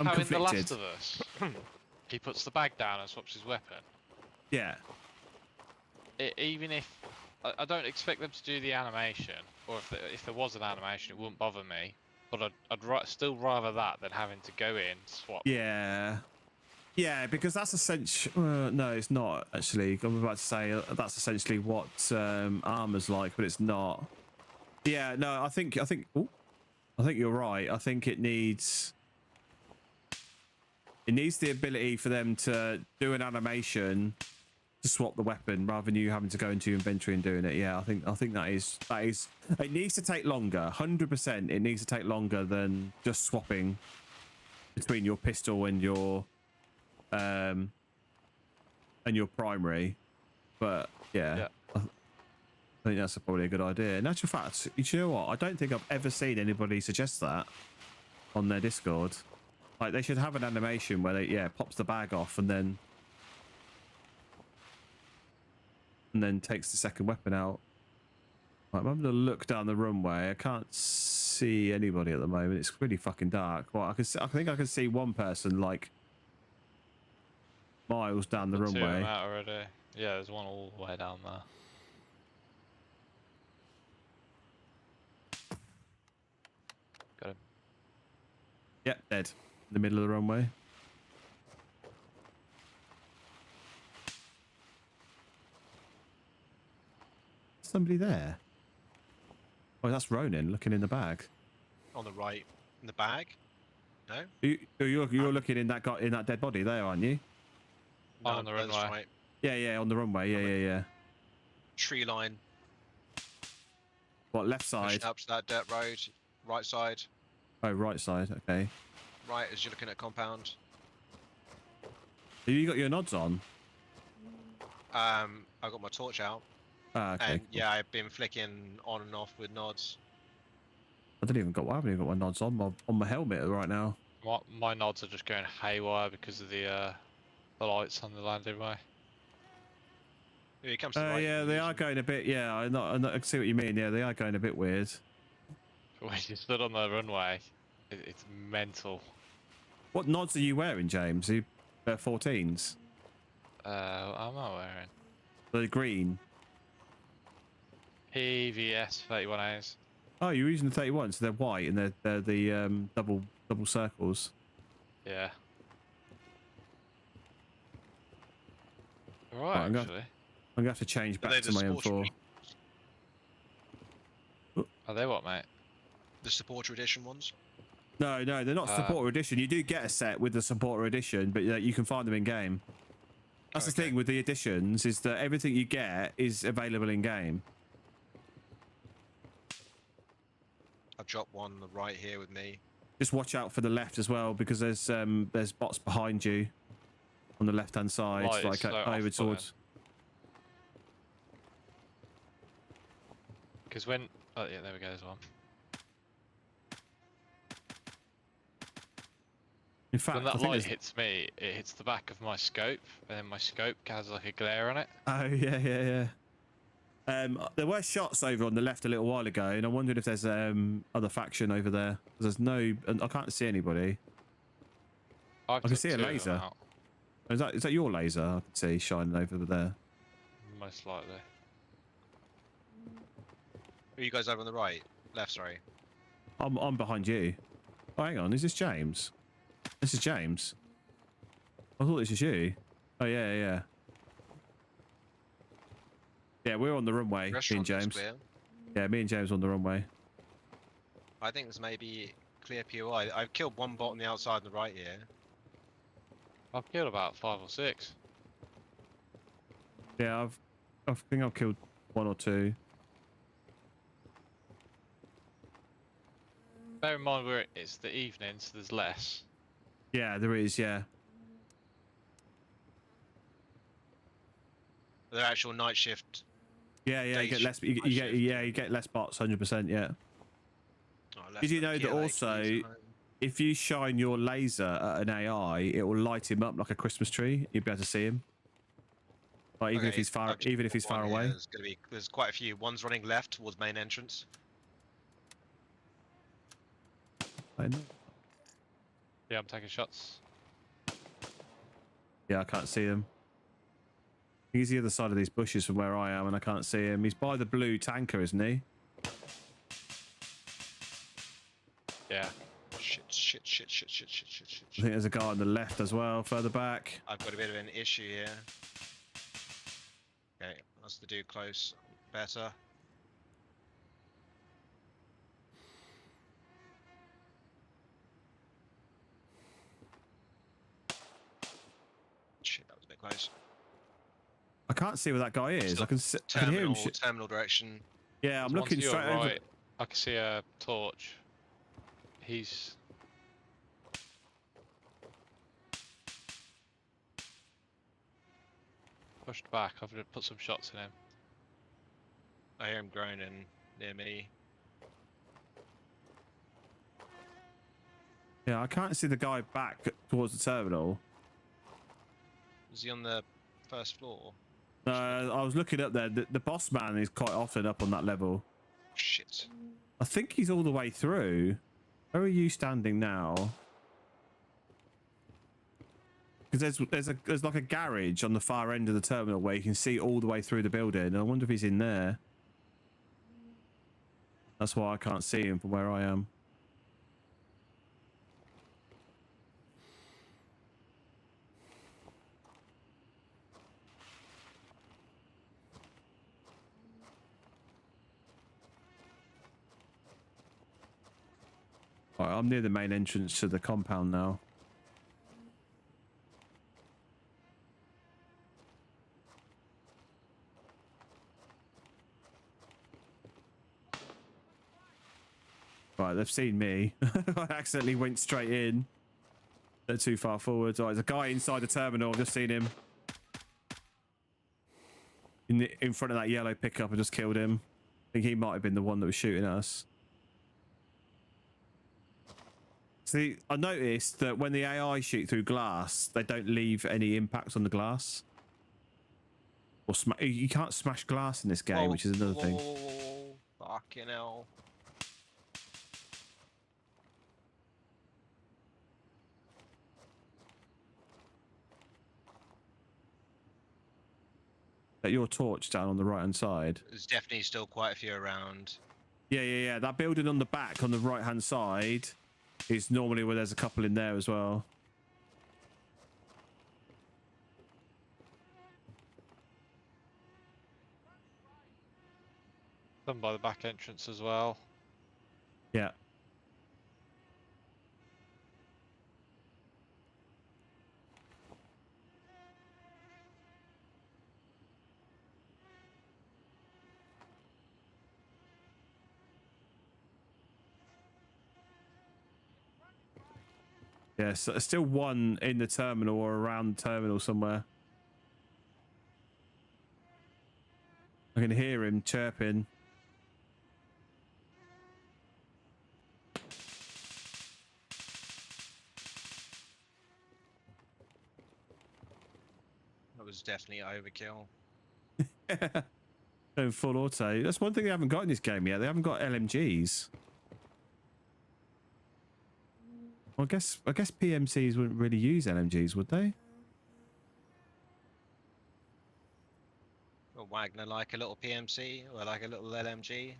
I'm how conflicted. in The Last of Us, he puts the bag down and swaps his weapon. Yeah. Even if I don't expect them to do the animation, or if there was an animation, it wouldn't bother me. But I'd still rather that than having to go in, swap. Yeah. Yeah, because that's essentially... no, it's not, actually. I'm about to say that's essentially what Armor's like, but it's not. Yeah, no, I think you're right. I think it needs the ability for them to do an animation to swap the weapon rather than you having to go into your inventory and doing it. Yeah, I think that is it needs to take longer. 100%, it needs to take longer than just swapping between your pistol and your primary. But yeah. I think that's probably a good idea. In actual fact, you know what? I don't think I've ever seen anybody suggest that on their Discord. Like, they should have an animation where they pops the bag off and then takes the second weapon out. Right, I'm having a look down the runway. I can't see anybody at the moment. It's really fucking dark. Well, I think I can see one person like miles down the runway. 2 of them out already. Yeah, there's one all the way down there. Got him. Yep, dead. In the middle of the runway. Somebody there. Oh, that's Ronin looking in the bag. On the right, in the bag. No. You're looking in that dead body there, aren't you? No, on the runway. Right. Yeah, on the runway. Yeah. Tree line. What, left side? Pushing up to that dirt road. Right side. Oh, right side. Okay. Right as you're looking at compound. Have you got your nods on? I've got my torch out. Ah, okay. And Cool. yeah, I've been flicking on and off with nods. I haven't even got my nods on my helmet right now. My nods are just going haywire because of the lights on the landing way. Here he comes to the right. Yeah, they are going a bit. Yeah, I see what you mean. Yeah, they are going a bit weird. When you stood on the runway, it's mental. What nods are you wearing, James? Are you 14s? I'm not wearing The green. PVS 31As. Oh, you're using the 31, so they're white and they're the double circles. Yeah. Right, I'm actually. gonna have to change back to my M4. Are they what, mate? The supporter edition ones. No, they're not supporter edition. You do get a set with the supporter edition, but you can find them in game. That's the thing with the editions, is that everything you get is available in game. I've dropped one on the right here with me. Just watch out for the left as well, because there's bots behind you on the left hand side, like over towards. Because when, oh yeah, there we go. There's one. In fact, When that I think light there's... hits me, it hits the back of my scope, and then my scope has like a glare on it. Oh yeah. There were shots over on the left a little while ago, and I wondered if there's other faction over there. There's no, I can't see anybody. I can see a laser. Is that your laser? I can see shining over there. Most likely. Are you guys over on the right? Left, sorry. I'm behind you. Oh, hang on. Is this James? This is James. I thought this was you. Oh yeah. Yeah, we're on the runway. Me and James. Yeah, me and James on the runway. I think there's maybe clear POI. I've killed one bot on the outside on the right here. I've killed about 5 or 6. Yeah, I think I've killed 1 or 2. Bear in mind it's the evening, so there's less. Yeah, there is. Yeah. The actual night shift. Yeah, you get less. You get less bots. 100%. Yeah. Oh, Did you know that also, if you shine your laser at an AI, it will light him up like a Christmas tree. You'll be able to see him. Like even if he's far, away. There's quite a few. One's running left towards main entrance. I know. Yeah, I'm taking shots. Yeah, I can't see him. He's the other side of these bushes from where I am, and I can't see him. He's by the blue tanker, isn't he? Yeah. Shit. I think there's a guy on the left as well, further back. I've got a bit of an issue here. Okay, that's the dude close. Better. Shit, that was a bit close. I can't see where that guy is. I can hear him. Terminal direction. Yeah, I'm looking straight over. Right. I can see a torch. He's... pushed back. I've put some shots in him. I hear him groaning near me. Yeah, I can't see the guy back towards the terminal. Is he on the first floor? No, I was looking up there. The boss man is quite often up on that level. Shit. I think he's all the way through. Where are you standing now? Because there's like a garage on the far end of the terminal where you can see all the way through the building. And I wonder if he's in there. That's why I can't see him from where I am. Alright, I'm near the main entrance to the compound now. Right, they've seen me. I accidentally went straight in. They're too far forward. Right, there's a guy inside the terminal. I've just seen him. In front of that yellow pickup, I just killed him. I think he might have been the one that was shooting at us. See, I noticed that when the AI shoot through glass, they don't leave any impacts on the glass. Or you can't smash glass in this game, which is another thing. Fucking hell. Your torch down on the right hand side. There's definitely still quite a few around. Yeah. That building on the back on the right hand side is normally where there's a couple in there as well. Some by the back entrance as well. Yeah. Yes, so still one in the terminal or around the terminal somewhere. I can hear him chirping. definitely overkill. Going full auto. That's one thing they haven't got in this game yet. They haven't got LMGs. Well, I guess PMCs wouldn't really use LMGs, would they? Or Wagner like a little PMC or like a little LMG.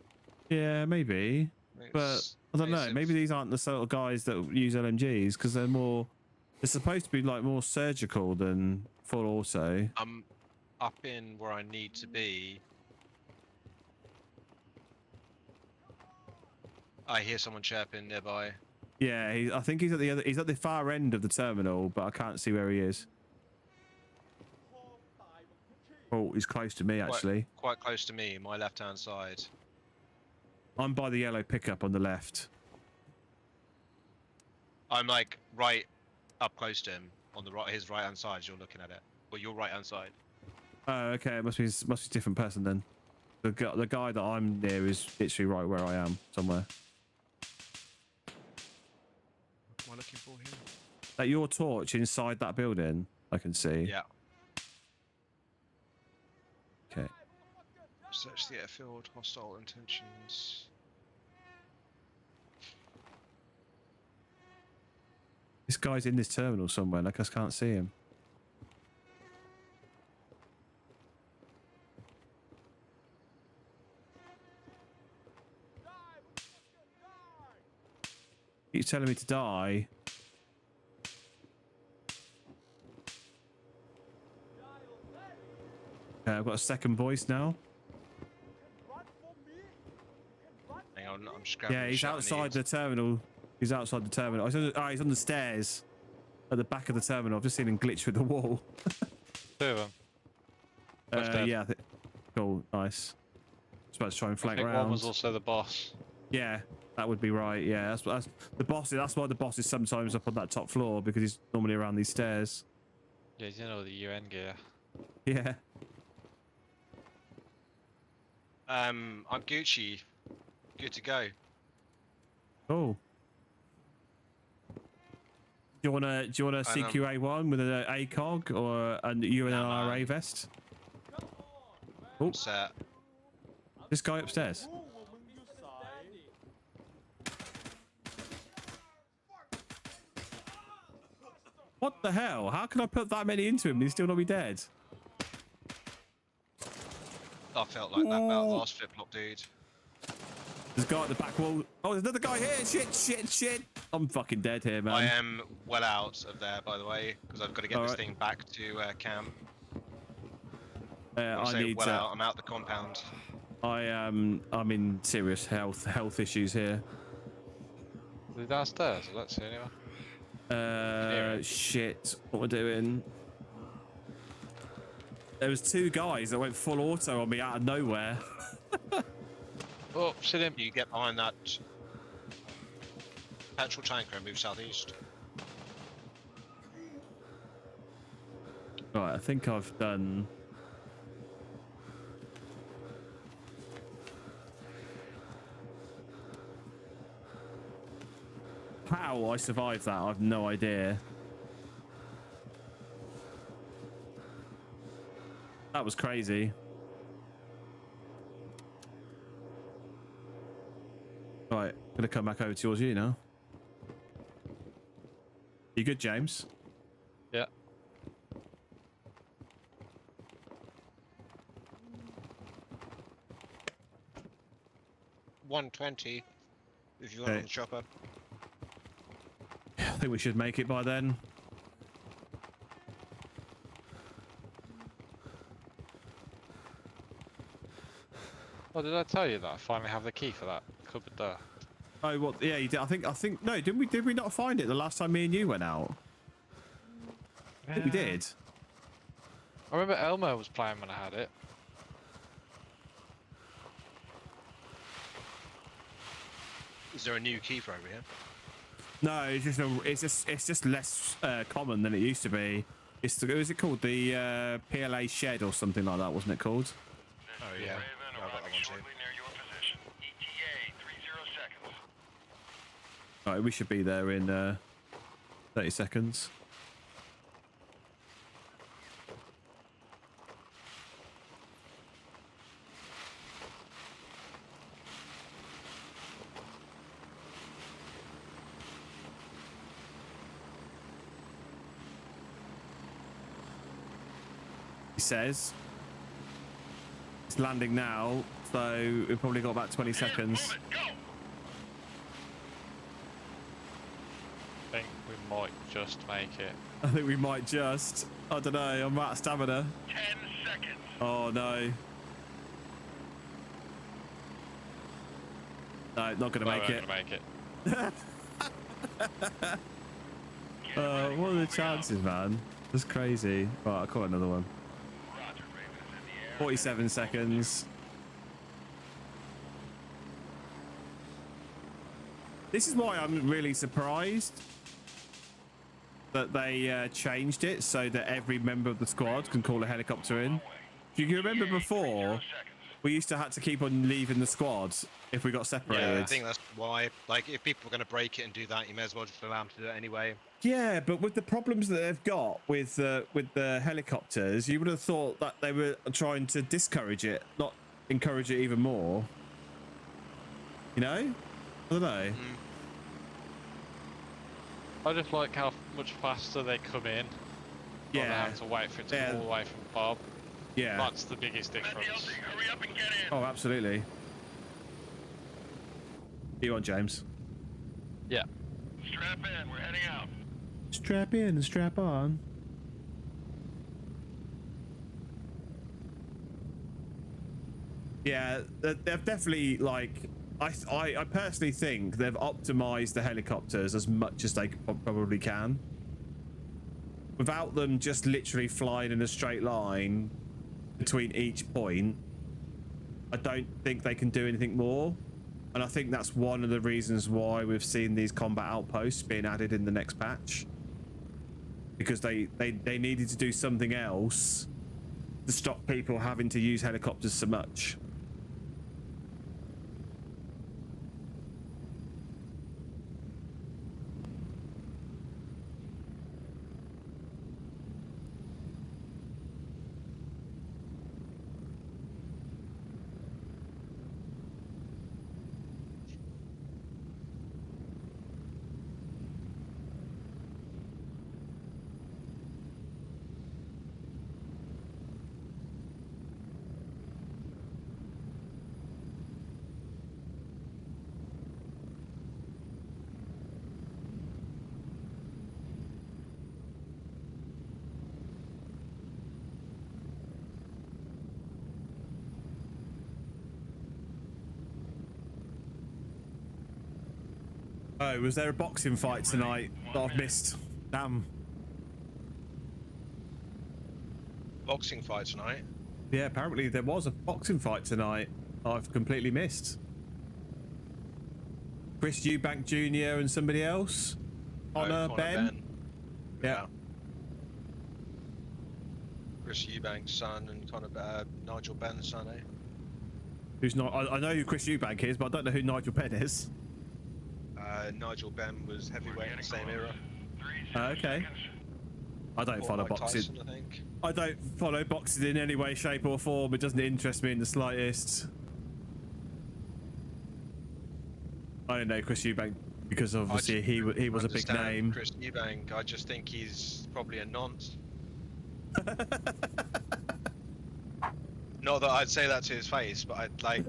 Yeah, maybe. But I don't know. Maybe these aren't the sort of guys that use LMGs because they're more. They're supposed to be like more surgical than full auto. I'm up in where I need to be. I hear someone chirping nearby. Yeah, I think he's at the other. He's at the far end of the terminal, but I can't see where he is. Oh, he's close to me actually. Quite close to me, my left-hand side. I'm by the yellow pickup on the left. I'm like right up close to him on the right, his right-hand side. As you're looking at it, well, your right-hand side. Oh, okay. It must be a different person then. The guy that I'm near is literally right where I am somewhere. What am I looking for here? Like your torch inside that building, I can see. Yeah. Okay. Search the airfield, hostile intentions. This guy's in this terminal somewhere, like I just can't see him. He's telling me to die. Okay, I've got a second voice now. Hang on, I'm just grabbing Yeah, he's outside the terminal. He's outside the terminal. He's on the stairs at the back of the terminal. I've just seen him glitch with the wall. Two of them. Yeah, cool, nice. I was about to try and flank I think around. one was also the boss. Yeah, that would be right. Yeah, that's the boss. That's why the boss is sometimes up on that top floor because he's normally around these stairs. Yeah, you know the UN gear. Yeah. I'm Gucci. Good to go. Oh. Do you want a CQA1 with an ACOG or a UNRA vest? Oh, Set. this guy upstairs. What the hell? How can I put that many into him and he'd still not be dead? I felt like that about last flip-flop, dude. There's a guy at the back wall. Oh, there's another guy here. Shit. I'm fucking dead here, man. I am well out of there, by the way, because I've got to get this thing back to camp. I need well out. I'm out the compound. I'm in serious health issues here. Are they downstairs? Let's see anyway. Shit. What we're doing? There was two guys that went full auto on me out of nowhere. Oh, shit him. You get behind that petrol tanker and move southeast. Right, I think I've done. How I survived that, I've no idea. That was crazy. Right, gonna come back over towards you now. You good, James? Yeah. $120 if you want on the chopper. I think we should make it by then. Oh, did I tell you that I finally have the key for that cupboard there? Oh, what? Yeah, you did. I think. No, did we not find it the last time me and you went out? I think we did. I remember Elmo was playing when I had it. Is there a new key for over here? No, it's just less common than it used to be. What was it called? The PLA shed or something like that, wasn't it called? Oh yeah. Raven I've got that arriving one too. shortly near your position. ETA 30 seconds. Right, we should be there in 30 seconds. He says. It's landing now, so we've probably got about 20 seconds. I think we might just make it. I think we might just. I don't know. I'm out of stamina. 10 seconds. Oh no. No, not gonna make it. Gonna make it. What are the chances, man? That's crazy. Right, I'll call another one. 47 seconds. This is why I'm really surprised that they changed it so that every member of the squad can call a helicopter in. Do you remember before we used to have to keep on leaving the squad if we got separated? Yeah, I think that's why. Like, if people are going to break it and do that, you may as well just allow them to do it anyway. Yeah, but with the problems that they've got with the helicopters, you would have thought that they were trying to discourage it, not encourage it even more. You know? I don't know. I just like how much faster they come in. Yeah. Rather than having to wait for it to come all the way from Bob. Yeah. That's the biggest difference. Hurry up and get in. Oh, absolutely. You on, James? Yeah. Strap in. We're heading out. Strap in and strap on. Yeah, they've definitely, like, I personally think they've optimized the helicopters as much as they probably can. Without them just literally flying in a straight line between each point, I don't think they can do anything more. And I think that's one of the reasons why we've seen these combat outposts being added in the next patch. Because they needed to do something else to stop people having to use helicopters so much. Oh, was there a boxing fight tonight that I've missed? Damn. Boxing fight tonight? Yeah, apparently there was a boxing fight tonight I've completely missed. Chris Eubank Jr. and somebody else? Connor Ben? Yeah. Chris Eubank's son and Nigel Ben's son, eh? Who's not? I know who Chris Eubank is, but I don't know who Nigel Ben is. Nigel Ben was heavyweight in the same era. Okay. I don't follow boxing. Tyson, I think. I don't follow boxing in any way, shape or form. It doesn't interest me in the slightest. I don't know Chris Eubank because obviously he was a big name. Chris Eubank, I just think he's probably a nonce. Not that I'd say that to his face, but I'd like.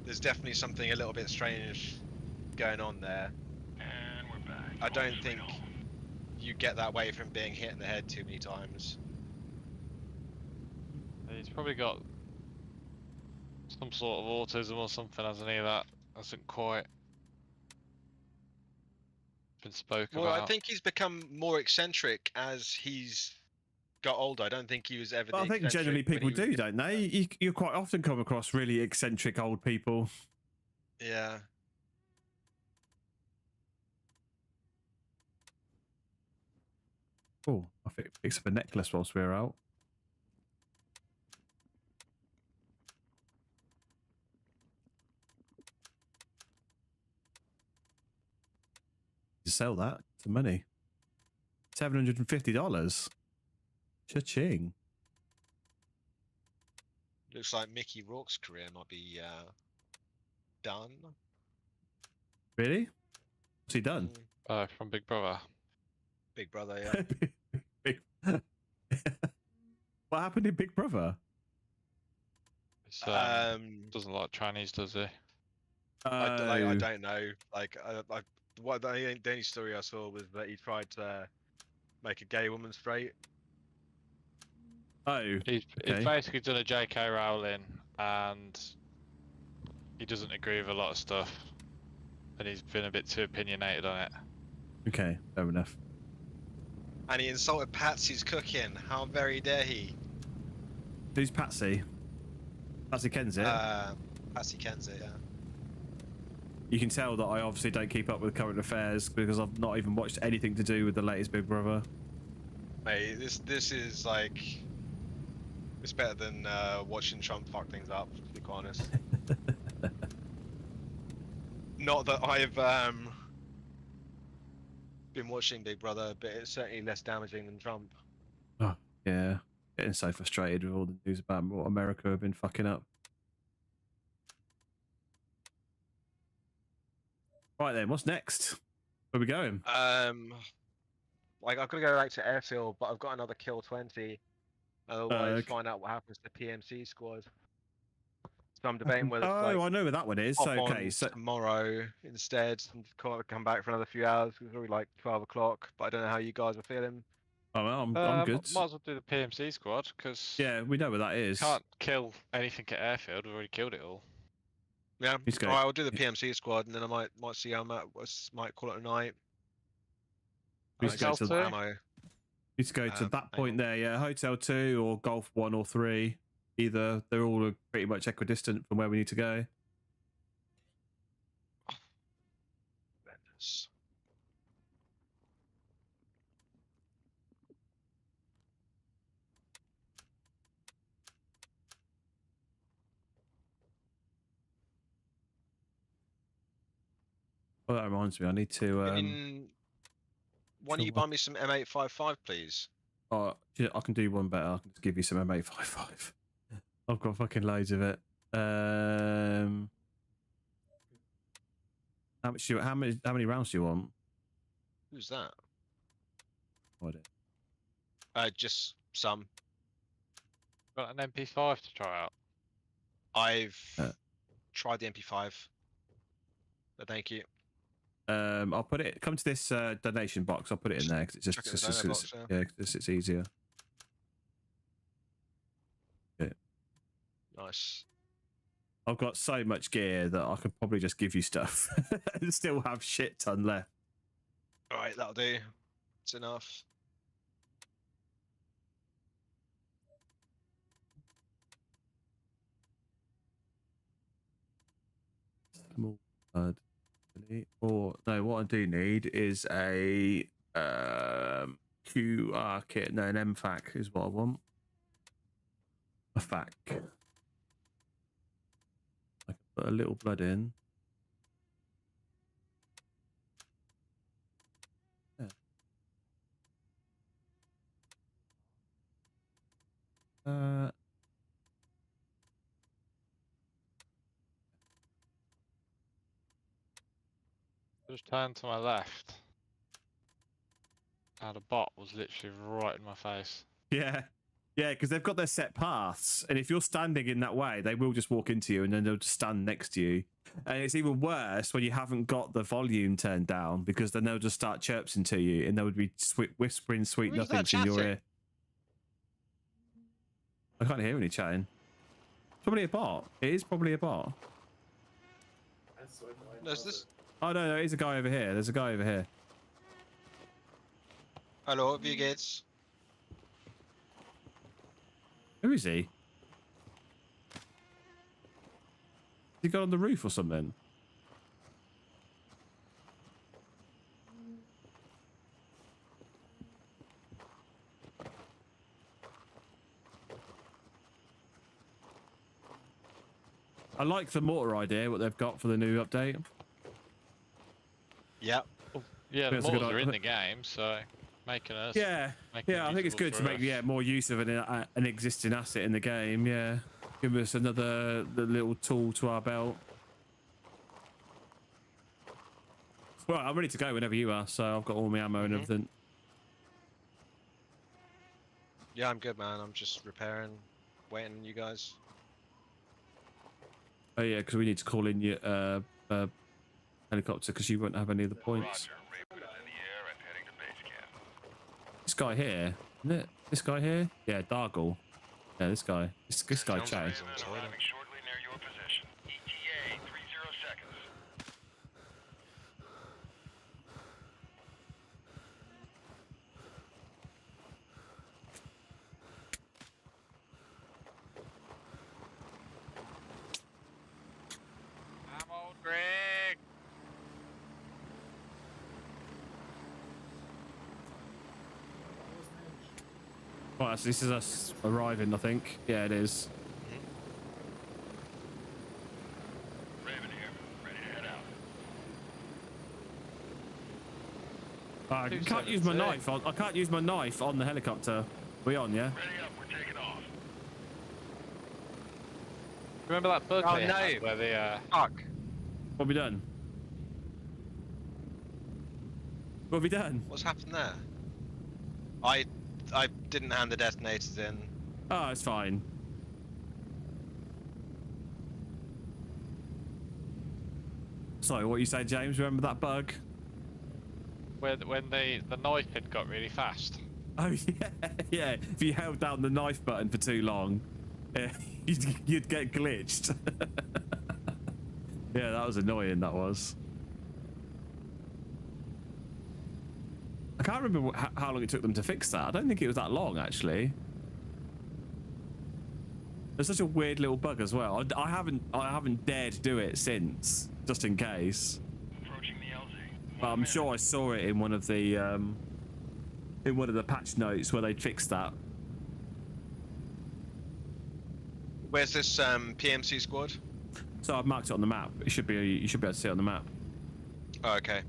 There's definitely something a little bit strange going on there. And we're back. I don't think you get that way from being hit in the head too many times. He's probably got some sort of autism or something, hasn't he? That hasn't quite been spoken about. Well, I think he's become more eccentric as he's got older. I don't think he was ever. But I think generally people do, don't they? You quite often come across really eccentric old people. Yeah. Oh, I think fix up a necklace whilst we're out. You sell that to money. $750. Cha-ching. Looks like Mickey Rourke's career might be done. Really? What's he done? From Big Brother. Big Brother, yeah. Big... What happened in Big Brother? It's, doesn't like trannies, does he? I don't know. Like, what the only story I saw was that he tried to make a gay woman straight. Oh, He's basically done a J.K. Rowling, and he doesn't agree with a lot of stuff, and he's been a bit too opinionated on it. Okay, fair enough. And he insulted Patsy's cooking. How very dare he? Who's Patsy? Patsy Kensit? Patsy Kensit, yeah. You can tell that I obviously don't keep up with current affairs because I've not even watched anything to do with the latest Big Brother. Mate, this is like... It's better than watching Trump fuck things up, to be quite honest. Not that I've been watching Big Brother, but it's certainly less damaging than Trump. Oh, yeah. Getting so frustrated with all the news about what America have been fucking up. Right then, what's next? Where are we going? Like I've got to go back to airfield, but I've got another kill 20. Otherwise, find out what happens to PMC squad. So I'm debating whether. Oh, I know where that one is. So, okay, so tomorrow instead, and come back for another few hours. It's already like 12 o'clock, but I don't know how you guys are feeling. Oh, well, I'm good. Might as well do the PMC squad because yeah, we know where that is. Can't kill anything at airfield. We've already killed it all. Yeah, alright, I'll do the PMC squad, and then I might see how I'm at. Might call it a night. Need to go to that point there, yeah. Hotel 2 or Golf 1 or 3. Either. They're all pretty much equidistant from where we need to go. Goodness. Well, that reminds me, I need to... why don't you buy me some M855, please? Oh, yeah, I can do one better. I can just give you some M855. I've got fucking loads of it. How many rounds do you want? Who's that? What? Just some. Got an MP5 to try out. I've tried the MP5. But thank you. I'll put it. Come to this donation box. I'll put it in there because it's easier. Okay. Nice. I've got so much gear that I could probably just give you stuff and still have shit ton left. All right, that'll do. It's enough. Small blood. Or no, what I do need is a QR kit. No, an MFAC is what I want. A FAC. I can put a little blood in. Yeah. Just turned to my left. And a bot was literally right in my face. Yeah. Yeah, because they've got their set paths, and if you're standing in that way, they will just walk into you, and then they'll just stand next to you. And it's even worse when you haven't got the volume turned down, because then they'll just start chirping to you, and they would be whispering sweet nothings in your ear. I can't hear any chatting. It's probably a bot. It is probably a bot. There's this. Oh no, there is a guy over here. There's a guy over here. Hello, view gates. Who is he? Has he got on the roof or something? I like the mortar idea, what they've got for the new update. Yep. Yeah, the mortars are in the game, so making us. Yeah, I think it's good to make more use of an existing asset in the game. Yeah, give us another little tool to our belt. Well, I'm ready to go whenever you are, so I've got all my ammo and everything. Yeah, I'm good, man. I'm just repairing, waiting on you guys. Oh yeah, because we need to call in your helicopter because you won't have any of the points. Roger. Raven is in the air and heading to base camp. This guy here, isn't it? This guy here? Yeah, Dargle. Yeah, this guy. This guy Sounds Chang. like he's on Raven toilet. arriving shortly near your position. ETA 30 seconds. I'm old Greg. Right, so this is us arriving, I think. Yeah, it is. Raven here, ready to head out. I can't use my knife on. I can't use my knife on the helicopter. We on, yeah? Ready up, we're taking off. Remember that bug Oh, they no. had where the Fuck. What have we done? What have we done? What's happened there? I didn't hand the detonators in. Oh, it's fine. Sorry, what you say, James? Remember that bug? when the knife had got really fast. Oh yeah, yeah. If you held down the knife button for too long, you'd get glitched. Yeah, that was annoying. That was. I can't remember how long it took them to fix that. I don't think it was that long, actually. There's such a weird little bug as well. I haven't dared do it since, just in case. Approaching the LZ. But I'm sure I saw it in one of the patch notes where they'd fixed that. Where's this PMC squad? So I've marked it on the map. You should be able to see it on the map. Oh, okay.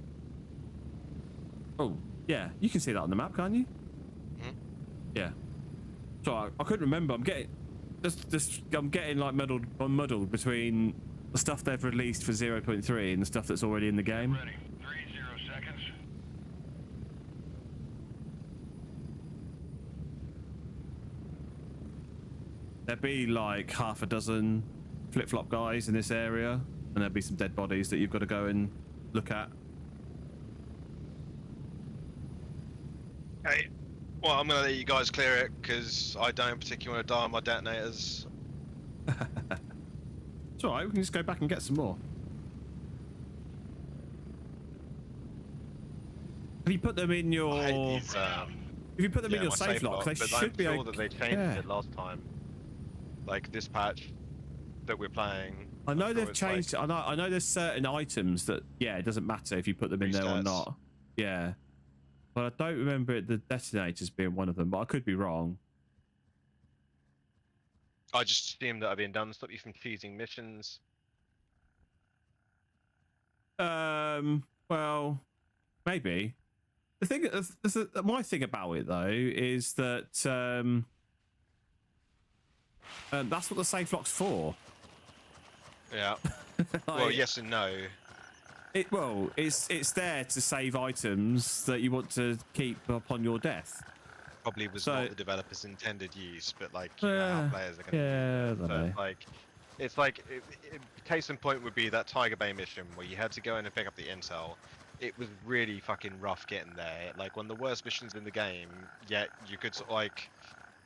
Oh, yeah, you can see that on the map, can't you? Hmm? Yeah. So I couldn't remember. I'm getting like muddled between the stuff they've released for 0.3 and the stuff that's already in the game. Ready. 30 seconds. There'd be like half a dozen flip-flop guys in this area, and there'd be some dead bodies that you've got to go and look at. Hey, well, I'm gonna let you guys clear it because I don't particularly want to die on my detonators. It's all right. We can just go back and get some more. Have you put them in your? I hate these, If you put them in your my safe lock, they but should I'm be sure okay. that they changed it last time. Like this patch that we're playing. I know I'm sure they've it's changed. like I know there's certain items that it doesn't matter if you put them in there or resets. not. Yeah, but I don't remember the detonators being one of them. But I could be wrong. I just assumed that I've been done. Stop you from choosing missions. Well, maybe. The thing, my thing about it though is that that's what the safe lock's for. Yeah. Well, yes and no. It's there to save items that you want to keep upon your death. Probably was So- not the developer's intended use, but like you know how players are going to Yeah, I use it. don't So, know. like, it's like case in point would be that Tiger Bay mission where you had to go in and pick up the intel. It was really fucking rough getting there. Like one of the worst missions in the game. Yet you could sort of like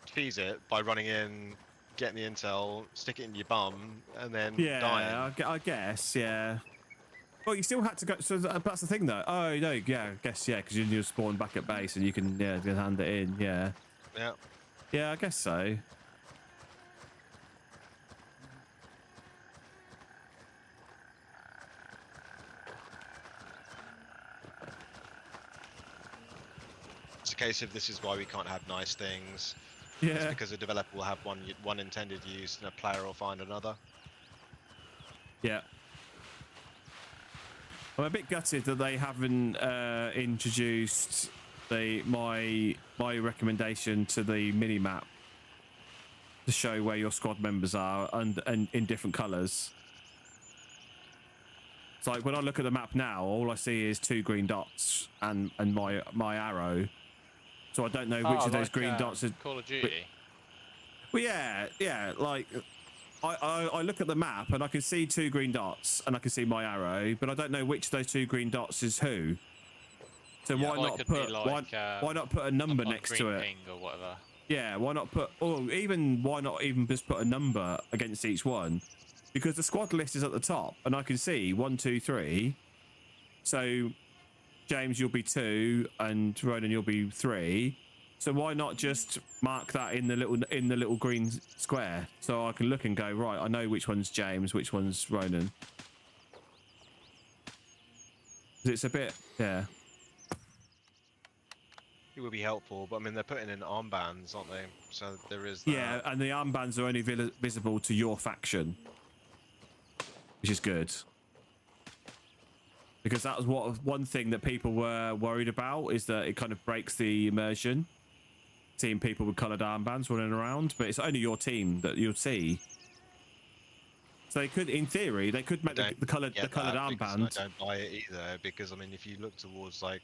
cheese it by running in, getting the intel, stick it in your bum, and then dying. I guess, yeah. Well, you still had to go. So that's the thing, though. Oh no, yeah, I guess, yeah, because you spawn back at base and you can, hand it in, yeah. Yeah. Yeah, I guess so. It's a case of this is why we can't have nice things. It's Yeah. because a developer will have one intended use and a player will find another. Yeah. I'm a bit gutted that they haven't introduced my recommendation to the mini map to show where your squad members are and in different colours. It's like when I look at the map now, all I see is 2 green dots and my arrow. So So I don't know which of those green dots is Call of Duty. Well, yeah. Like, I look at the map and I can see 2 green dots and I can see my arrow, but I don't know which of those 2 green dots is who. So why not put why not put a number next to it? Ping or whatever. Yeah, why not put, or even why not even just put a number against each one? Because the squad list is at the top and I can see 1, 2, 3. So James, you'll be 2 and Ronan, you'll be 3. So why not just mark that in the little green square so I can look and go, right, I know which one's James, which one's Ronan. It's a bit, yeah. It would be helpful, but I mean they're putting in armbands, aren't they? So there is that. Yeah, and the armbands are only visible to your faction, which is good. Because that was one thing that people were worried about, is that it kind of breaks the immersion. Seeing people with coloured armbands running around, but it's only your team that you'll see. So they could, in theory, they could make the coloured armband. I don't buy it either, because I mean, if you look towards like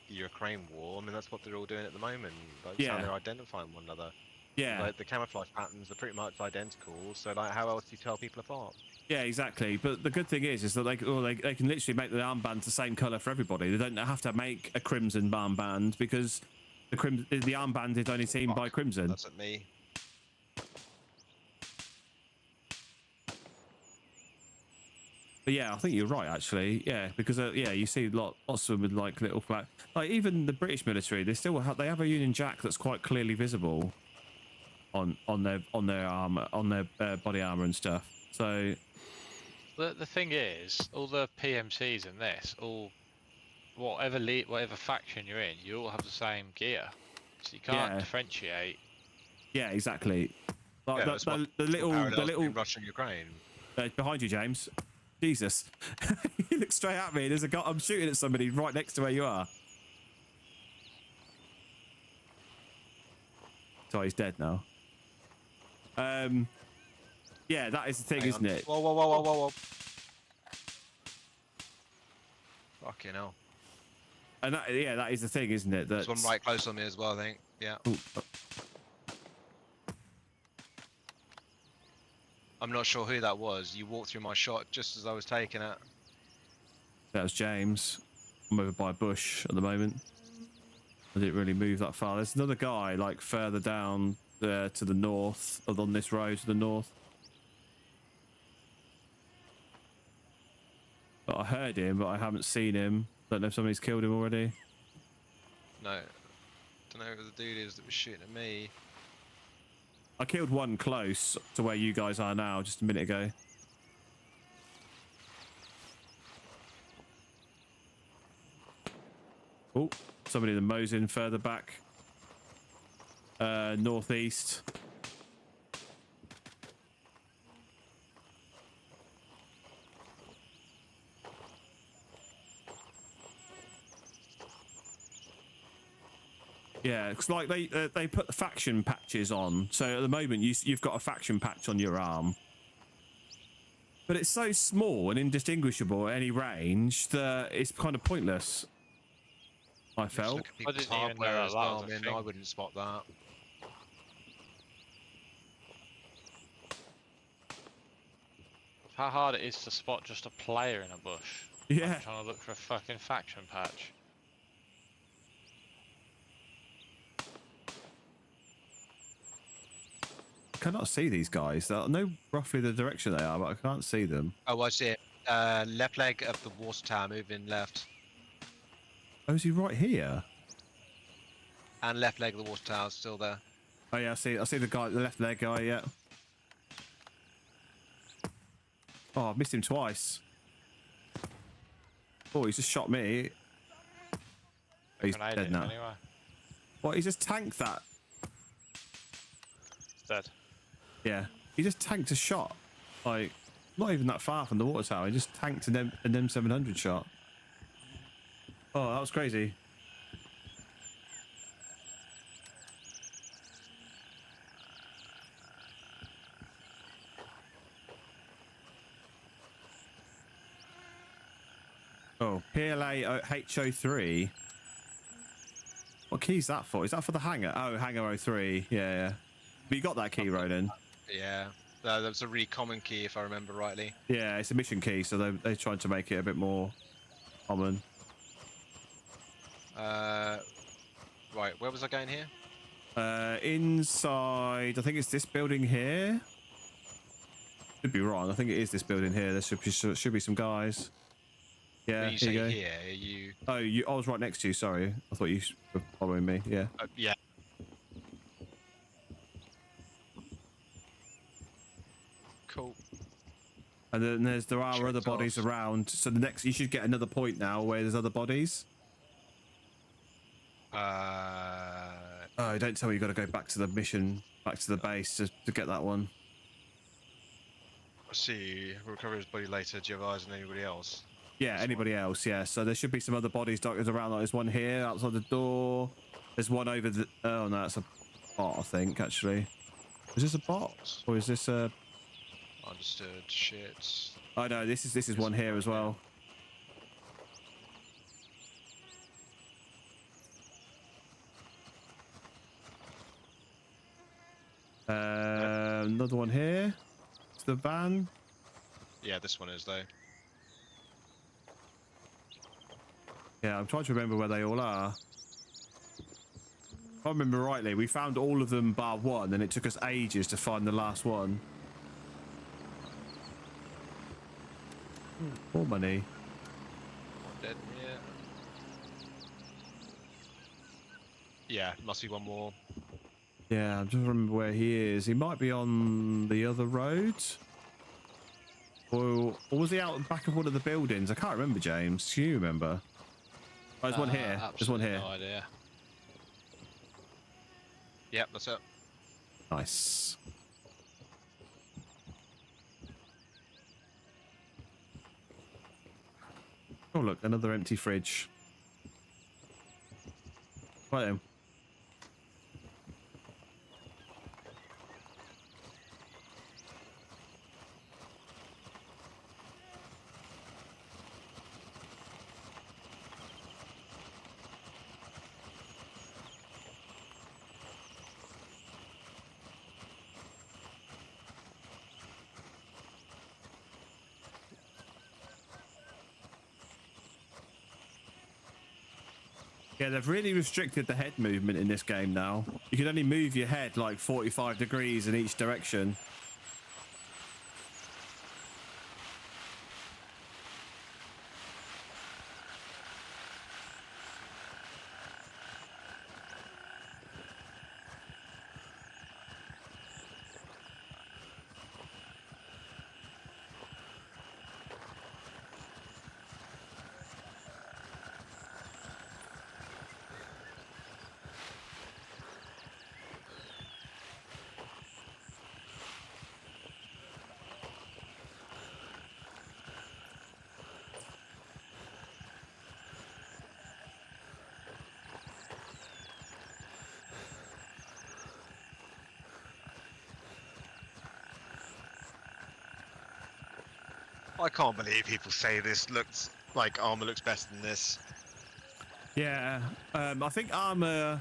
the Ukraine war, I mean that's what they're all doing at the moment. Like, how they're identifying one another. Yeah. Like the camouflage patterns are pretty much identical. So like, how else do you tell people apart? Yeah, exactly. But the good thing is that they can literally make the armband the same colour for everybody. They don't have to make a crimson armband because the armband is only seen by crimson. That's at me. But yeah, I think you're right actually. Yeah, because yeah, you see lots of them with like little flag. Like even the British military, they have a Union Jack that's quite clearly visible on their armor, on their body armor and stuff. So the thing is, all the PMCs in this, all whatever faction you're in, you all have the same gear, so you can't differentiate. Yeah, exactly. Like Yeah, the little Russian Ukraine. Behind you, James. Jesus, you look straight at me. There's a guy. I'm shooting at somebody right next to where you are. So he's dead now. Yeah, that is the thing, isn't it? Whoa. Fucking hell. And that is the thing, isn't it? There's one right close on me as well, I think. Yeah. Ooh. I'm not sure who that was. You walked through my shot just as I was taking it. That was James. I'm over by a bush at the moment. I didn't really move that far. There's another guy like further down there to the north, or on this road to the north. But I heard him, but I haven't seen him. Don't know if somebody's killed him already. No. Don't know who the dude is that was shooting at me. I killed one close to where you guys are now just a minute ago. Oh, somebody that mows in further back. Northeast. Yeah, it's like they put the faction patches on. So at the moment you've got a faction patch on your arm, but it's so small and indistinguishable at any range that it's kind of pointless. I felt. I didn't even know that was a thing. I wouldn't spot that. How hard it is to spot just a player in a bush. Yeah. I'm trying to look for a fucking faction patch. I cannot see these guys. I know roughly the direction they are, but I can't see them. Oh, I see it. Left leg of the water tower moving left. Oh, is he right here? And left leg of the water tower still there. Oh yeah, I see the guy, the left leg guy, yeah. Oh, I've missed him twice. Oh, he's just shot me. Oh, he's dead now. Anyway. What, he just tanked that? He's dead. Yeah, he just tanked a shot. Like, not even that far from the water tower. He just tanked an M700 shot. Oh, that was crazy. Oh, PLA HO3. What key is that for? Is that for the hangar? Oh, hangar 03. Yeah. But you got that key, Ronan? Yeah. That was a really common key, if I remember rightly. Yeah, it's a mission key, so they're trying to make it a bit more common. Right, where was I going here? Inside, I think it's this building here. Could be wrong. I think it is this building here. There should be some guys. Yeah, When you here say you go. here, are you... Oh, I was right next to you. Sorry, I thought you were following me. Yeah. Yeah. Cool. And then there are other bodies around. So the next, you should get another point now where there's other bodies. Oh, don't tell me you got to go back to the mission, back to the base to get that one. I see. We'll recover his body later. Do you have eyes on anybody else? Yeah, anybody else? Yeah. So there should be some other bodies dotted around. Like there's one here outside the door. There's one over the. Oh no, that's a bot. I think actually. Is this a bot or is this a? Understood. Shit. Oh no, this is one here as well. Another one here. It's the van. Yeah, this one is though. Yeah, I'm trying to remember where they all are. If I remember rightly, we found all of them bar one, and it took us ages to find the last one. More money. One dead. Yeah. Yeah, must be one more. Yeah, I'm just remember where he is. He might be on the other road. Or was he out the back of one of the buildings? I can't remember, James. Do you remember? Oh, there's one here. There's one here. No idea. Yep, that's it. Nice. Oh, look, another empty fridge. Right then. Yeah, they've really restricted the head movement in this game now. You can only move your head like 45 degrees in each direction. I can't believe people say this looks like armor looks better than this. Yeah, I think armor.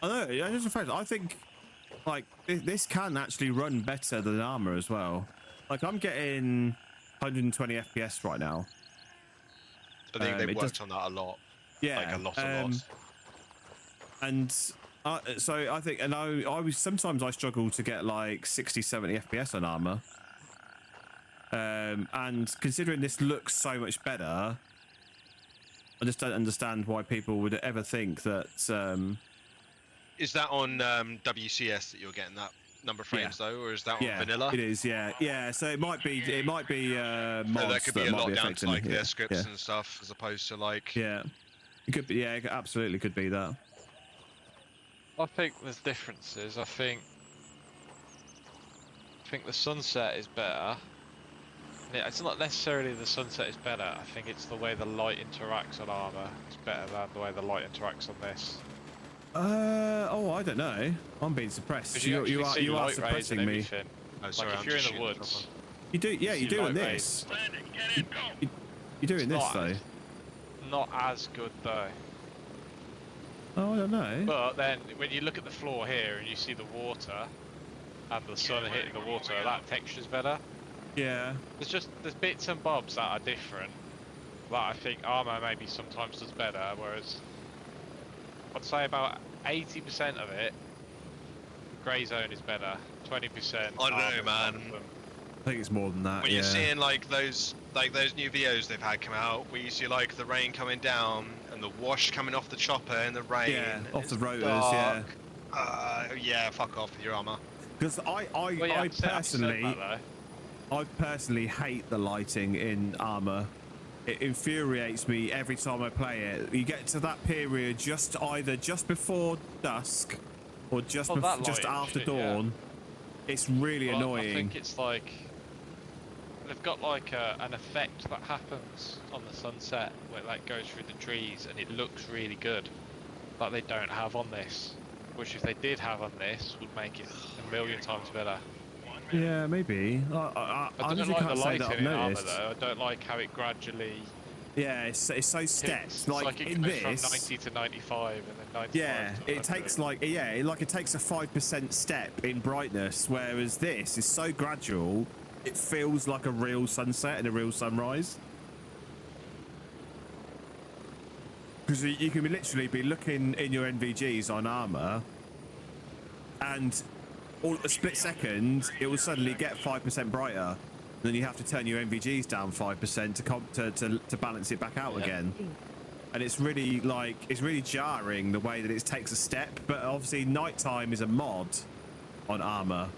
I know. Just a fact. I think like this can actually run better than armor as well. Like I'm getting 120 FPS right now. I think they worked on that a lot. Yeah, like a lot. And so I think, and I was sometimes I struggle to get like 60, 70 FPS on armor. And considering this looks so much better, I just don't understand why people would ever think that. Is that on WCS that you're getting that number of frames though, or is that on vanilla? It is. Yeah. So it might be. Mods so there could be a lot down to like their scripts yeah. and stuff, as opposed to like. Yeah, it could be. Yeah, it absolutely could be that. I think there's differences. I think the sunset is better. It's not necessarily the sunset is better. I think it's the way the light interacts on armor. It's better than the way the light interacts on this. Oh, I don't know. I'm being suppressed. You are suppressing me. Oh, sorry, like if you're in the woods, you do. Yeah, you do in this. You do in this though. Not as good though. Oh, I don't know. But then when you look at the floor here and you see the water and the sun hitting the water, that texture's better. Yeah. There's bits and bobs that are different that I think armor maybe sometimes does better, whereas I'd say about 80% of it, grey zone is better. 20%. I don't know, man. I think it's more than that. When you're seeing like those new videos they've had come out, where you see like the rain coming down and the wash coming off the chopper in the rain. Yeah, off the rotors. Dark. Yeah, fuck off with your armor. Because I personally hate the lighting in armor. It infuriates me every time I play it. You get to that period either just before dusk or just after dawn. Yeah. It's really annoying. I think it's like they've got like an effect that happens on the sunset where it goes through the trees and it looks really good that they don't have on this. Which if they did have on this would make it a million times better. Yeah, maybe. I don't like the lighting in armor though. I don't like how it gradually. Yeah, it's so stepped. Like it in goes this, from 90 to 95 and then 95. Yeah, it takes it takes a 5% step in brightness, whereas this is so gradual. It feels like a real sunset and a real sunrise. Because you can literally be looking in your NVGs on armor, and all a split second, it will suddenly get 5% brighter. Then you have to turn your NVGs down 5% to balance it back out again. And it's really jarring the way that it takes a step. But obviously, nighttime is a mod on armor.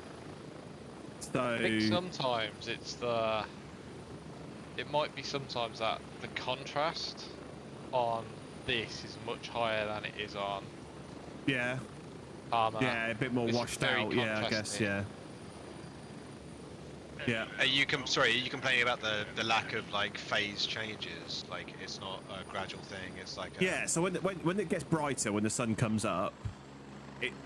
So I think sometimes it might be sometimes that the contrast on this is much higher than it is on armor. Yeah, a bit more washed out. Yeah, I guess. Yeah. Yeah. Are you complaining about the lack of like phase changes? Like it's not a gradual thing. It's like So when it gets brighter, when the sun comes up,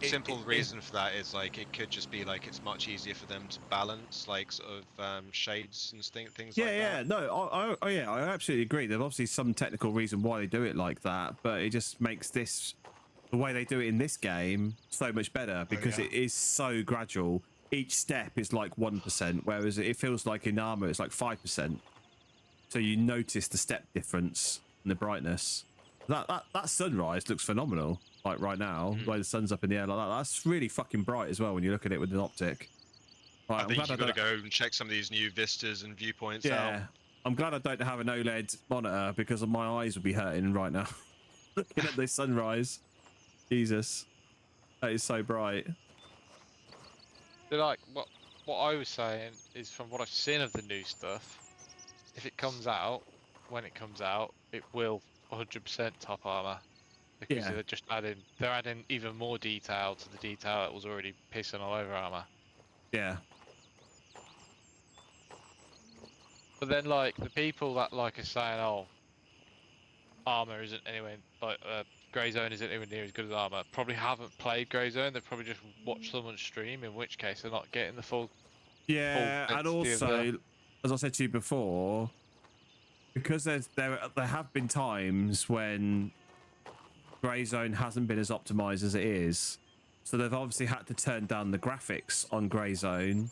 simple reason for that is like it could just be like it's much easier for them to balance like sort of shades and things like that. Yeah, no, I absolutely agree. There's obviously some technical reason why they do it like that, but it just makes the way they do it in this game so much better because it is so gradual. Each step is like 1%, whereas it feels like in armor it's like 5%. So you notice the step difference in the brightness. That sunrise looks phenomenal. Like right now, where the sun's up in the air like that. That's really fucking bright as well when you look at it with an optic. Right, I think you've got to go and check some of these new vistas and viewpoints out. Yeah, I'm glad I don't have an OLED monitor because my eyes would be hurting right now. Looking at this sunrise. Jesus. That is so bright. Like what I was saying is from what I've seen of the new stuff, if it comes out, when it comes out, it will 100% top armor. Because they're adding even more detail to the detail that was already pissing all over armor. Yeah. But then like the people that like are saying, oh, armor isn't anywhere like Grey Zone isn't anywhere near as good as armor, probably haven't played Grey Zone. They've probably just watched someone stream, in which case they're not getting the full. Yeah, and also, as I said to you before, because there have been times when Grey Zone hasn't been as optimized as it is, so they've obviously had to turn down the graphics on Grey Zone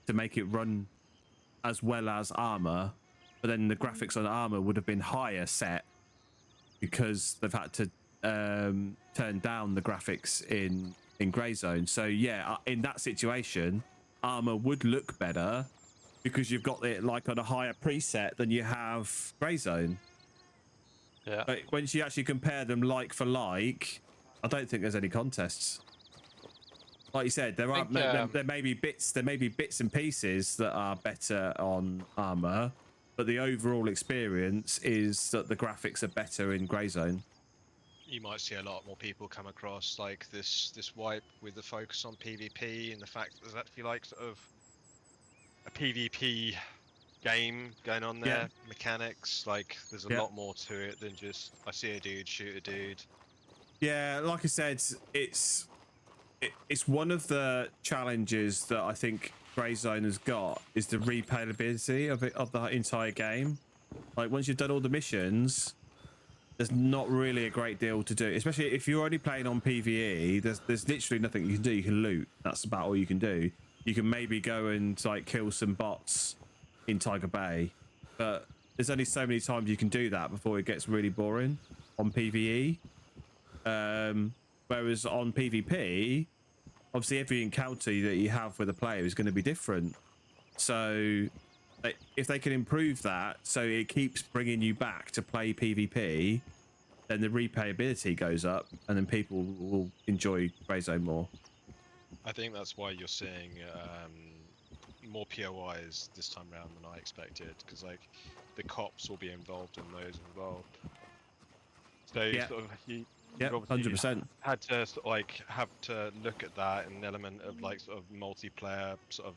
to make it run as well as armor, but then the graphics on armor would have been higher set because they've had to turn down the graphics in Grey Zone. So yeah, in that situation, armor would look better because you've got it like on a higher preset than you have Grey Zone. Yeah. But once you actually compare them like for like, I don't think there's any contests. Like you said, there may be bits and pieces that are better on armor, but the overall experience is that the graphics are better in Grey Zone. You might see a lot more people come across like this wipe with the focus on PvP and the fact that there's actually like sort of a PvP game going on there, mechanics, like there's a lot more to it than just I see a dude shoot a dude. Yeah, like I said, it's one of the challenges that I think Grey Zone has got is the replayability of the entire game. Like once you've done all the missions, there's not really a great deal to do, especially if you're only playing on PvE. There's literally nothing you can do. You can loot. That's about all you can do. You can maybe go and like kill some bots in Tiger Bay, but there's only so many times you can do that before it gets really boring on PvE. Whereas on PvP, obviously every encounter that you have with a player is going to be different. So if they can improve that so it keeps bringing you back to play PvP, then the replayability goes up and then people will enjoy Greyzone more. I think that's why you're seeing more POIs this time around than I expected, because like the cops will be involved in those as well. So yeah, sort of you 100% had to sort of like have to look at that in an element of like sort of multiplayer sort of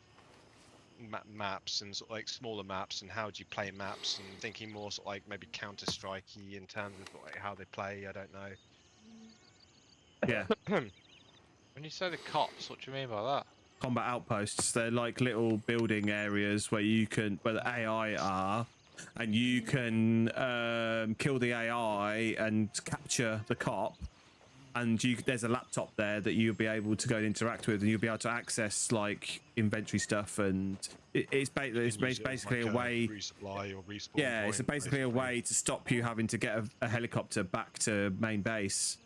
maps and sort of like smaller maps, and how do you play maps, and thinking more sort of like maybe Counter-Strike-y in terms of like how they play. I don't know. Yeah. When you say the cops, what do you mean by that? Combat outposts. They're like little building areas where you can, where the AI are, and you can kill the AI and capture the cop. And there's a laptop there that you'll be able to go and interact with, and you'll be able to access like inventory stuff, and it's basically a way. Resupply or respawn. Yeah, it's basically a way to stop you having to get a helicopter back to main base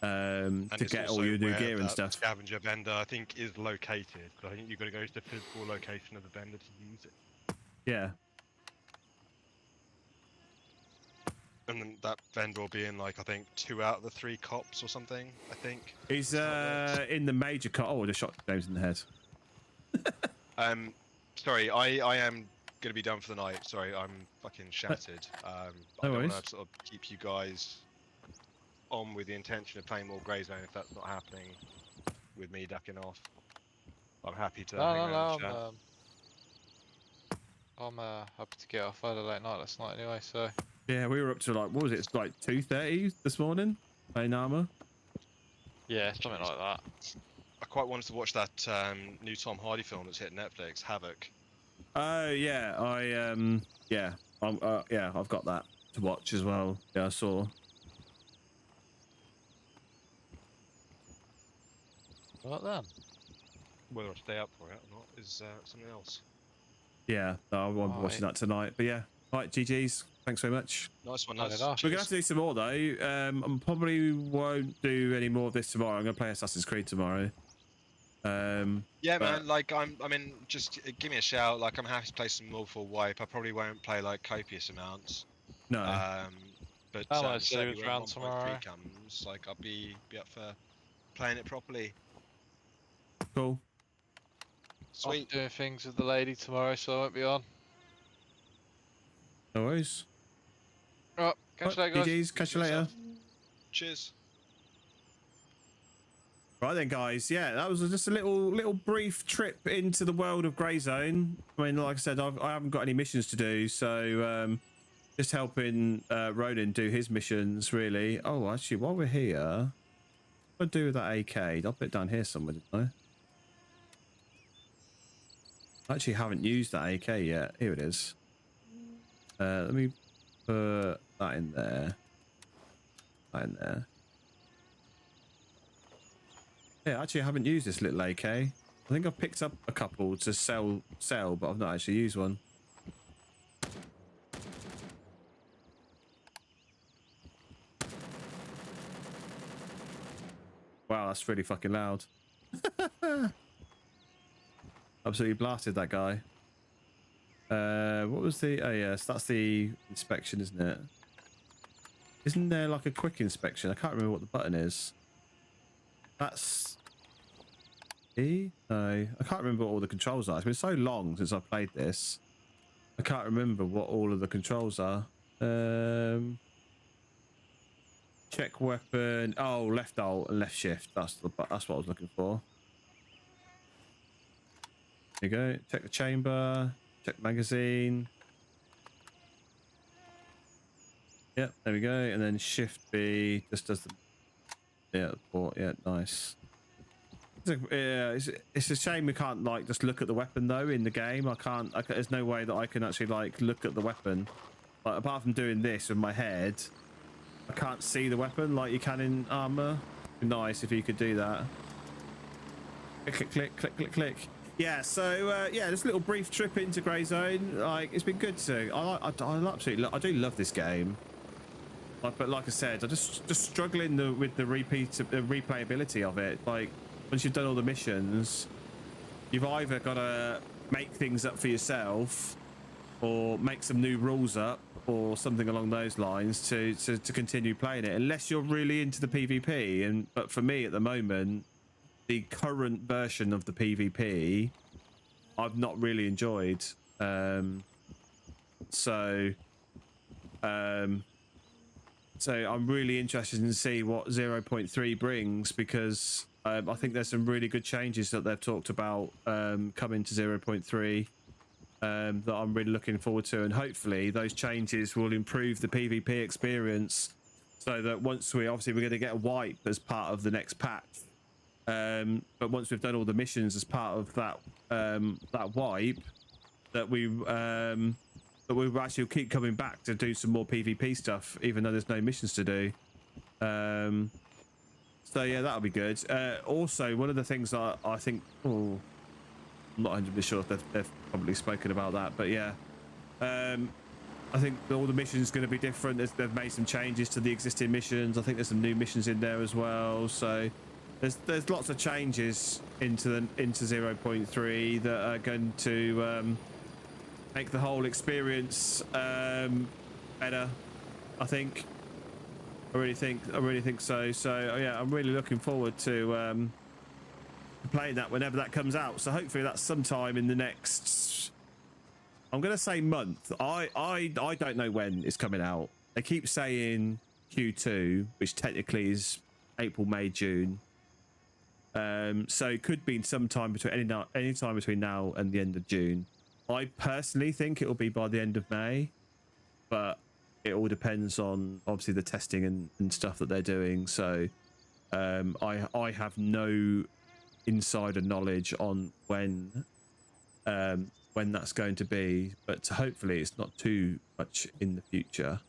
to get all your new gear and stuff. Scavenger vendor, I think, is located. I think you've got to go to the physical location of the vendor to use it. Yeah. And then that vendor will be in like, I think 2 out of the 3 cops or something, I think. He's in the major cop. Oh, I just shot James in the head. Sorry, I am gonna be done for the night. Sorry, I'm fucking shattered. I don't want to sort of keep you guys on with the intention of playing more Greyzone if that's not happening with me ducking off. I'm happy to hang around and chat. I'm happy to get off. I had a late night last night anyway, so. Yeah, we were up to like, what was it, like 2:30 this morning, playing Armour. Yeah, something like that. I quite wanted to watch that new Tom Hardy film that's hit Netflix, Havoc. Oh yeah, I've got that to watch as well. Yeah, I saw. What then? Whether I stay up for it or not is something else. Yeah, I won't be watching that tonight. But yeah, right, GG's. Thanks very much. Nice one. Nice. We're gonna have to do some more though. I probably won't do any more of this tomorrow. I'm gonna play Assassin's Creed tomorrow. Yeah, man. Like I mean, just give me a shout. Like I'm happy to play some more for wipe. I probably won't play like copious amounts. No. But certainly when 1.3 comes, like I'll be up for playing it properly. Cool. Sweet. I'm doing things with the lady tomorrow, so I won't be on. No worries. Right, catch you later, guys. GG's, catch you later. Cheers. Right then, guys. Yeah, that was just a little brief trip into the world of Greyzone. I mean, like I said, I haven't got any missions to do, so just helping Ronan do his missions, really. Oh, actually, while we're here, what do I do with that AK? I'll put it down here somewhere, didn't I actually haven't used that AK yet. Here it is. Let me put that in there. That in there. Yeah, actually I haven't used this little AK. I think I've picked up a couple to sell, but I've not actually used one. Wow, that's really fucking loud. Absolutely blasted that guy. What was the... Oh, yes, that's the inspection, isn't it? Isn't there like a quick inspection? I can't remember what the button is. That's... E? No, I can't remember what all the controls are. It's been so long since I've played this. I can't remember what all of the controls are. Check weapon. Oh, left alt and left shift. That's what I was looking for. There you go. Check the chamber. Check magazine. Yep, there we go. And then shift B just does the... Yeah, the port. Yeah, nice. It's a shame we can't like just look at the weapon though in the game. There's no way that I can actually like look at the weapon. Like, apart from doing this with my head, I can't see the weapon like you can in Armour. Nice if you could do that. Click, click, click, click, click. Yeah, so yeah, this little brief trip into Grey Zone, like, it's been good to. I do love this game. But like I said, I'm just struggling with the replayability of it. Like, once you've done all the missions, you've either got to make things up for yourself, or make some new rules up, or something along those lines to continue playing it. Unless you're really into the PvP, but for me at the moment, the current version of the PvP, I've not really enjoyed. So I'm really interested to see what 0.3 brings, because I think there's some really good changes that they've talked about coming to 0.3 that I'm really looking forward to, and hopefully those changes will improve the PvP experience, so that once we're going to get a wipe as part of the next patch. But once we've done all the missions as part of that wipe, that we actually keep coming back to do some more PvP stuff, even though there's no missions to do. So yeah, that'll be good. Also, one of the things that I think, I'm not 100% sure if they've probably spoken about that, but yeah, I think all the missions going to be different. They've made some changes to the existing missions. I think there's some new missions in there as well. So there's lots of changes into 0.3 that are going to make the whole experience better. I really think so. So yeah, I'm really looking forward to playing that whenever that comes out. So hopefully that's sometime in the next, I'm gonna say, month. I don't know when it's coming out. They keep saying Q2, which technically is April, May, June. So it could be sometime between any time between now and the end of June. I personally think it will be by the end of May, but it all depends on obviously the testing and stuff that they're doing. So I have no insider knowledge on when that's going to be, but hopefully it's not too much in the future.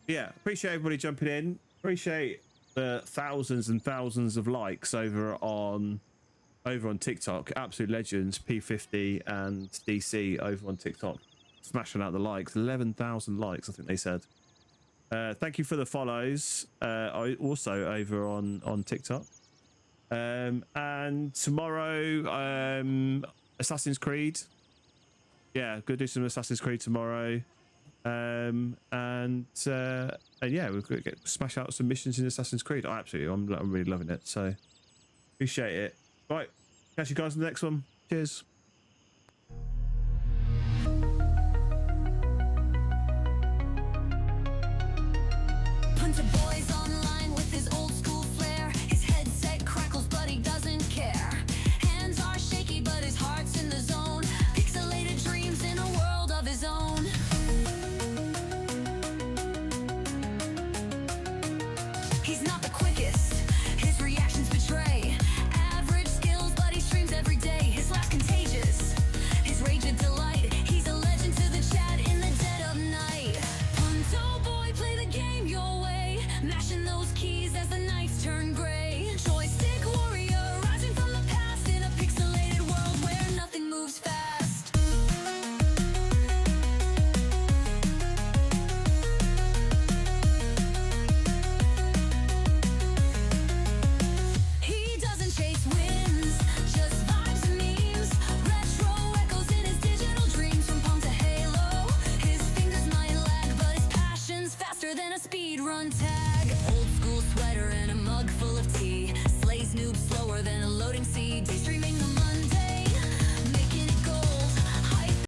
Yeah, appreciate everybody jumping in. Appreciate the thousands and thousands of likes over on TikTok. Absolute legends, P50 and DC over on TikTok, smashing out the likes. 11,000 likes, I think they said. Thank you for the follows. Also over on TikTok. And tomorrow, Assassin's Creed. Yeah, gonna do some Assassin's Creed tomorrow. And yeah, we're gonna smash out some missions in Assassin's Creed. I'm really loving it. So appreciate it. Right, catch you guys in the next one. Cheers.